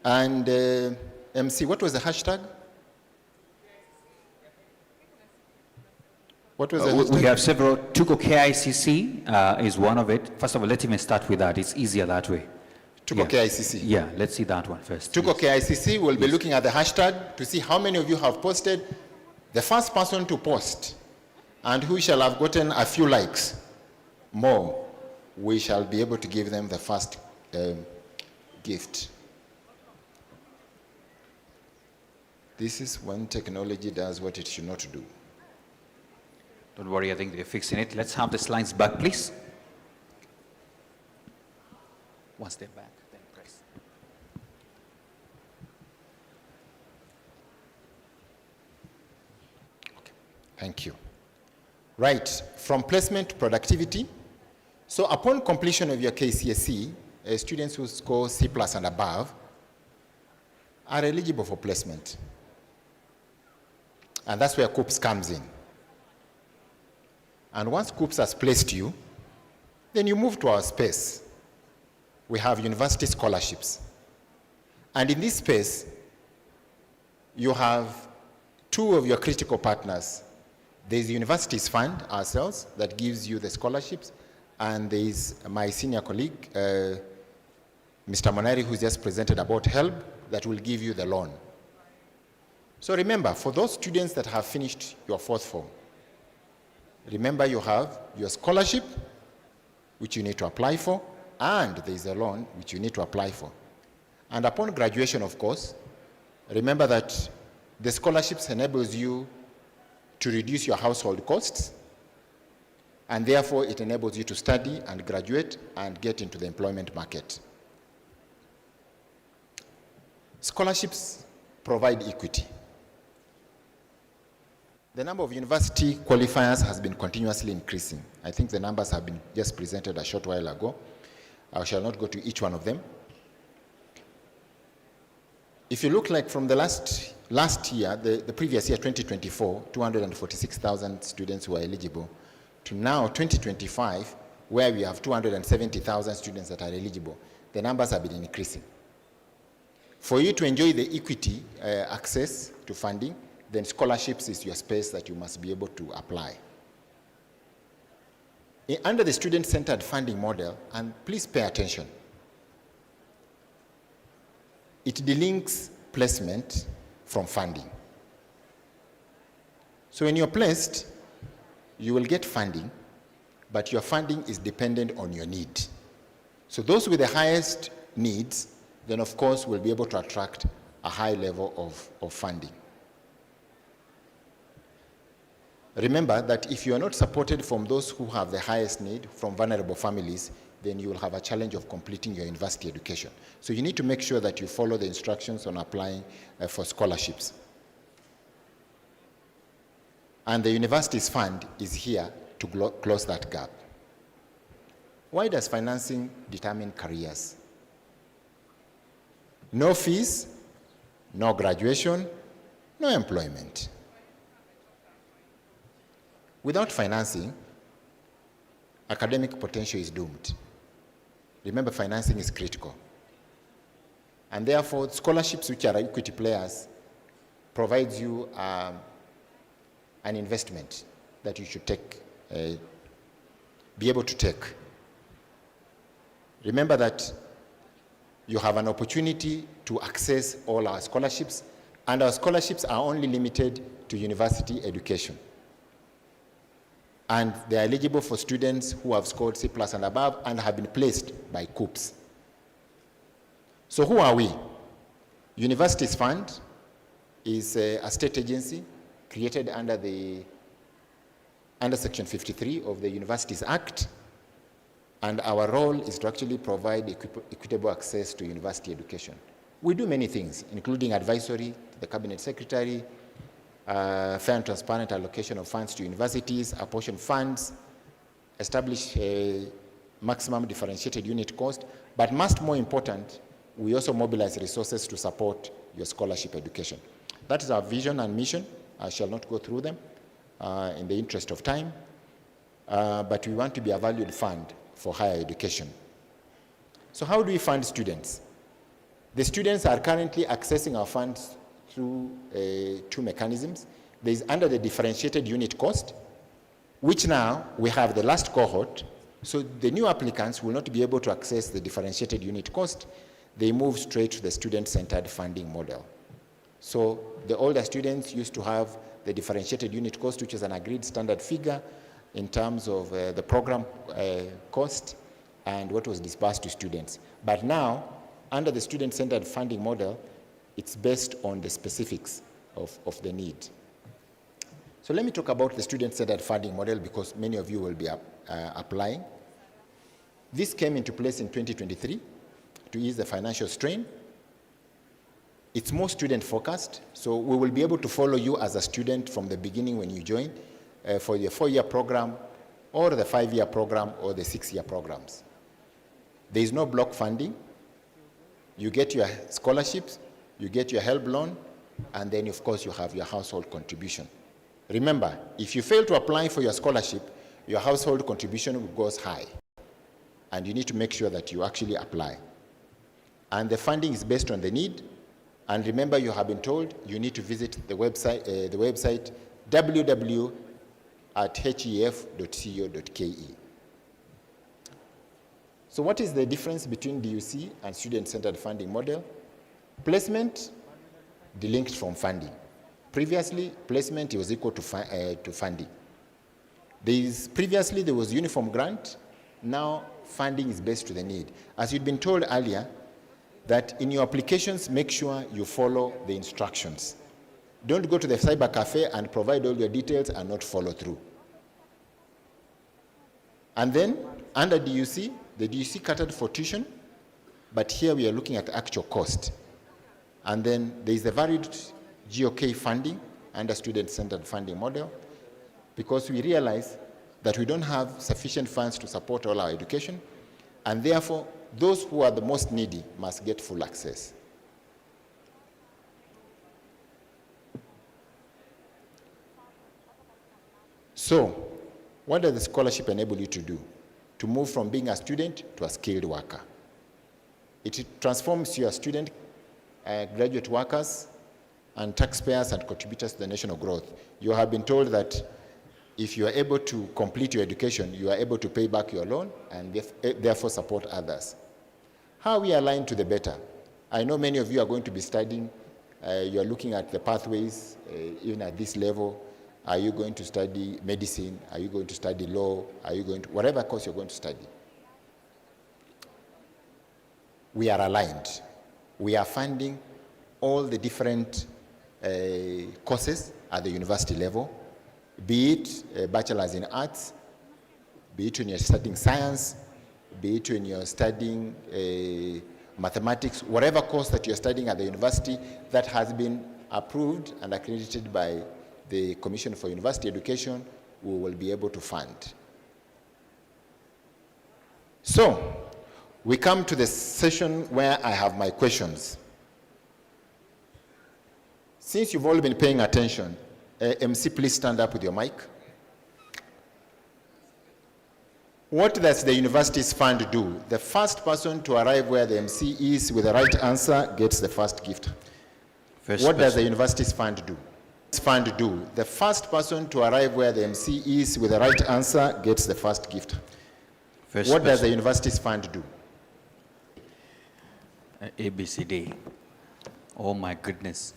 And MC, what was the hashtag? What was the hashtag? We have several. Tuko KICC is one of it. First of all, let me start with that. It's easier that way. Tuko KICC. Yeah, let's see that one first. Tuko KICC will be looking at the hashtag to see how many of you have posted. The first person to post and who shall have gotten a few likes more, we shall be able to give them the first gift. This is when technology does what it should not do. Don't worry, I think they're fixing it. Let's have the slides back, please. One step back, then press. Okay. Thank you. Right, from placement to productivity. So upon completion of your KCSE, students who score C+ and above are eligible for placement. And that's where KUCCPS comes in. And once KUCCPS has placed you, then you move to our space. We have university scholarships. And in this space, you have 2 of your critical partners. There's the university's fund, ourselves, that gives you the scholarships. And there's my senior colleague, Mr. Monari, who's just presented about HELB, that will give you the loan. So remember, for those students that have finished your 4th form, remember you have your scholarship, which you need to apply for, and there's a loan, which you need to apply for. And upon graduation, of course, remember that the scholarships enables you to reduce your household costs, and therefore it enables you to study and graduate and get into the employment market. Scholarships provide equity. The number of university qualifiers has been continuously increasing. I think the numbers have been just presented a short while ago. I shall not go to each one of them. If you look like from the last year, the previous year, 2024, 246,000 students who are eligible, to now 2025, where we have 270,000 students that are eligible, the numbers have been increasing. For you to enjoy the equity access to funding, then scholarships is your space that you must be able to apply. Under the student-centered funding model, and please pay attention, it delinks placement from funding. So when you're placed, you will get funding, but your funding is dependent on your need. So those with the highest needs, then of course will be able to attract a high level of funding. Remember that if you are not supported from those who have the highest need, from vulnerable families, then you will have a challenge of completing your university education. So you need to make sure that you follow the instructions on applying for scholarships. And the university's fund is here to close that gap. Why does financing determine careers? No fees, no graduation, no employment. Without financing, academic potential is doomed. Remember, financing is critical. And therefore, scholarships, which are equity players, provides you an investment that you should take, be able to take. Remember that you have an opportunity to access all our scholarships, and our scholarships are only limited to university education. And they are eligible for students who have scored C+ and above and have been placed by KUCCPS. So who are we? Universities Fund is a state agency created under Section 53 of the Universities Act, and our role is to actually provide equitable access to university education. We do many things, including advisory to the Cabinet Secretary, fair and transparent allocation of funds to universities, apportion funds, establish a maximum differentiated unit cost, but more important, we also mobilize resources to support your scholarship education. That is our vision and mission. I shall not go through them in the interest of time, but we want to be a valued fund for higher education. So how do we fund students? The students are currently accessing our funds through two mechanisms. There is under the differentiated unit cost, which now we have the last cohort, so the new applicants will not be able to access the differentiated unit cost. They move straight to the student-centered funding model. So the older students used to have the differentiated unit cost, which is an agreed standard figure in terms of the program cost and what was disbursed to students. But now, under the student-centered funding model, it's based on the specifics of the need. So let me talk about the student-centered funding model, because many of you will be applying. This came into place in 2023 to ease the financial strain. It's more student-focused, so we will be able to follow you as a student from the beginning when you join for your 4-year program, or the 5-year program, or the 6-year programs. There is no block funding. You get your scholarships, you get your HELB loan, and then, of course, you have your household contribution. Remember, if you fail to apply for your scholarship, your household contribution goes high, and you need to make sure that you actually apply. And the funding is based on the need. And remember, you have been told you need to visit the website www.hef.co.ke. So what is the difference between DUC and student-centered funding model? Placement, delinked from funding. Previously, placement was equal to funding. Previously, there was uniform grant. Now, funding is based to the need. As you'd been told earlier, that in your applications, make sure you follow the instructions. Don't go to the cyber cafe and provide all your details and not follow through. And then, under DUC, the DUC catered for tuition, but here we are looking at actual cost. And then there is the varied GOK funding under student-centered funding model, because we realize that we don't have sufficient funds to support all our education, and therefore, those who are the most needy must get full access. So, what does the scholarship enable you to do? To move from being a student to a skilled worker. It transforms your student, graduate workers, and taxpayers and contributors to the national growth. You have been told that if you are able to complete your education, you are able to pay back your loan and therefore support others. How are we aligned to the better? I know many of you are going to be studying. You are looking at the pathways, even at this level. Are you going to study medicine? Are you going to study law? Are you going to, whatever course you're going to study? We are aligned. We are funding all the different courses at the university level, be it bachelor's in arts, be it when you're studying science, be it when you're studying mathematics, whatever course that you're studying at the university that has been approved and accredited by the Commission for University Education, we will be able to fund. So, we come to the session where I have my questions. Since you've all been paying attention, MC, please stand up with your mic. What does the university's fund do? The first person to arrive where the MC is with the right answer gets the first gift. What does the university's fund do? The first person to arrive where the MC is with the right answer gets the first gift. What does the university's fund do? ABCD. Oh my goodness.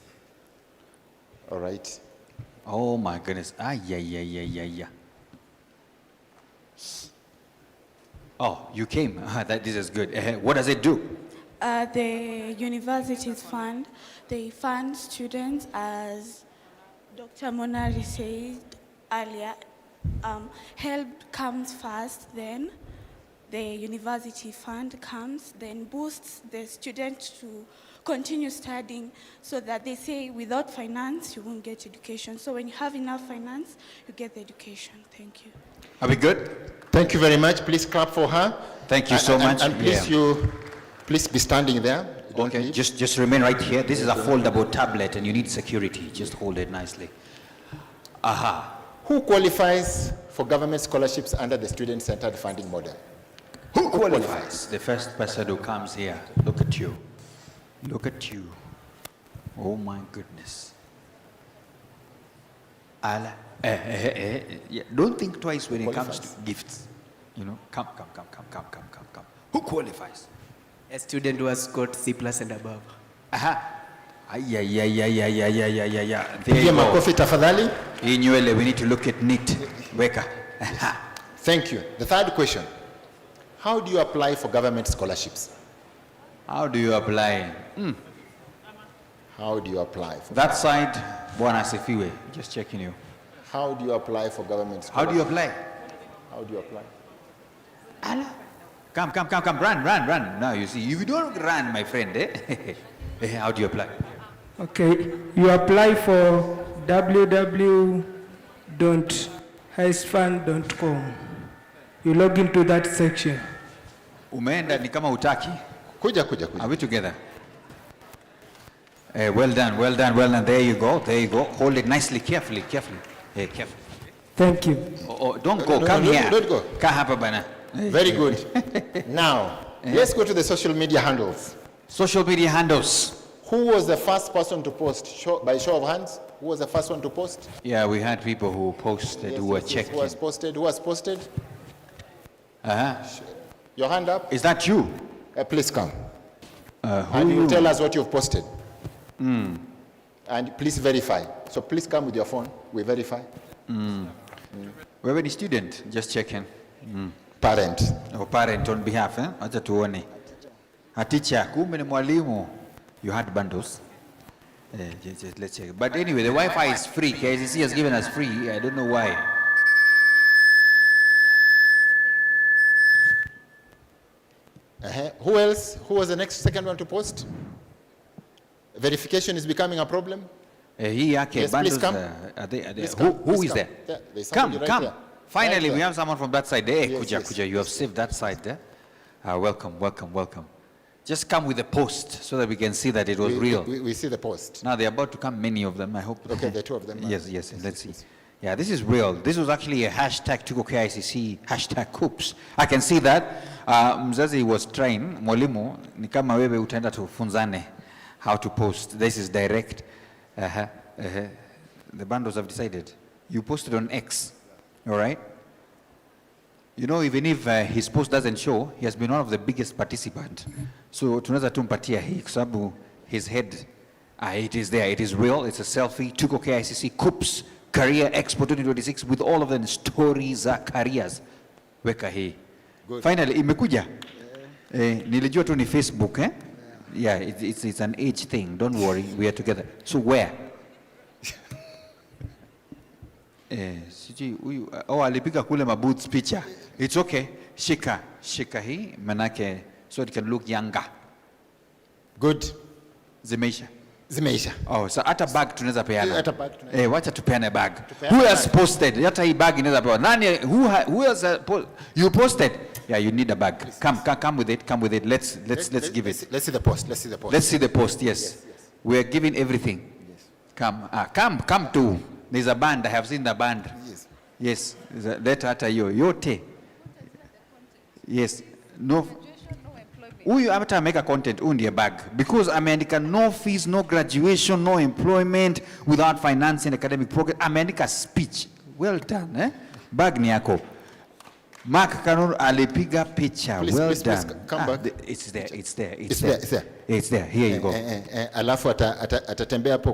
All right. Oh my goodness. Yeah. Oh, you came. This is good. What does it do? The university's fund, they fund students as Dr. Monari said earlier. HELB comes first, then the university fund comes, then boosts the student to continue studying, so that they say without finance you won't get education. So when you have enough finance, you get the education. Thank you. Are we good? Thank you very much. Please clap for her. Thank you so much. And please, please be standing there. Don't leave. Just remain right here. This is a foldable tablet and you need security. Just hold it nicely. Aha. Who qualifies for government scholarships under the student-centered funding model? Who qualifies? The first person who comes here. Look at you. Look at you. Oh my goodness. Allah. Yeah. Don't think twice when it comes to gifts. You know, come. Who qualifies? A student who has got C+ and above. Aha. Yeah. There Give him a coffee, tafadhali. We need to look at NEET. Weka. Thank you. The third question. How do you apply for government scholarships? How do you apply? How do you apply? That side, Bwana Sifiwe. Just checking you. How do you apply for government scholarships? How do you apply? How do you apply? Allah. Come. Run. Now you see, if you don't run, my friend, how do you apply? Okay, you apply for www.highestfund.com. You log into that section. Umeenda ni kama utaki. Kuja. Are we together? Well done. There you go. Hold it nicely, carefully. Careful. Thank you. Don't go. Come here. Don't go. Ka hapa bana. Very good. Now, let's go to the social media handles. Social media handles. Who was the first person to post? By show of hands, who was the first one to post? Yeah, we had people who posted, who were checking. Who was posted? Your hand up. Is that you? Please come. And you tell us what you've posted. And please verify. So please come with your phone. We verify. We're any student, just checking. Parent. Parent on behalf, acha tuone. A teacher, kumbe ni mwalimu. You had bundles. Let's check. But anyway, the Wi-Fi is free. KICC has given us free. I don't know why. Who else? Who was the second one to post? Verification is becoming a problem. Yes, please come. Who is there? Come. There. Finally, we have someone from that side. Kuja. You have saved that side there. Welcome. Just come with the post so that we can see that it was real. We see the post. Now they're about to come, many of them, I hope. Okay, the two of them. Yes, let's see. Yeah, this is real. This was actually a hashtag Tuko KICC, hashtag KUCCPS. I can see that. Mzazi was trying, mwalimu, ni kama wewe utaenda tufunzane how to post. This is direct. The bundles have decided. You posted on X, all right? You know, even if his post doesn't show, he has been one of the biggest participants. So tunaweza tumpatia hii kwa sababu his head, it is there, it is real, it's a selfie. Tuko KICC KUCCPS Career Expo 2026 with all of the stories careers. Weka hii. Finally, imekuja. Nilijua tu ni Facebook, eh? Yeah, it's an age thing. Don't worry, we are together. So where? Siji huyu alipiga kule maboots picture. It's okay. Shika hii manake so it can look younger. Good. Zimeisha. Oh, so hata bag tunaweza peana. Hata bag tunaweza. Wacha tupeane bag. Who has posted? Hata hii bag inaweza pewa. Nani who has you posted? Yeah, you need a bag. Please, come with it. Let's give it. Let's see the post. Let's see the post. Yes. We are giving everything. Yes. Come, come too. There's a band. I have seen the band. Yes. Yes. Let hata yote. Yes. No. Huyu hata ameka content undi bag because ameandika no fees, no graduation, no employment without financing academic progress. Ameandika speech. Well done, eh? Bag ni yako. Mark Kanuru alipiga picha. Well done. Please come back. It's there. It's there. It's there. Here you go. Alafu atatembea hapo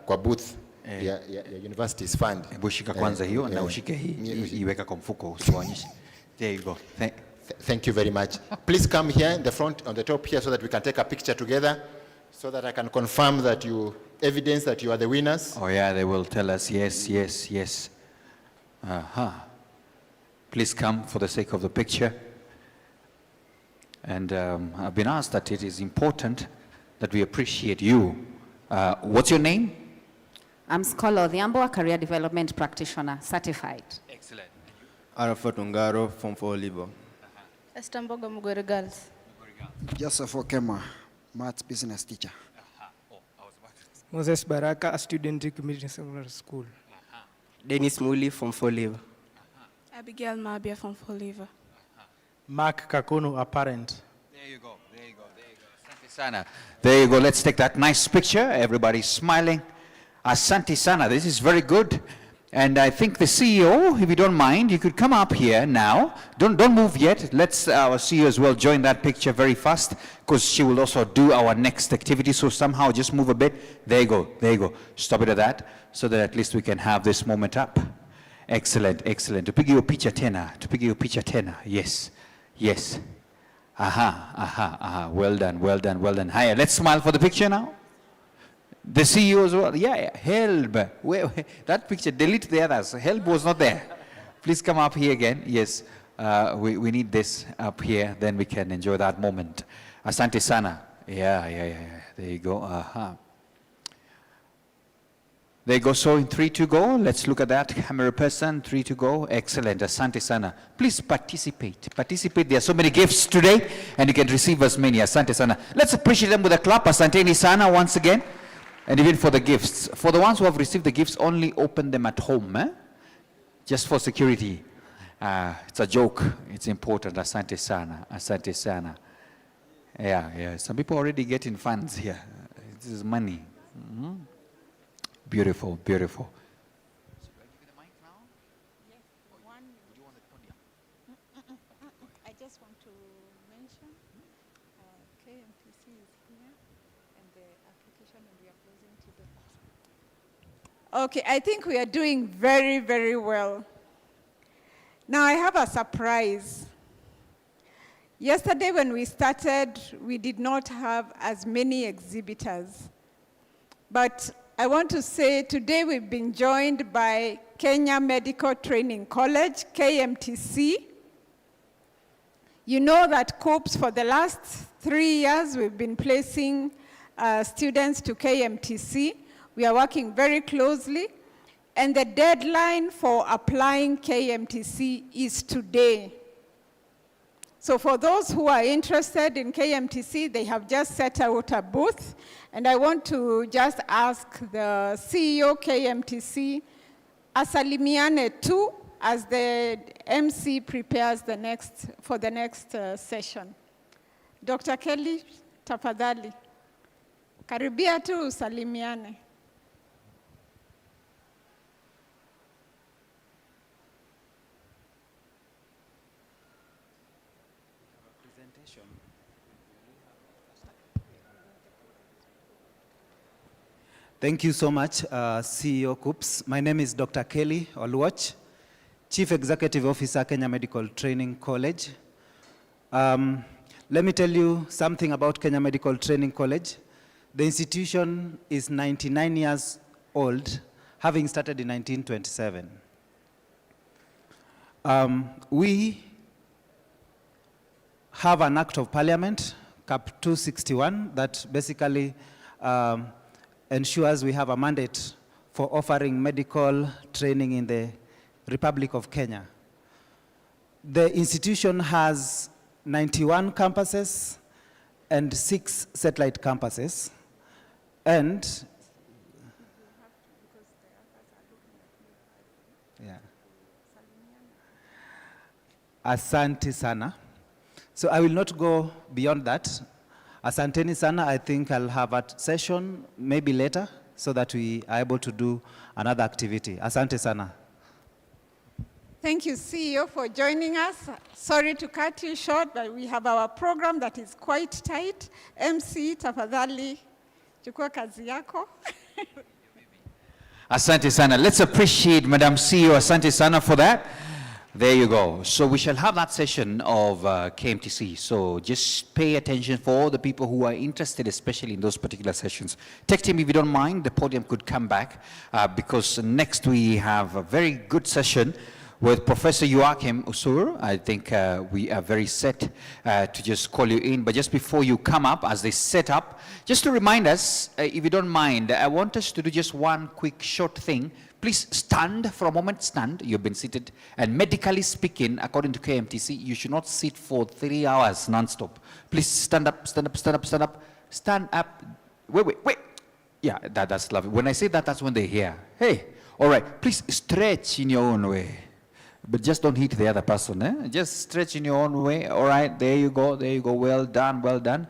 kwa booth ya Universities Fund. Bushika kwanza hiyo na ushike hii iweka kwa mfuko usionyeshe. There you go. Thank you very much. Please come here in the front, on the top here, so that we can take a picture together, so that I can confirm that evidence that you are the winners. Oh yeah, they will tell us yes. Please come for the sake of the picture. And I've been asked that it is important that we appreciate you. What's your name? I'm Scholar Odhiambo, a career development practitioner, certified. Excellent. Arafat Ungaro, Form 4 Libo. Esther Mboga Mugore Girls. Joseph Okema, maths business teacher. Moses Baraka, a student in community secondary school. Dennis Muli, Form 4 Libo. Abigail Mabia from Foliva. Mark Kakono, a parent. There you go. Asante sana. There you go. Let's take that nice picture. Everybody's smiling. Asante sana. This is very good. And I think the CEO, if you don't mind, you could come up here now. Don't move yet. Let's our CEO as well join that picture very fast, because she will also do our next activity. So somehow just move a bit. There you go. Stop it at that, so that at least we can have this moment up. Excellent. Tupige hiyo picha tena. Yes. Aha. Well done. Hiya, let's smile for the picture now. The CEO as well. Yeah. HELB. Wait, that picture, delete the others. HELB was not there. Please come up here again. Yes. We need this up here, then we can enjoy that moment. Asante sana. Yeah. There you go. There you go. So in 3 to go. Let's look at that. Camera person, 3 to go. Excellent. Asante sana. Please participate. There are so many gifts today, and you can receive as many. Asante sana. Let's appreciate them with a clap. Asanteni sana once again. And even for the gifts. For the ones who have received the gifts, only open them at home. Just for security. It's a joke. It's important. Asante sana. Yeah. Some people already getting funds here. This is money. Beautiful. Should I give you the mic now? Yes, one. Would you want the podium? I just want to mention KMTC is here and the application, and we are closing today. Okay, I think we are doing very, very well. Now I have a surprise. Yesterday when we started, we did not have as many exhibitors. But I want to say today we've been joined by Kenya Medical Training College, KMTC. You know that KUCCPS, for the last 3 years, we've been placing students to KMTC. We are working very closely, and the deadline for applying KMTC is today. So for those who are interested in KMTC, they have just set out a booth, and I want to just ask the CEO KMTC, asalimiane tu, as the MC prepares for the next session. Dr. Kelly, tafadhali. Karibia tu usalimiane. Thank you so much, CEO KUCCPS. My name is Dr. Kelly Oluoch, Chief Executive Officer, Kenya Medical Training College. Let me tell you something about Kenya Medical Training College. The institution is 99 years old, having started in 1927. We have an Act of Parliament, Cap 261, that basically ensures we have a mandate for offering medical training in the Republic of Kenya. The institution has 91 campuses and 6 satellite campuses. And Yeah. Asante sana. So I will not go beyond that. Asanteni sana, I think I'll have a session maybe later so that we are able to do another activity. Asante sana. Thank you, CEO, for joining us. Sorry to cut you short, but we have our program that is quite tight. MC, tafadhali, chukua kazi yako. Asante sana. Let's appreciate Madam CEO. Asante sana for that. There you go. So we shall have that session of KMTC. So just pay attention for all the people who are interested, especially in those particular sessions. Tech team, if you don't mind, the podium could come back because next we have a very good session with Professor Joachim Usur. I think we are very set to just call you in. But just before you come up, as they set up, just to remind us, if you don't mind, I want us to do just one quick short thing. Please stand for a moment, stand. You've been seated. And medically speaking, according to KMTC, you should not sit for 3 hours non-stop. Please stand up, stand up, stand up, stand up, stand up. Wait. Yeah, that's lovely. When I say that, that's when they hear. Hey, all right, please stretch in your own way. But just don't hit the other person, eh? Just stretch in your own way. All right, there you go, well done, well done.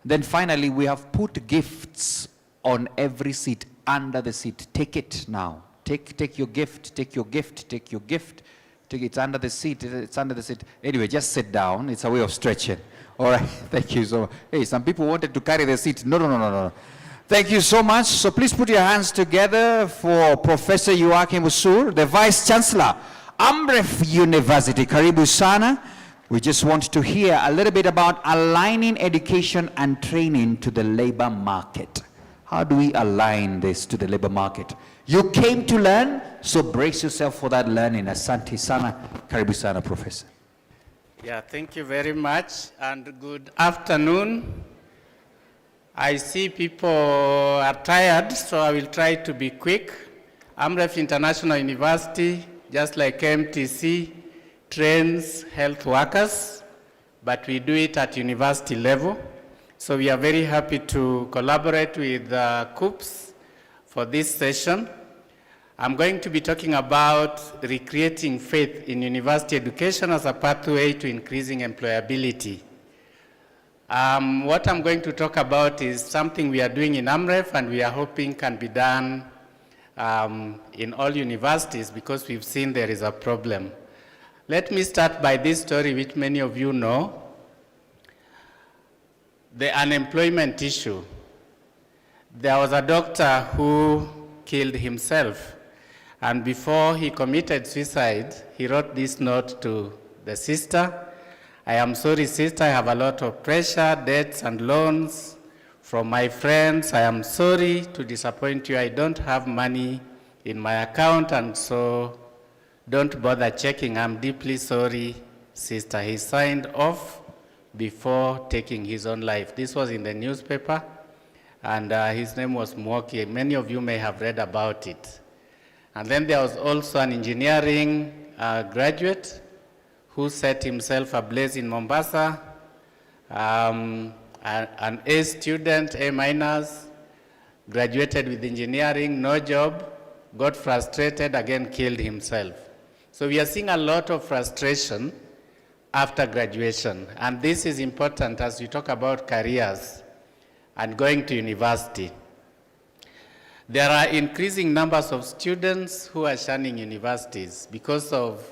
Then finally, we have put gifts on every seat, under the seat. Take it now. Take your gift, take your gift, take your gift. It's under the seat, it's under the seat. Anyway, just sit down. It's a way of stretching. All right, thank you so much. Hey, some people wanted to carry the seat. No. Thank you so much. So please put your hands together for Professor Joachim Usur, the Vice Chancellor, Amref University. Karibu sana. We just want to hear a little bit about aligning education and training to the labor market. How do we align this to the labor market? You came to learn, so brace yourself for that learning. Asante sana. Karibu sana, Professor. Yeah, thank you very much, and good afternoon. I see people are tired, so I will try to be quick. Amref International University, just like MTC, trains health workers, but we do it at university level. So we are very happy to collaborate with KUCCPS for this session. I'm going to be talking about recreating faith in university education as a pathway to increasing employability. What I'm going to talk about is something we are doing in Amref and we are hoping can be done in all universities because we've seen there is a problem. Let me start by this story which many of you know. The unemployment issue. There was a doctor who killed himself, and before he committed suicide, he wrote this note to the sister. I am sorry, sister, I have a lot of pressure, debts and loans from my friends. I am sorry to disappoint you. I don't have money in my account, and so don't bother checking. I'm deeply sorry, sister. He signed off before taking his own life. This was in the newspaper, and his name was Mwoki. Many of you may have read about it. And then there was also an engineering graduate who set himself ablaze in Mombasa, an A student, A-, graduated with engineering, no job, got frustrated, again killed himself. So we are seeing a lot of frustration after graduation, and this is important as we talk about careers and going to university. There are increasing numbers of students who are shunning universities because of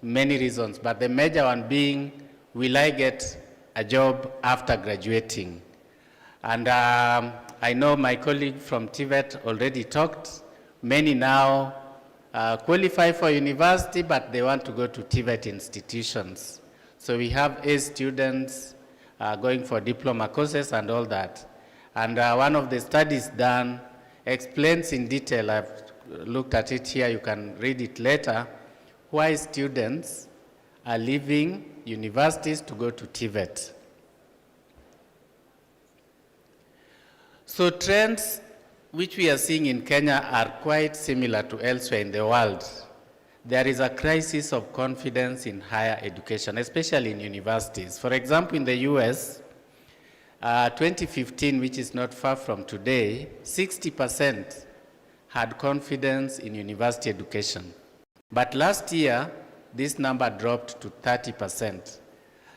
many reasons, but the major one being, will I get a job after graduating? And I know my colleague from TVET already talked. Many now qualify for university, but they want to go to TVET institutions. So we have A students going for diploma courses and all that. And one of the studies done explains in detail, I've looked at it here, you can read it later, why students are leaving universities to go to TVET. So trends which we are seeing in Kenya are quite similar to elsewhere in the world. There is a crisis of confidence in higher education, especially in universities. For example, in the US, 2015, which is not far from today, 60% had confidence in university education. But last year, this number dropped to 30%.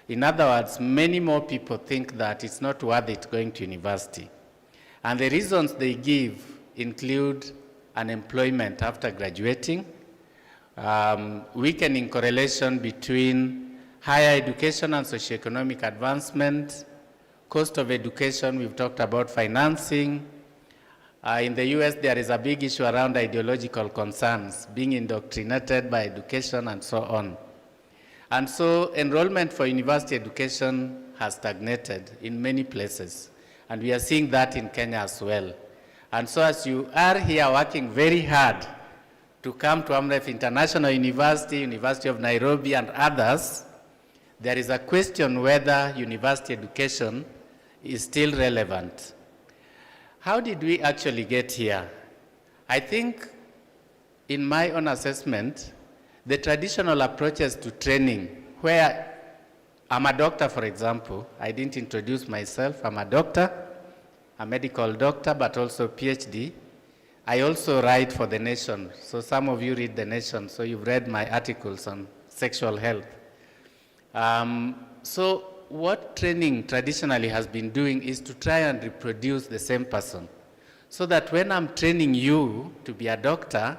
In other words, many more people think that it's not worth it going to university. And the reasons they give include unemployment after graduating, weakening correlation between higher education and socioeconomic advancement, cost of education, we've talked about financing. In the US, there is a big issue around ideological concerns, being indoctrinated by education and so on. And so enrollment for university education has stagnated in many places. And we are seeing that in Kenya as well. And so as you are here working very hard to come to Amref International University, University of Nairobi, and others, there is a question whether university education is still relevant. How did we actually get here? I think, in my own assessment, the traditional approaches to training, where I'm a doctor, for example, I didn't introduce myself, I'm a doctor, a medical doctor, but also PhD. I also write for The Nation, so some of you read The Nation, so you've read my articles on sexual health. So what training traditionally has been doing is to try and reproduce the same person, so that when I'm training you to be a doctor,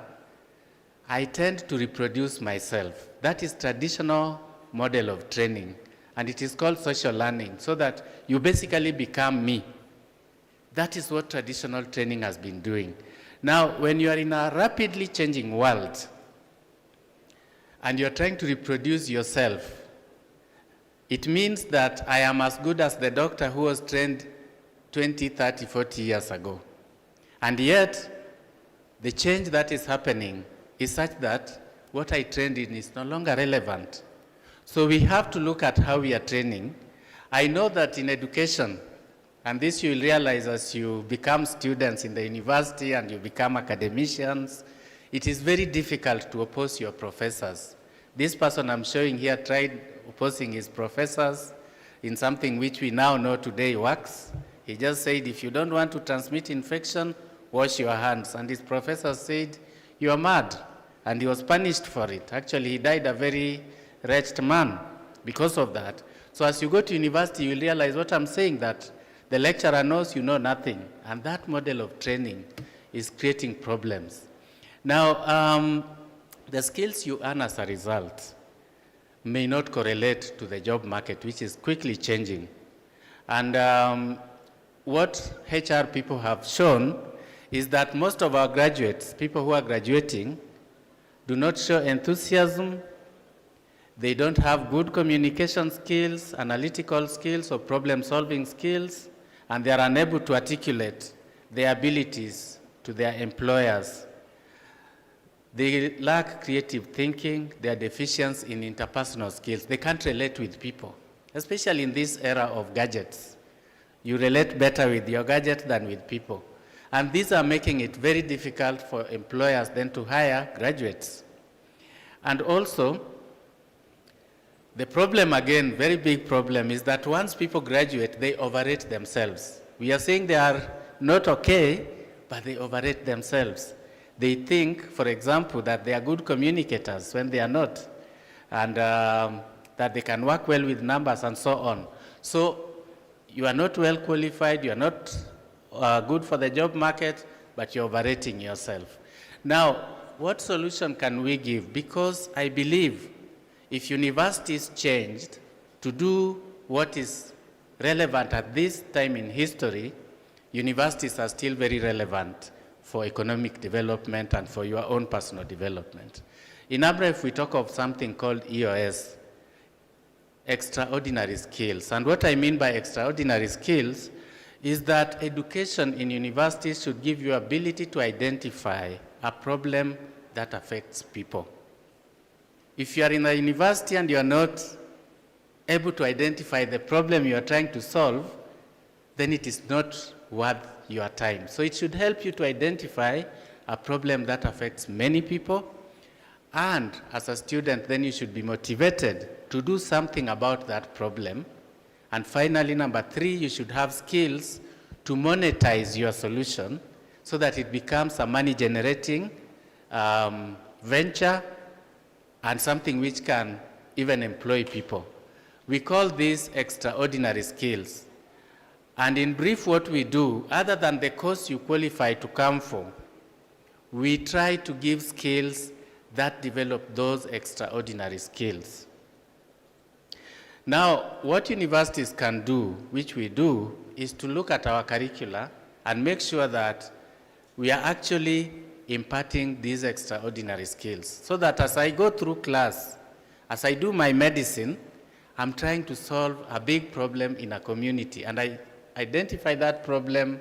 I tend to reproduce myself. That is traditional model of training, and it is called social learning, so that you basically become me. That is what traditional training has been doing. Now, when you are in a rapidly changing world, and you're trying to reproduce yourself, it means that I am as good as the doctor who was trained 20, 30, 40 years ago. And yet, the change that is happening is such that what I trained in is no longer relevant. So we have to look at how we are training. I know that in education, and this you will realize as you become students in the university and you become academicians, it is very difficult to oppose your professors. This person I'm showing here tried opposing his professors in something which we now know today works. He just said, if you don't want to transmit infection, wash your hands. And his professor said, you are mad. And he was punished for it. Actually, he died a very wretched man because of that. So as you go to university, you realize what I'm saying, that the lecturer knows you know nothing. And that model of training is creating problems. Now, the skills you earn as a result may not correlate to the job market, which is quickly changing. And what HR people have shown is that most of our graduates, people who are graduating, do not show enthusiasm. They don't have good communication skills, analytical skills, or problem-solving skills, and they are unable to articulate their abilities to their employers. They lack creative thinking, they are deficient in interpersonal skills. They can't relate with people, especially in this era of gadgets. You relate better with your gadget than with people. And these are making it very difficult for employers then to hire graduates. And also, the problem again, very big problem, is that once people graduate, they overrate themselves. We are saying they are not okay, but they overrate themselves. They think, for example, that they are good communicators when they are not, and that they can work well with numbers and so on. So you are not well qualified, you are not good for the job market, but you're overrating yourself. Now, what solution can we give? Because I believe if universities changed to do what is relevant at this time in history, universities are still very relevant for economic development and for your own personal development. In Amref, we talk of something called EOS, extraordinary skills. And what I mean by extraordinary skills is that education in universities should give you ability to identify a problem that affects people. If you are in a university and you are not able to identify the problem you are trying to solve, then it is not worth your time. So it should help you to identify a problem that affects many people, and as a student, then you should be motivated to do something about that problem. And finally, number 3, you should have skills to monetize your solution so that it becomes a money-generating venture and something which can even employ people. We call these extraordinary skills. And in brief, what we do, other than the course you qualify to come for, we try to give skills that develop those extraordinary skills. Now, what universities can do, which we do, is to look at our curricula and make sure that we are actually imparting these extraordinary skills, so that as I go through class, as I do my medicine, I'm trying to solve a big problem in a community, and I identify that problem,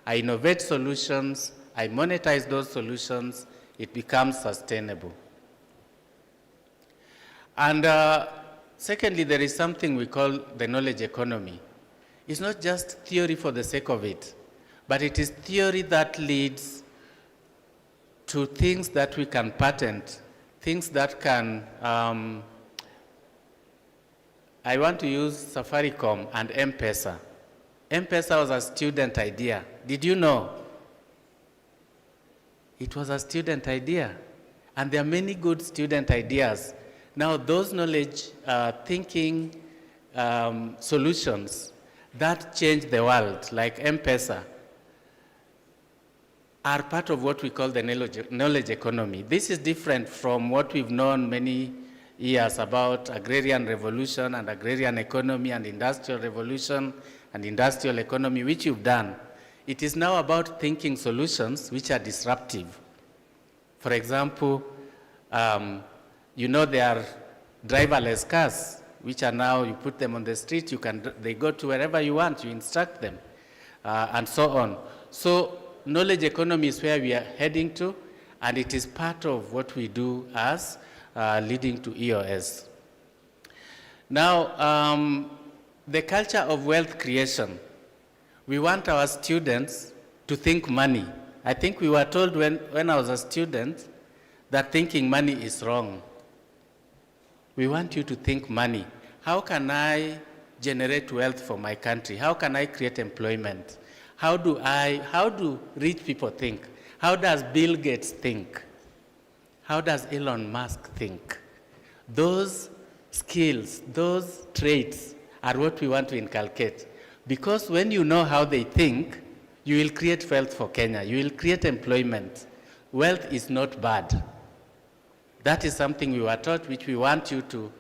I innovate solutions, I monetize those solutions, it becomes sustainable. And secondly, there is something we call the knowledge economy. It's not just theory for the sake of it, but it is theory that leads to things that we can patent, things that can, I want to use Safaricom and M-Pesa. M-Pesa was a student idea. Did you know? It was a student idea. And there are many good student ideas. Now, those knowledge thinking solutions that change the world, like M-Pesa, are part of what we call the knowledge economy. This is different from what we've known many years about agrarian revolution and agrarian economy and industrial revolution and industrial economy, which you've done. It is now about thinking solutions which are disruptive. For example, you know, there are driverless cars, which are now, you put them on the street, they go to wherever you want, you instruct them, and so on. So knowledge economy is where we are heading to, and it is part of what we do as leading to EOS. Now, the culture of wealth creation. We want our students to think money. I think we were told when I was a student that thinking money is wrong. We want you to think money. How can I generate wealth for my country? How can I create employment? How do rich people think? How does Bill Gates think? How does Elon Musk think? Those skills, those traits are what we want to inculcate. Because when you know how they think, you will create wealth for Kenya. You will create employment. Wealth is not bad. That is something we were taught, which we want you to,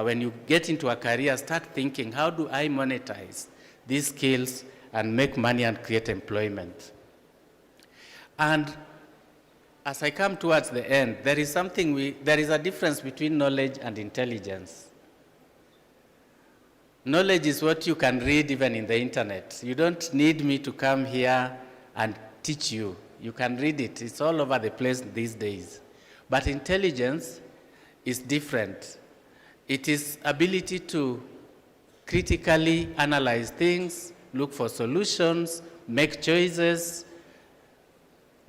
when you get into a career, start thinking, how do I monetize these skills and make money and create employment? And as I come towards the end, there is a difference between knowledge and intelligence. Knowledge is what you can read even in the internet. You don't need me to come here and teach you. You can read it. It's all over the place these days. But intelligence is different. It is ability to critically analyze things, look for solutions, make choices.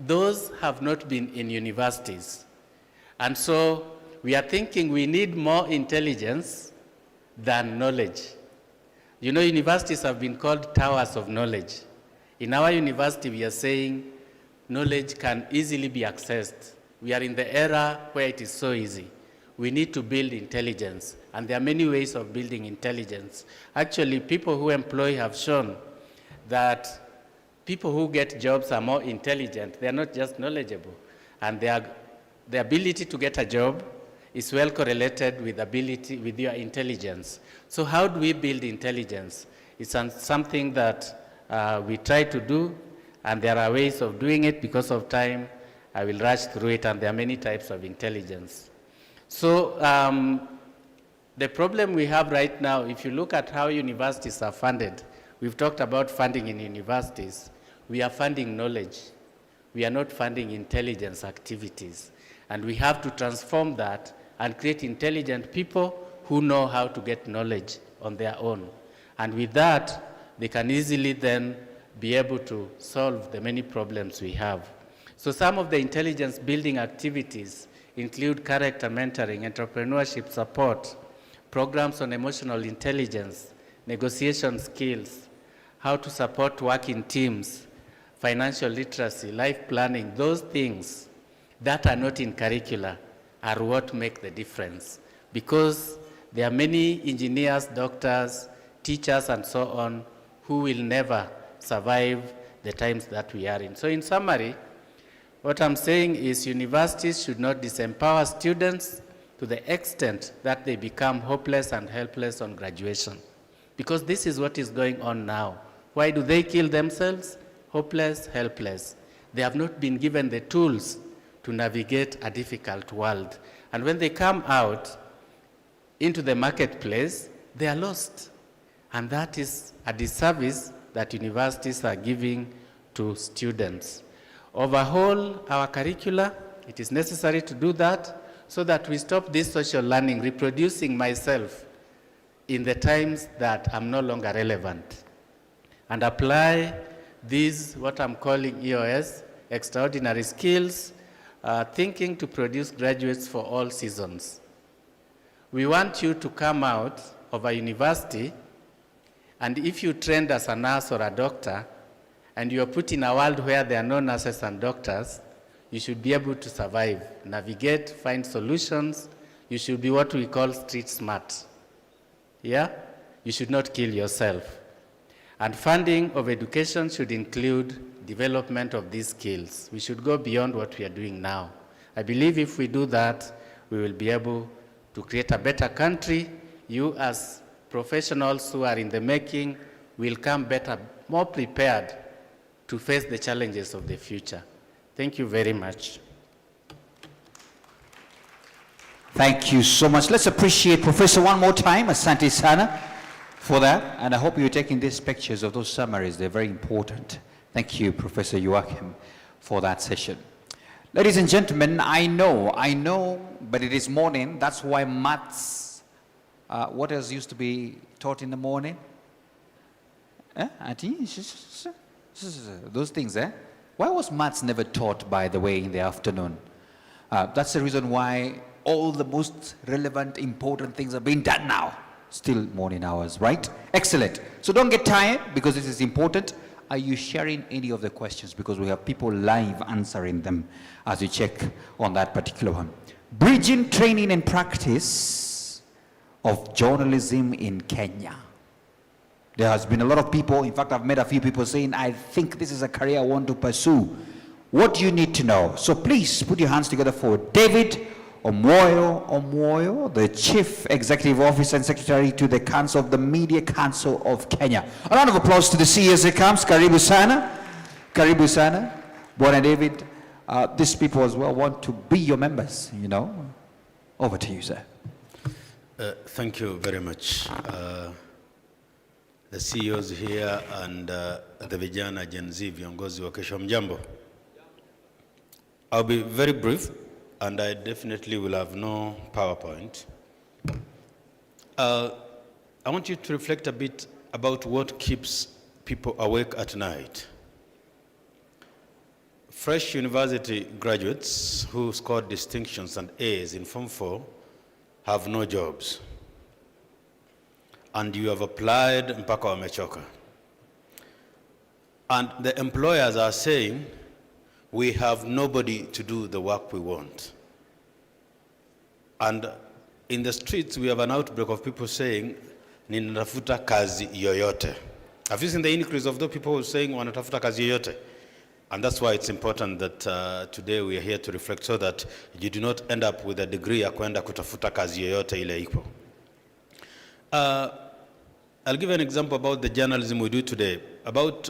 Those have not been in universities. And so we are thinking we need more intelligence than knowledge. You know, universities have been called towers of knowledge. In our university, we are saying knowledge can easily be accessed. We are in the era where it is so easy. We need to build intelligence, and there are many ways of building intelligence. Actually, people who employ have shown that people who get jobs are more intelligent. They are not just knowledgeable. And the ability to get a job is well correlated with your intelligence. So how do we build intelligence? It's something that we try to do, and there are ways of doing it. Because of time, I will rush through it, and there are many types of intelligence. So the problem we have right now, if you look at how universities are funded, we've talked about funding in universities. We are funding knowledge. We are not funding intelligence activities. And we have to transform that and create intelligent people who know how to get knowledge on their own. And with that, they can easily then be able to solve the many problems we have. So some of the intelligence building activities include character mentoring, entrepreneurship support, programs on emotional intelligence, negotiation skills, how to support work in teams, financial literacy, life planning. Those things that are not in curricula are what make the difference, because there are many engineers, doctors, teachers, and so on who will never survive the times that we are in. So in summary, what I'm saying is universities should not disempower students to the extent that they become hopeless and helpless on graduation, because this is what is going on now. Why do they kill themselves? Hopeless, helpless. They have not been given the tools to navigate a difficult world. And when they come out into the marketplace, they are lost. And that is a disservice that universities are giving to students. Overhaul our curricula. It is necessary to do that so that we stop this social learning, reproducing myself in the times that I'm no longer relevant, and apply these, what I'm calling EOS, extraordinary skills, thinking to produce graduates for all seasons. We want you to come out of a university, and if you trained as a nurse or a doctor, and you are put in a world where there are no nurses and doctors, you should be able to survive, navigate, find solutions. You should be what we call street smart. Yeah? You should not kill yourself. And funding of education should include development of these skills. We should go beyond what we are doing now. I believe if we do that, we will be able to create a better country. You as professionals who are in the making will come better, more prepared to face the challenges of the future. Thank you very much. Thank you so much. Let's appreciate Professor one more time, Asante Sana, for that. And I hope you're taking these pictures of those summaries. They're very important. Thank you, Professor Joachim, for that session. Ladies and gentlemen, I know, but it is morning. That's why maths, what else used to be taught in the morning? Those things, Why was maths never taught, by the way, in the afternoon? That's the reason why all the most relevant, important things are being done now. Still morning hours, right? Excellent. So don't get tired, because this is important. Are you sharing any of the questions? Because we have people live answering them as we check on that particular one. Bridging training and practice of journalism in Kenya. There has been a lot of people, in fact, I've met a few people saying, I think this is a career I want to pursue. What do you need to know? So please put your hands together for David Omoyo, the Chief Executive Officer and Secretary to the Council of the Media Council of Kenya. A round of applause to the CEO as it comes. Karibu sana. Karibu sana. Bwana David, these people as well want to be your members, you know. Over to you, sir. Thank you very much. The CEOs here and the vijana Gen Z viongozi wa kesho, mjambo. I'll be very brief, and I definitely will have no PowerPoint. I want you to reflect a bit about what keeps people awake at night. Fresh university graduates who scored distinctions and A's in Form 4 have no jobs. And you have applied mpaka wamechoka. And the employers are saying, we have nobody to do the work we want. And in the streets, we have an outbreak of people saying, ninatafuta kazi yoyote. Have you seen the increase of those people saying, wanatafuta kazi yoyote? And that's why it's important that today we are here to reflect so that you do not end up with a degree ya kwenda kutafuta kazi yoyote ile ipo. I'll give an example about the journalism we do today. About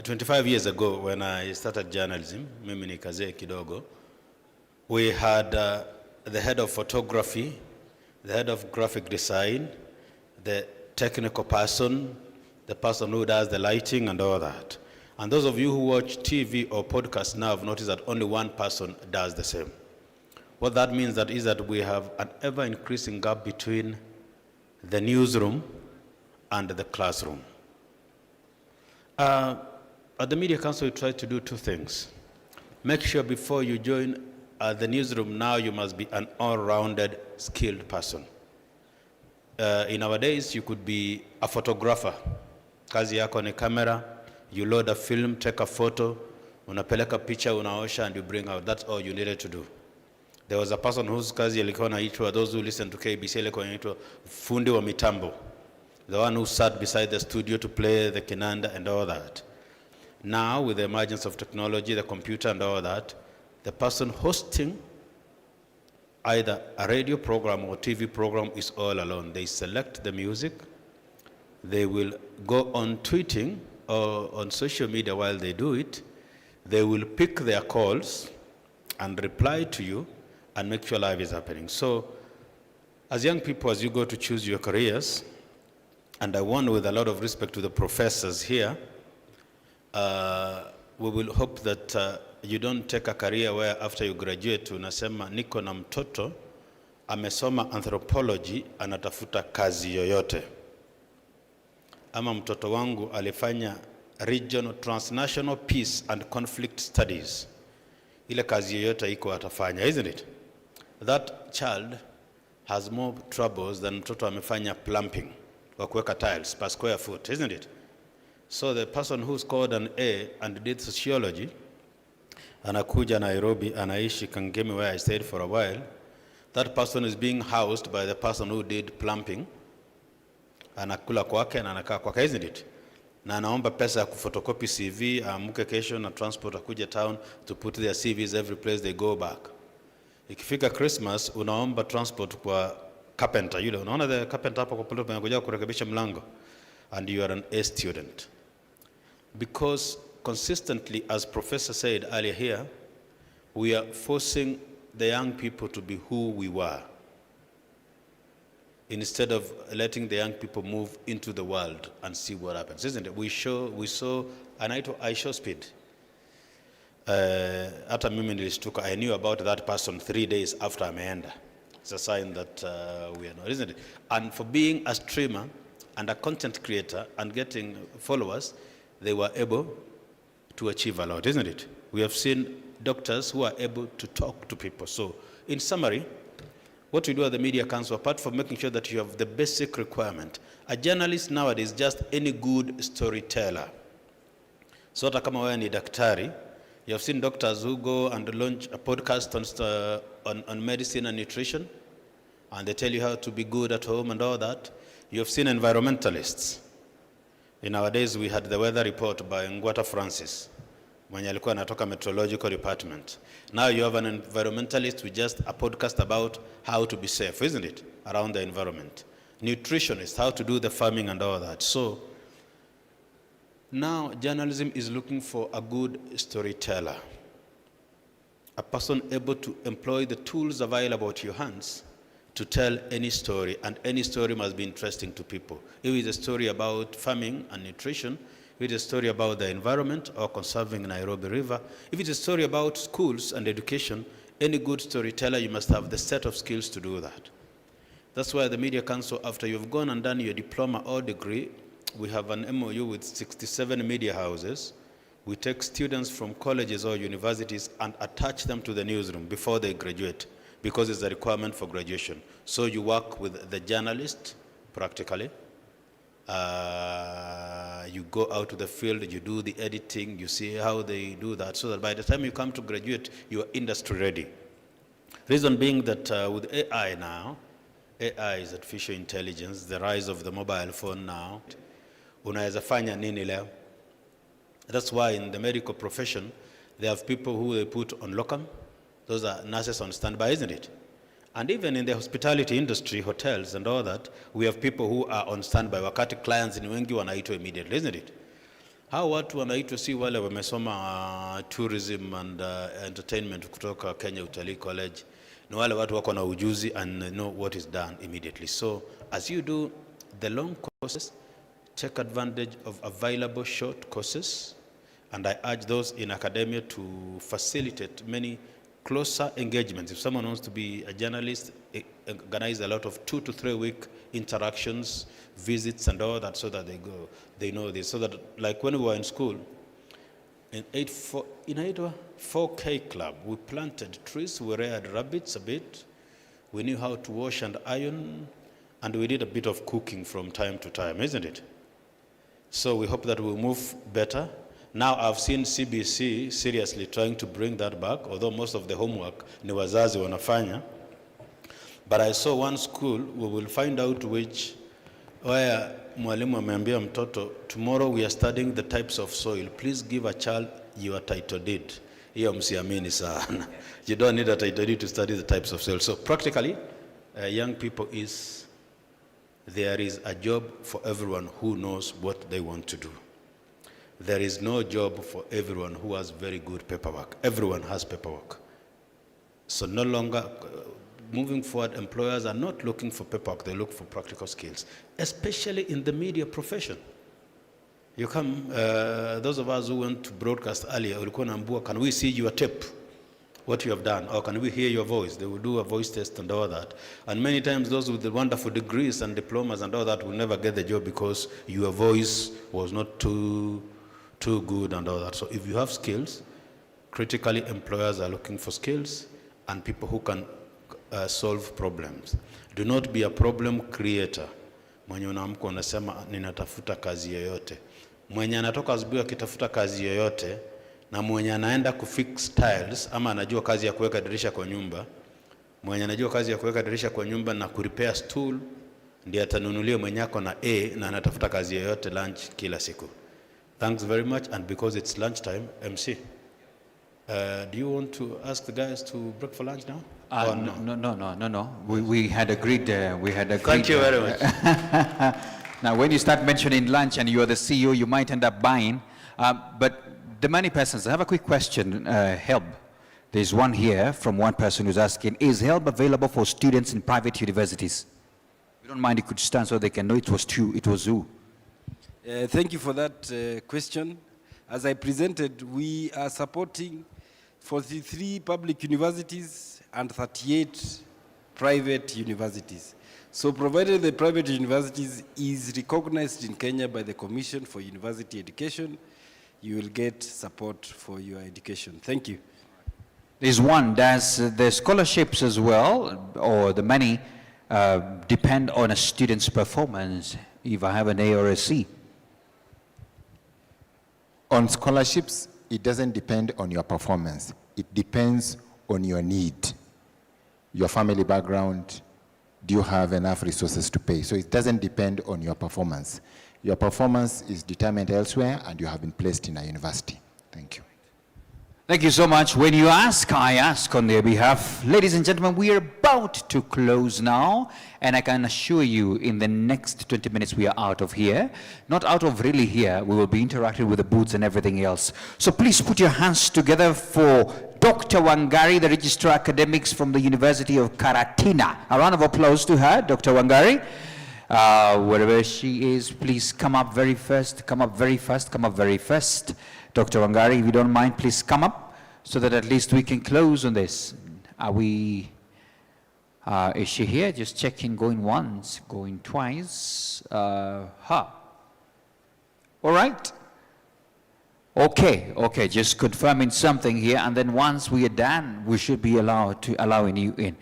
25 years ago, when I started journalism, mimi ni kazee kidogo, we had the head of photography, the head of graphic design, the technical person, the person who does the lighting and all that. And those of you who watch TV or podcasts now have noticed that only one person does the same. What that means is that we have an ever-increasing gap between the newsroom and the classroom. At the Media Council, we try to do two things. Make sure before you join the newsroom now, you must be an all-rounded, skilled person. In our days, you could be a photographer. Kazi yako ni camera, you load a film, take a photo, unapeleka picha, unaosha, and you bring out. That's all you needed to do. There was a person whose kazi alikuwa anaitwa, those who listen to KBC alikuwa anaitwa fundi wa mitambo. The one who sat beside the studio to play the kinanda and all that. Now, with the emergence of technology, the computer and all that, the person hosting either a radio program or TV program is all alone. They select the music. They will go on tweeting or on social media while they do it. They will pick their calls and reply to you and make sure life is happening. So, as young people, as you go to choose your careers, and I want with a lot of respect to the professors here, we will hope that you don't take a career where after you graduate, unasema niko na mtoto, amesoma anthropology, anatafuta kazi yoyote. Ama mtoto wangu alifanya regional, transnational peace and conflict studies. Ile kazi yoyote iko atafanya, isn't it? That child has more troubles than mtoto amefanya plumbing, wa kuweka tiles per square foot, isn't it? So the person who scored an A and did sociology, anakuja Nairobi, anaishi Kangemi where I stayed for a while, that person is being housed by the person who did plumbing, anakula kwake na anakaa kwake, isn't it? Na anaomba pesa ya kufotokopy CV, amuke kesho na transport akuja town to put their CVs every place they go back. Ikifika Christmas, unaomba transport kwa carpenter yule. Unaona the carpenter hapo kwa pole anakuja kurekebisha mlango, and you are an A student. Because consistently, as Professor said earlier here, we are forcing the young people to be who we were, instead of letting the young people move into the world and see what happens, isn't it? We saw, and I show speed. After mimi nilishtuka, I knew about that person 3 days after ameenda. It's a sign that we are not, isn't it? And for being a streamer and a content creator and getting followers, they were able to achieve a lot, isn't it? We have seen doctors who are able to talk to people. So, in summary, what we do at the Media Council, apart from making sure that you have the basic requirement, a journalist nowadays is just any good storyteller. So, hata kama wewe ni daktari, you have seen doctors who go and launch a podcast on medicine and nutrition, and they tell you how to be good at home and all that. You have seen environmentalists. In our days, we had the weather report by Ngwata Francis, mwenye alikuwa anatoka meteorological department. Now you have an environmentalist with just a podcast about how to be safe, isn't it, around the environment. Nutritionist, how to do the farming and all that. So now journalism is looking for a good storyteller, a person able to employ the tools available at your hands to tell any story, and any story must be interesting to people. If it's a story about farming and nutrition, if it's a story about the environment or conserving Nairobi River, if it's a story about schools and education, any good storyteller, you must have the set of skills to do that. That's why the Media Council, after you've gone and done your diploma or degree, we have an MOU with 67 media houses. We take students from colleges or universities and attach them to the newsroom before they graduate, because it's a requirement for graduation. So you work with the journalist, practically. You go out to the field, you do the editing, you see how they do that, so that by the time you come to graduate, you are industry ready. Reason being that with AI now, AI is artificial intelligence, the rise of the mobile phone now, unaweza fanya nini leo? That's why in the medical profession, they have people who they put on locum. Those are nurses on standby, isn't it? And even in the hospitality industry, hotels and all that, we have people who are on standby. Wakati clients ni wengi wanaitwa immediately, isn't it? Hao watu wanaitwa si wale wamesoma tourism and entertainment kutoka Kenya Utalii College. Ni wale watu wako na ujuzi and know what is done immediately. So as you do the long courses, take advantage of available short courses. And I urge those in academia to facilitate many closer engagements. If someone wants to be a journalist, organize a lot of 2 to 3 week interactions, visits and all that, so that they know this. So that, like when we were in school, in 4K club, we planted trees, we reared rabbits a bit, we knew how to wash and iron, and we did a bit of cooking from time to time, isn't it? So we hope that we'll move better. Now I've seen CBC seriously trying to bring that back, although most of the homework ni wazazi wanafanya. But I saw one school, we will find out where mwalimu ameambia mtoto, tomorrow we are studying the types of soil. Please give a child your title deed. Hiyo msiamini sana. You don't need a title deed to study the types of soil. So practically, young people there is a job for everyone who knows what they want to do. There is no job for everyone who has very good paperwork. Everyone has paperwork. So no longer, moving forward, employers are not looking for paperwork, they look for practical skills, especially in the media profession. You come, those of us who went to broadcast earlier, can we see your tape, what you have done, or can we hear your voice? They will do a voice test and all that. And many times those with the wonderful degrees and diplomas and all that will never get the job because your voice was not too good and all that. So if you have skills, critically employers are looking for skills and people who can solve problems. Do not be a problem creator. Mwenye unaamka unasema ninatafuta kazi yoyote. Mwenye anatoka asubuhi akitafuta kazi yoyote na mwenye anaenda kufix tiles ama anajua kazi ya kuweka dirisha kwa nyumba, mwenye anajua kazi ya kuweka dirisha kwa nyumba na kurepair stool ndiye atanunulia mwenye ako na A na anatafuta kazi yoyote lunch kila siku. Thanks very much, and because it's lunchtime, MC, do you want to ask the guys to break for lunch now? No. We had agreed. Thank you very much. Now, when you start mentioning lunch and you are the CEO, you might end up buying. But the money persons, I have a quick question. HELB. There's one here from one person who's asking, is HELB available for students in private universities? If you don't mind, you could stand so they can know it was you. Thank you for that question. As I presented, we are supporting 43 public universities and 38 private universities. So provided the private universities is recognized in Kenya by the Commission for University Education, you will get support for your education. Thank you. There's one, does the scholarships as well, or the money, depend on a student's performance, if I have an A or a C? On scholarships, it doesn't depend on your performance. It depends on your need, your family background. Do you have enough resources to pay? So it doesn't depend on your performance. Your performance is determined elsewhere and you have been placed in a university. Thank you. Thank you so much. When you ask, I ask on their behalf. Ladies and gentlemen, we are about to close now, and I can assure you in the next 20 minutes we are out of here. Not out of really here, we will be interacting with the booths and everything else. So please put your hands together for Dr. Wangari, the Registrar Academics from the University of Karatina. A round of applause to her, Dr. Wangari. Wherever she is, please come up very first, come up very fast, come up very first. Dr. Wangari, if you don't mind, please come up so that at least we can close on this. Is she here? Just checking, going once, going twice. All right. Okay, just confirming something here, and then once we are done, we should be allowing you in.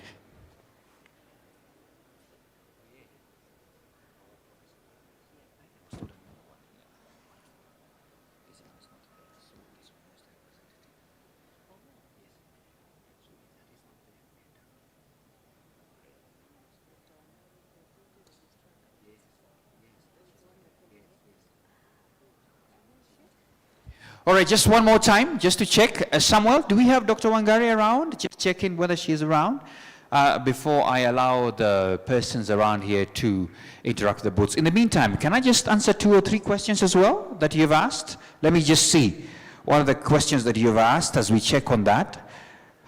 All right, just one more time, just to check. Samuel, do we have Dr. Wangari around? Just checking whether she's around before I allow the persons around here to interact with the booths. In the meantime, can I just answer 2 or 3 questions as well that you've asked? Let me just see one of the questions that you've asked as we check on that.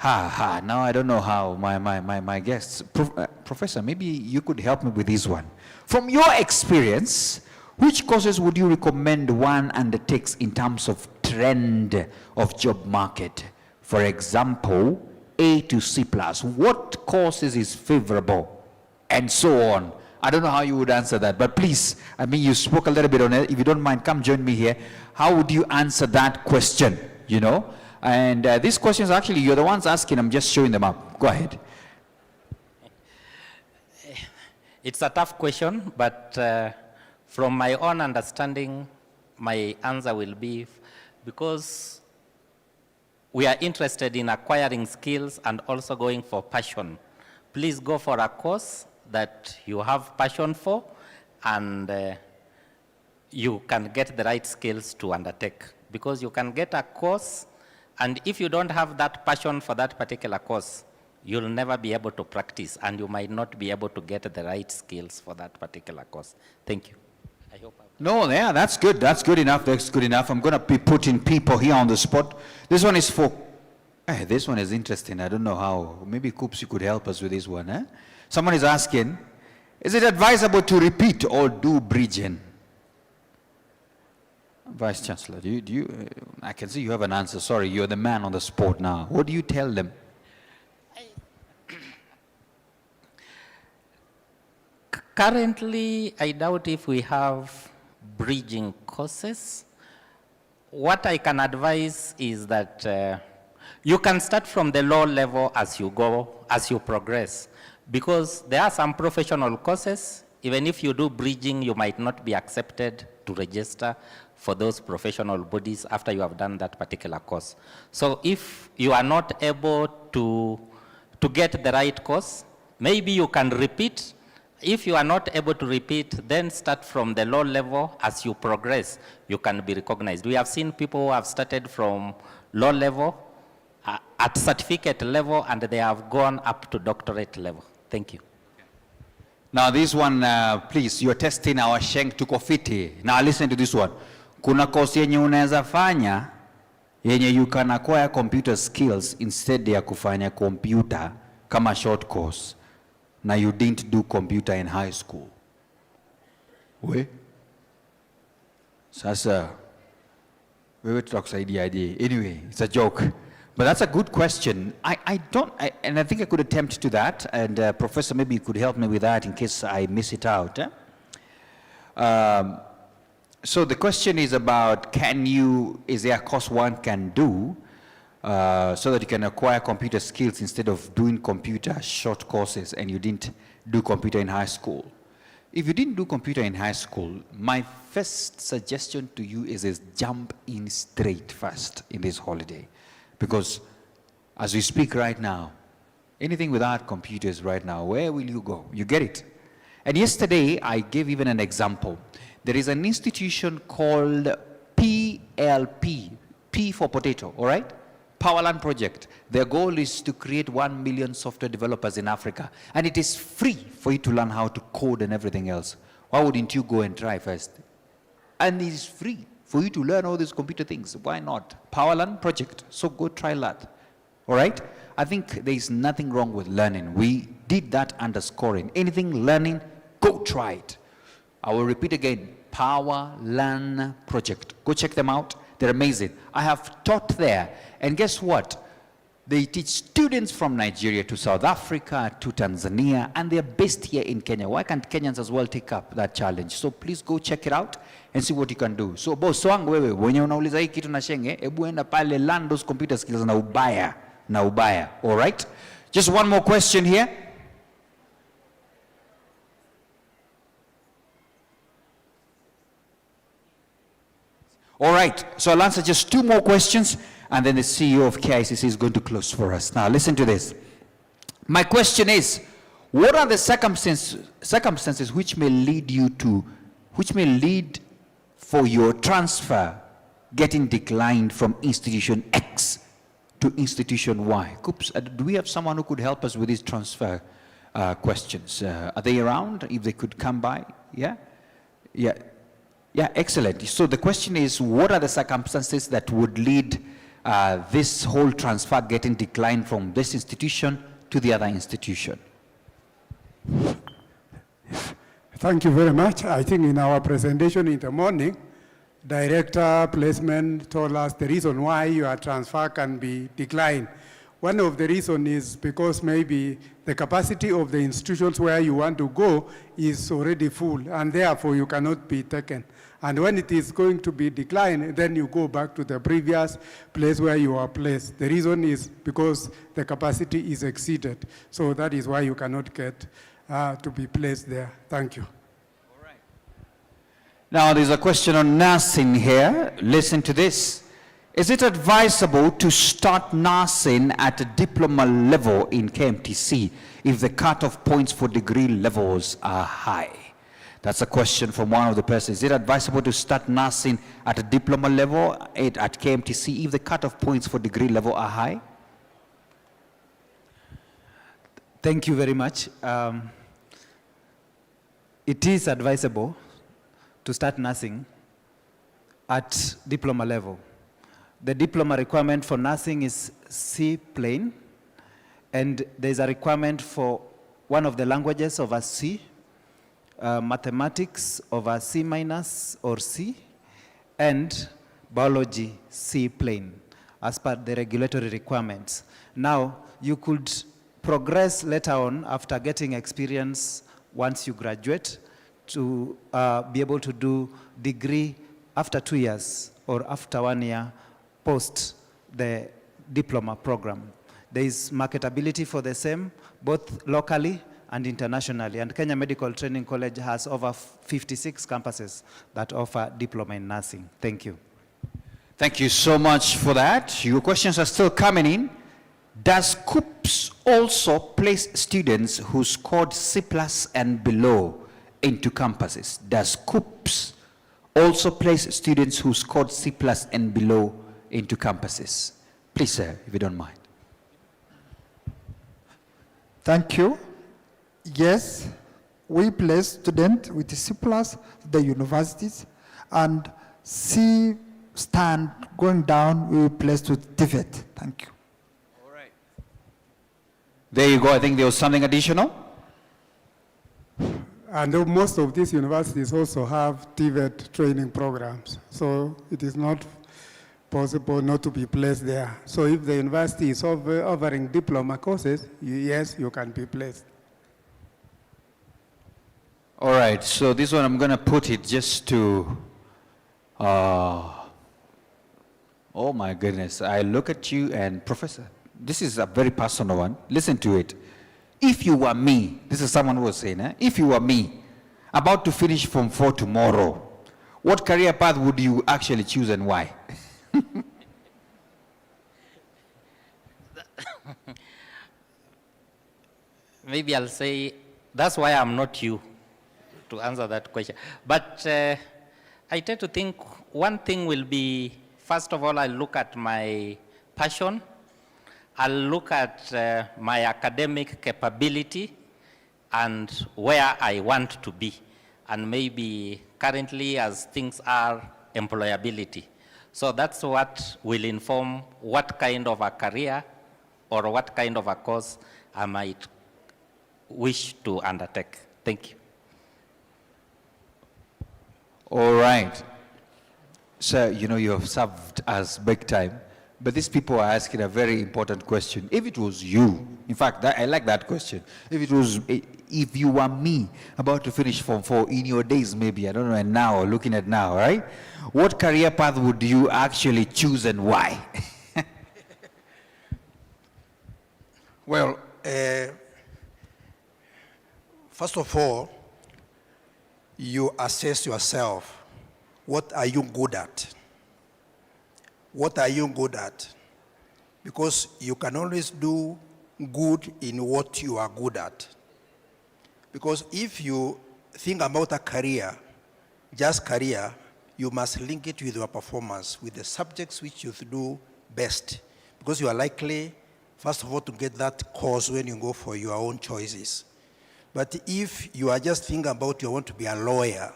Now I don't know how my guests. Professor, maybe you could help me with this one. From your experience, which courses would you recommend one undertakes in terms of trend of job market? For example, A to C+. What courses is favorable? And so on. I don't know how you would answer that, but please, I mean, you spoke a little bit on it. If you don't mind, come join me here. How would you answer that question, you know? And these questions, actually, you're the ones asking. I'm just showing them up. Go ahead. It's a tough question, but from my own understanding, my answer will be because we are interested in acquiring skills and also going for passion. Please go for a course that you have passion for, and you can get the right skills to undertake. Because you can get a course, and if you don't have that passion for that particular course, you'll never be able to practice, and you might not be able to get the right skills for that particular course. Thank you. I hope No, yeah, that's good. That's good enough. That's good enough. I'm going to be putting people here on the spot. This one is for, this one is interesting. I don't know how. Maybe Coops, you could help us with this one. Eh? Someone is asking, is it advisable to repeat or do bridging? Vice Chancellor, I can see you have an answer. Sorry, you're the man on the spot now. What do you tell them? Currently, I doubt if we have bridging courses. What I can advise is that you can start from the low level as you go, as you progress. Because there are some professional courses, even if you do bridging, you might not be accepted to register for those professional bodies after you have done that particular course. So if you are not able to get the right course, maybe you can repeat. If you are not able to repeat, then start from the low level. As you progress, you can be recognized. We have seen people who have started from low level at certificate level, and they have gone up to doctorate level. Thank you. Now this one, please, you're testing our Sheng tuko fiti. Now listen to this one. Kuna course yenye unaweza fanya yenye you can acquire computer skills instead ya kufanya computer kama short course. Now you didn't do computer in high school. We? Sasa, wewe tutakusaidia aje? Anyway, it's a joke. But that's a good question. And I think I could attempt to that. And Professor, maybe you could help me with that in case I miss it out. So the question is about, is there a course one can do so that you can acquire computer skills instead of doing computer short courses and you didn't do computer in high school? If you didn't do computer in high school, my first suggestion to you is jump in straight first in this holiday. Because as we speak right now, anything without computers right now, where will you go? You get it? And yesterday, I gave even an example. There is an institution called PLP, P for potato, all right? Powerland Project. Their goal is to create 1 million software developers in Africa. And it is free for you to learn how to code and everything else. Why wouldn't you go and try first? And it is free for you to learn all these computer things. Why not? Powerland Project. So go try that. All right? I think there is nothing wrong with learning. We did that underscoring. Anything learning, go try it. I will repeat again. Powerland Project. Go check them out. They're amazing. I have taught there. And guess what? They teach students from Nigeria to South Africa to Tanzania, and they're based here in Kenya. Why can't Kenyans as well take up that challenge? So please go check it out and see what you can do. So boss wangu wewe, wenye unauliza hii kitu na Shenge, ebu enda pale learn those computer skills na ubaya. All right? Just one more question here. All right, so I'll answer just 2 more questions, and then the CEO of KICC is going to close for us. Now, listen to this. My question is, what are the circumstances which may lead for your transfer getting declined from institution X to institution Y? Coops, do we have someone who could help us with these transfer questions? Are they around? If they could come by? Yeah? Yeah. Yeah, excellent. So the question is, what are the circumstances that would lead this whole transfer getting declined from this institution to the other institution? Thank you very much. I think in our presentation in the morning, Director Placement told us the reason why your transfer can be declined. One of the reasons is because maybe the capacity of the institutions where you want to go is already full, and therefore you cannot be taken. And when it is going to be declined, then you go back to the previous place where you are placed. The reason is because the capacity is exceeded. So that is why you cannot get to be placed there. Thank you. All right. Now there's a question on nursing here. Listen to this. Is it advisable to start nursing at a diploma level in KMTC if the cutoff points for degree levels are high? That's a question from one of the persons. Is it advisable to start nursing at a diploma level at KMTC if the cutoff points for degree level are high? Thank you very much. It is advisable to start nursing at diploma level. The diploma requirement for nursing is C plain, and there's a requirement for one of the languages of a C, mathematics of a C minus or C, and biology C plain, as per the regulatory requirements. Now, you could progress later on after getting experience once you graduate to be able to do degree after 2 years or after 1 year post the diploma program. There is marketability for the same, both locally and internationally. And Kenya Medical Training College has over 56 campuses that offer diploma in nursing. Thank you. Thank you so much for that. Your questions are still coming in. Does KUCCPS also place students who scored C+ and below into campuses? Does KUCCPS also place students who scored C+ and below into campuses? Please, sir, if you don't mind. Thank you. Yes, we place students with C+ the universities, and C stand going down, we place with TVET. Thank you. There you go. I think there was something additional. And most of these universities also have TVET training programs. So it is not possible not to be placed there. So if the university is offering diploma courses, yes, you can be placed. All right. So this one, I'm going to put it just to, oh my goodness. I look at you and Professor, this is a very personal one. Listen to it. If you were me, this is someone who was saying, if you were me, about to finish Form 4 tomorrow, what career path would you actually choose and why? Maybe I'll say, that's why I'm not you to answer that question. But I tend to think one thing will be, first of all, I'll look at my passion. I'll look at my academic capability and where I want to be. And maybe currently, as things are, employability. So that's what will inform what kind of a career or what kind of a course I might wish to undertake. Thank you. All right. Sir, you know, you have served us big time. But these people are asking a very important question. If it was you, in fact, I like that question. If you were me, about to finish Form 4 in your days, maybe, I don't know, and now, looking at now, right? What career path would you actually choose and why? Well, first of all, you assess yourself. What are you good at? What are you good at? Because you can always do good in what you are good at. Because if you think about a career, just career, you must link it with your performance, with the subjects which you do best. Because you are likely, first of all, to get that course when you go for your own choices. But if you are just thinking about you want to be a lawyer,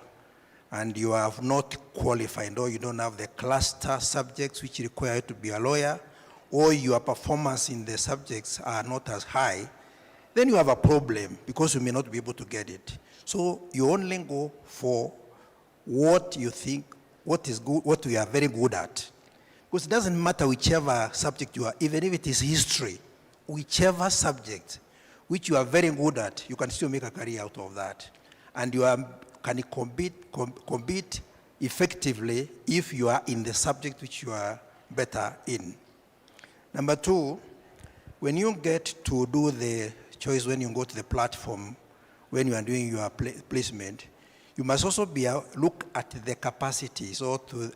and you have not qualified, or you don't have the cluster subjects which require you to be a lawyer, or your performance in the subjects are not as high, then you have a problem because you may not be able to get it. So you only go for what you think, what is good, what you are very good at. Because it doesn't matter whichever subject you are, even if it is history, whichever subject which you are very good at, you can still make a career out of that. And you can compete effectively if you are in the subject which you are better in. Number two, when you get to do the choice, when you go to the platform, when you are doing your placement, you must also look at the capacities or to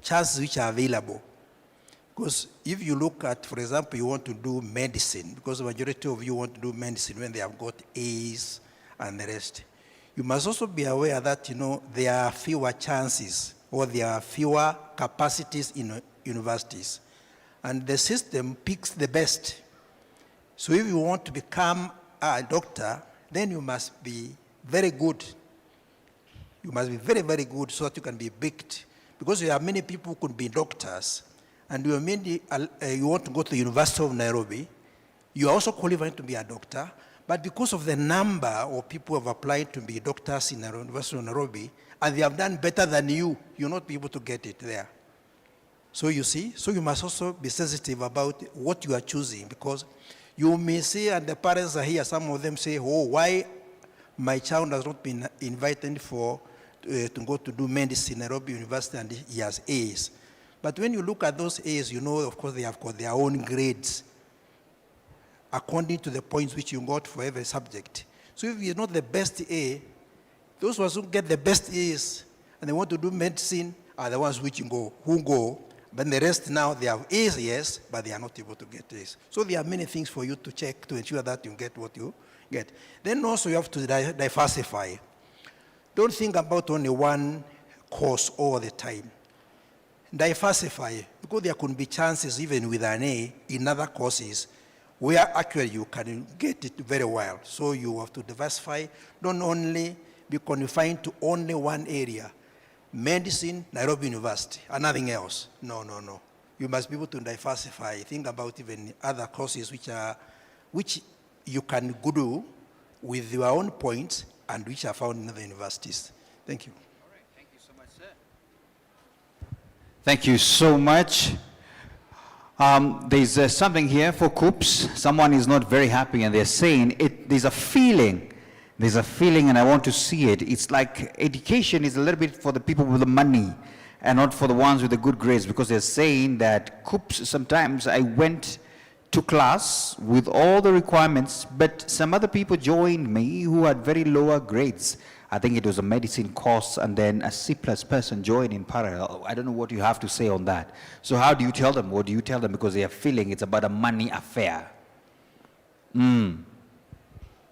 chances which are available. Because if you look at, for example, you want to do medicine, because the majority of you want to do medicine when they have got A's and the rest, you must also be aware that, you know, there are fewer chances or there are fewer capacities in universities. And the system picks the best. So if you want to become a doctor, then you must be very good. You must be very, very good so that you can be picked. Because there are many people who could be doctors, and you want to go to the University of Nairobi, you are also qualified to be a doctor, but because of the number of people who have applied to be doctors in the University of Nairobi, and they have done better than you, you'll not be able to get it there. So you see, so you must also be sensitive about what you are choosing, because you may say, and the parents are here, some of them say, oh, why my child has not been invited to go to do medicine in Nairobi University and he has A's. But when you look at those A's, you know, of course, they have got their own grades according to the points which you got for every subject. So if you're not the best A, those ones who get the best A's and they want to do medicine are the ones who go. But the rest now, they have A's, yes, but they are not able to get A's. So there are many things for you to check to ensure that you get what you get. Then also you have to diversify. Don't think about only one course all the time. Diversify, because there could be chances even with an A in other courses where actually you can get it very well. So you have to diversify. Don't only be confined to only one area. Medicine, Nairobi University, and nothing else. No. You must be able to diversify. Think about even other courses which you can do with your own points and which are found in other universities. Thank you. All right, thank you so much, sir. Thank you so much. There's something here for KUCCPS. Someone is not very happy and they're saying there's a feeling. There's a feeling and I want to see it. It's like education is a little bit for the people with the money and not for the ones with the good grades, because they're saying that KUCCPS, sometimes I went to class with all the requirements, but some other people joined me who had very lower grades. I think it was a medicine course, and then a C+ person joined in parallel. I don't know what you have to say on that. So how do you tell them? What do you tell them? Because they are feeling it's about a money affair.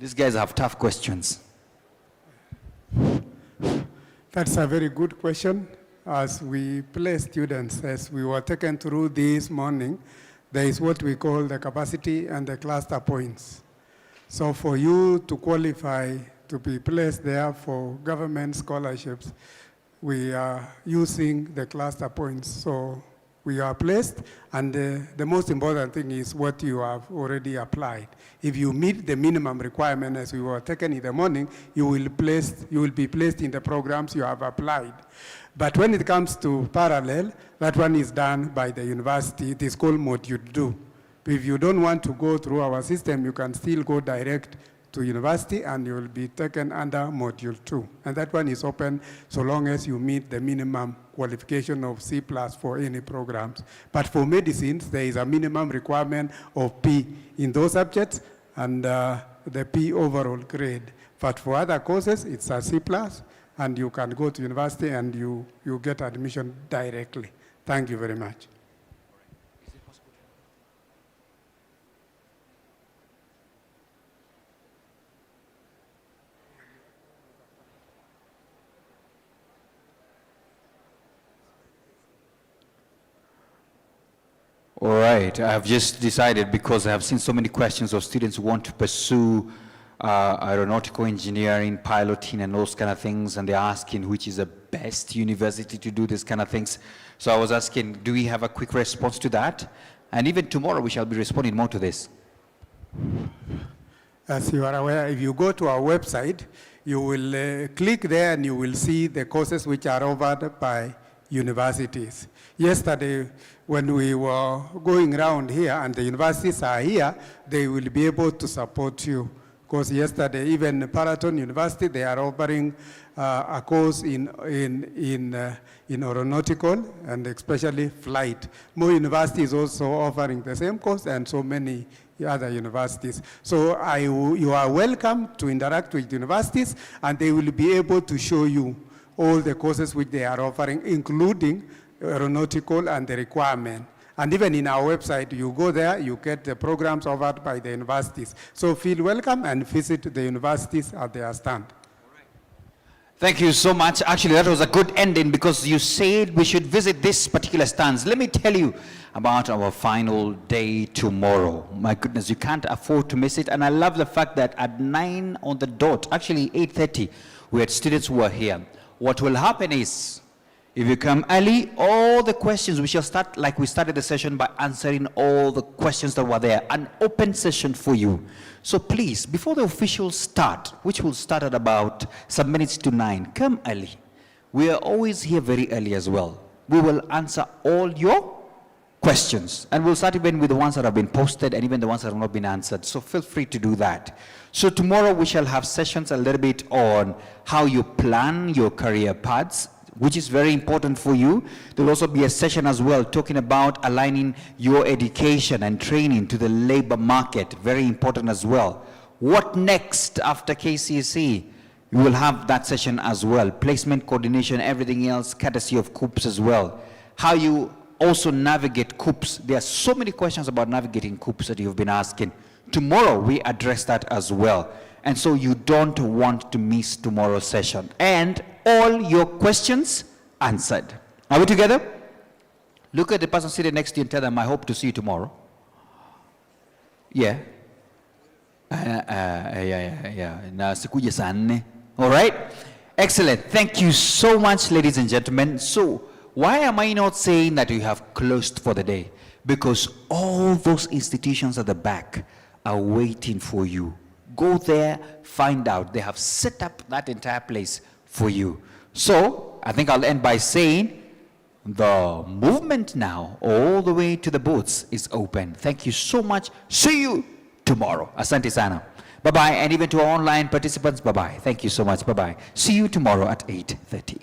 These guys have tough questions. That's a very good question. As we place students, as we were taken through this morning, there is what we call the capacity and the cluster points. So for you to qualify to be placed there for government scholarships, we are using the cluster points. So we are placed, and the most important thing is what you have already applied. If you meet the minimum requirement as we were taken in the morning, you will be placed in the programs you have applied. But when it comes to parallel, that one is done by the university. It is called Module 2. If you don't want to go through our system, you can still go direct to university and you will be taken under Module 2. And that one is open so long as you meet the minimum qualification of C+ for any programs. But for medicines, there is a minimum requirement of P in those subjects and the P overall grade. But for other courses, it's a C+, and you can go to university and you get admission directly. Thank you very much. All right, I have just decided, because I have seen so many questions of students who want to pursue aeronautical engineering, piloting, and those kind of things, and they're asking which is the best university to do this kind of things. So I was asking, do we have a quick response to that? And even tomorrow we shall be responding more to this. As you are aware, if you go to our website, you will click there and you will see the courses which are offered by universities. Yesterday, when we were going around here and the universities are here, they will be able to support you. Because yesterday, even Paraton University, they are offering a course in aeronautical and especially flight. More universities also offering the same course, and so many other universities. So you are welcome to interact with universities, and they will be able to show you all the courses which they are offering, including aeronautical and the requirement. And even in our website, you go there, you get the programs offered by the universities. So feel welcome and visit the universities at their stand. Thank you so much. Actually, that was a good ending because you said we should visit this particular stands. Let me tell you about our final day tomorrow. My goodness, you can't afford to miss it. And I love the fact that at 9 on the dot, actually 8:30, we had students who were here. What will happen is, if you come early, all the questions, we shall start like we started the session by answering all the questions that were there. An open session for you. So please, before the official start, which will start at about some minutes to 9, come early. We are always here very early as well. We will answer all your questions. And we'll start even with the ones that have been posted and even the ones that have not been answered. So feel free to do that. So tomorrow we shall have sessions a little bit on how you plan your career paths, which is very important for you. There will also be a session as well talking about aligning your education and training to the labor market. Very important as well. What next after KCSE? You will have that session as well. Placement coordination, everything else, courtesy of KUCCPS as well. How you also navigate KUCCPS. There are so many questions about navigating KUCCPS that you've been asking. Tomorrow we address that as well. And so you don't want to miss tomorrow's session. And all your questions answered. Are we together? Look at the person sitting next to you and tell them, I hope to see you tomorrow. Yeah. Na sikuje saa 4. All right? Excellent. Thank you so much, ladies and gentlemen. So, why am I not saying that you have closed for the day? Because all those institutions at the back are waiting for you. Go there, find out. They have set up that entire place for you. So, I think I'll end by saying the movement now all the way to the booths is open. Thank you so much. See you tomorrow. Asante sana. Bye-bye. And even to our online participants, bye-bye. Thank you so much. Bye-bye. See you tomorrow at 8:30.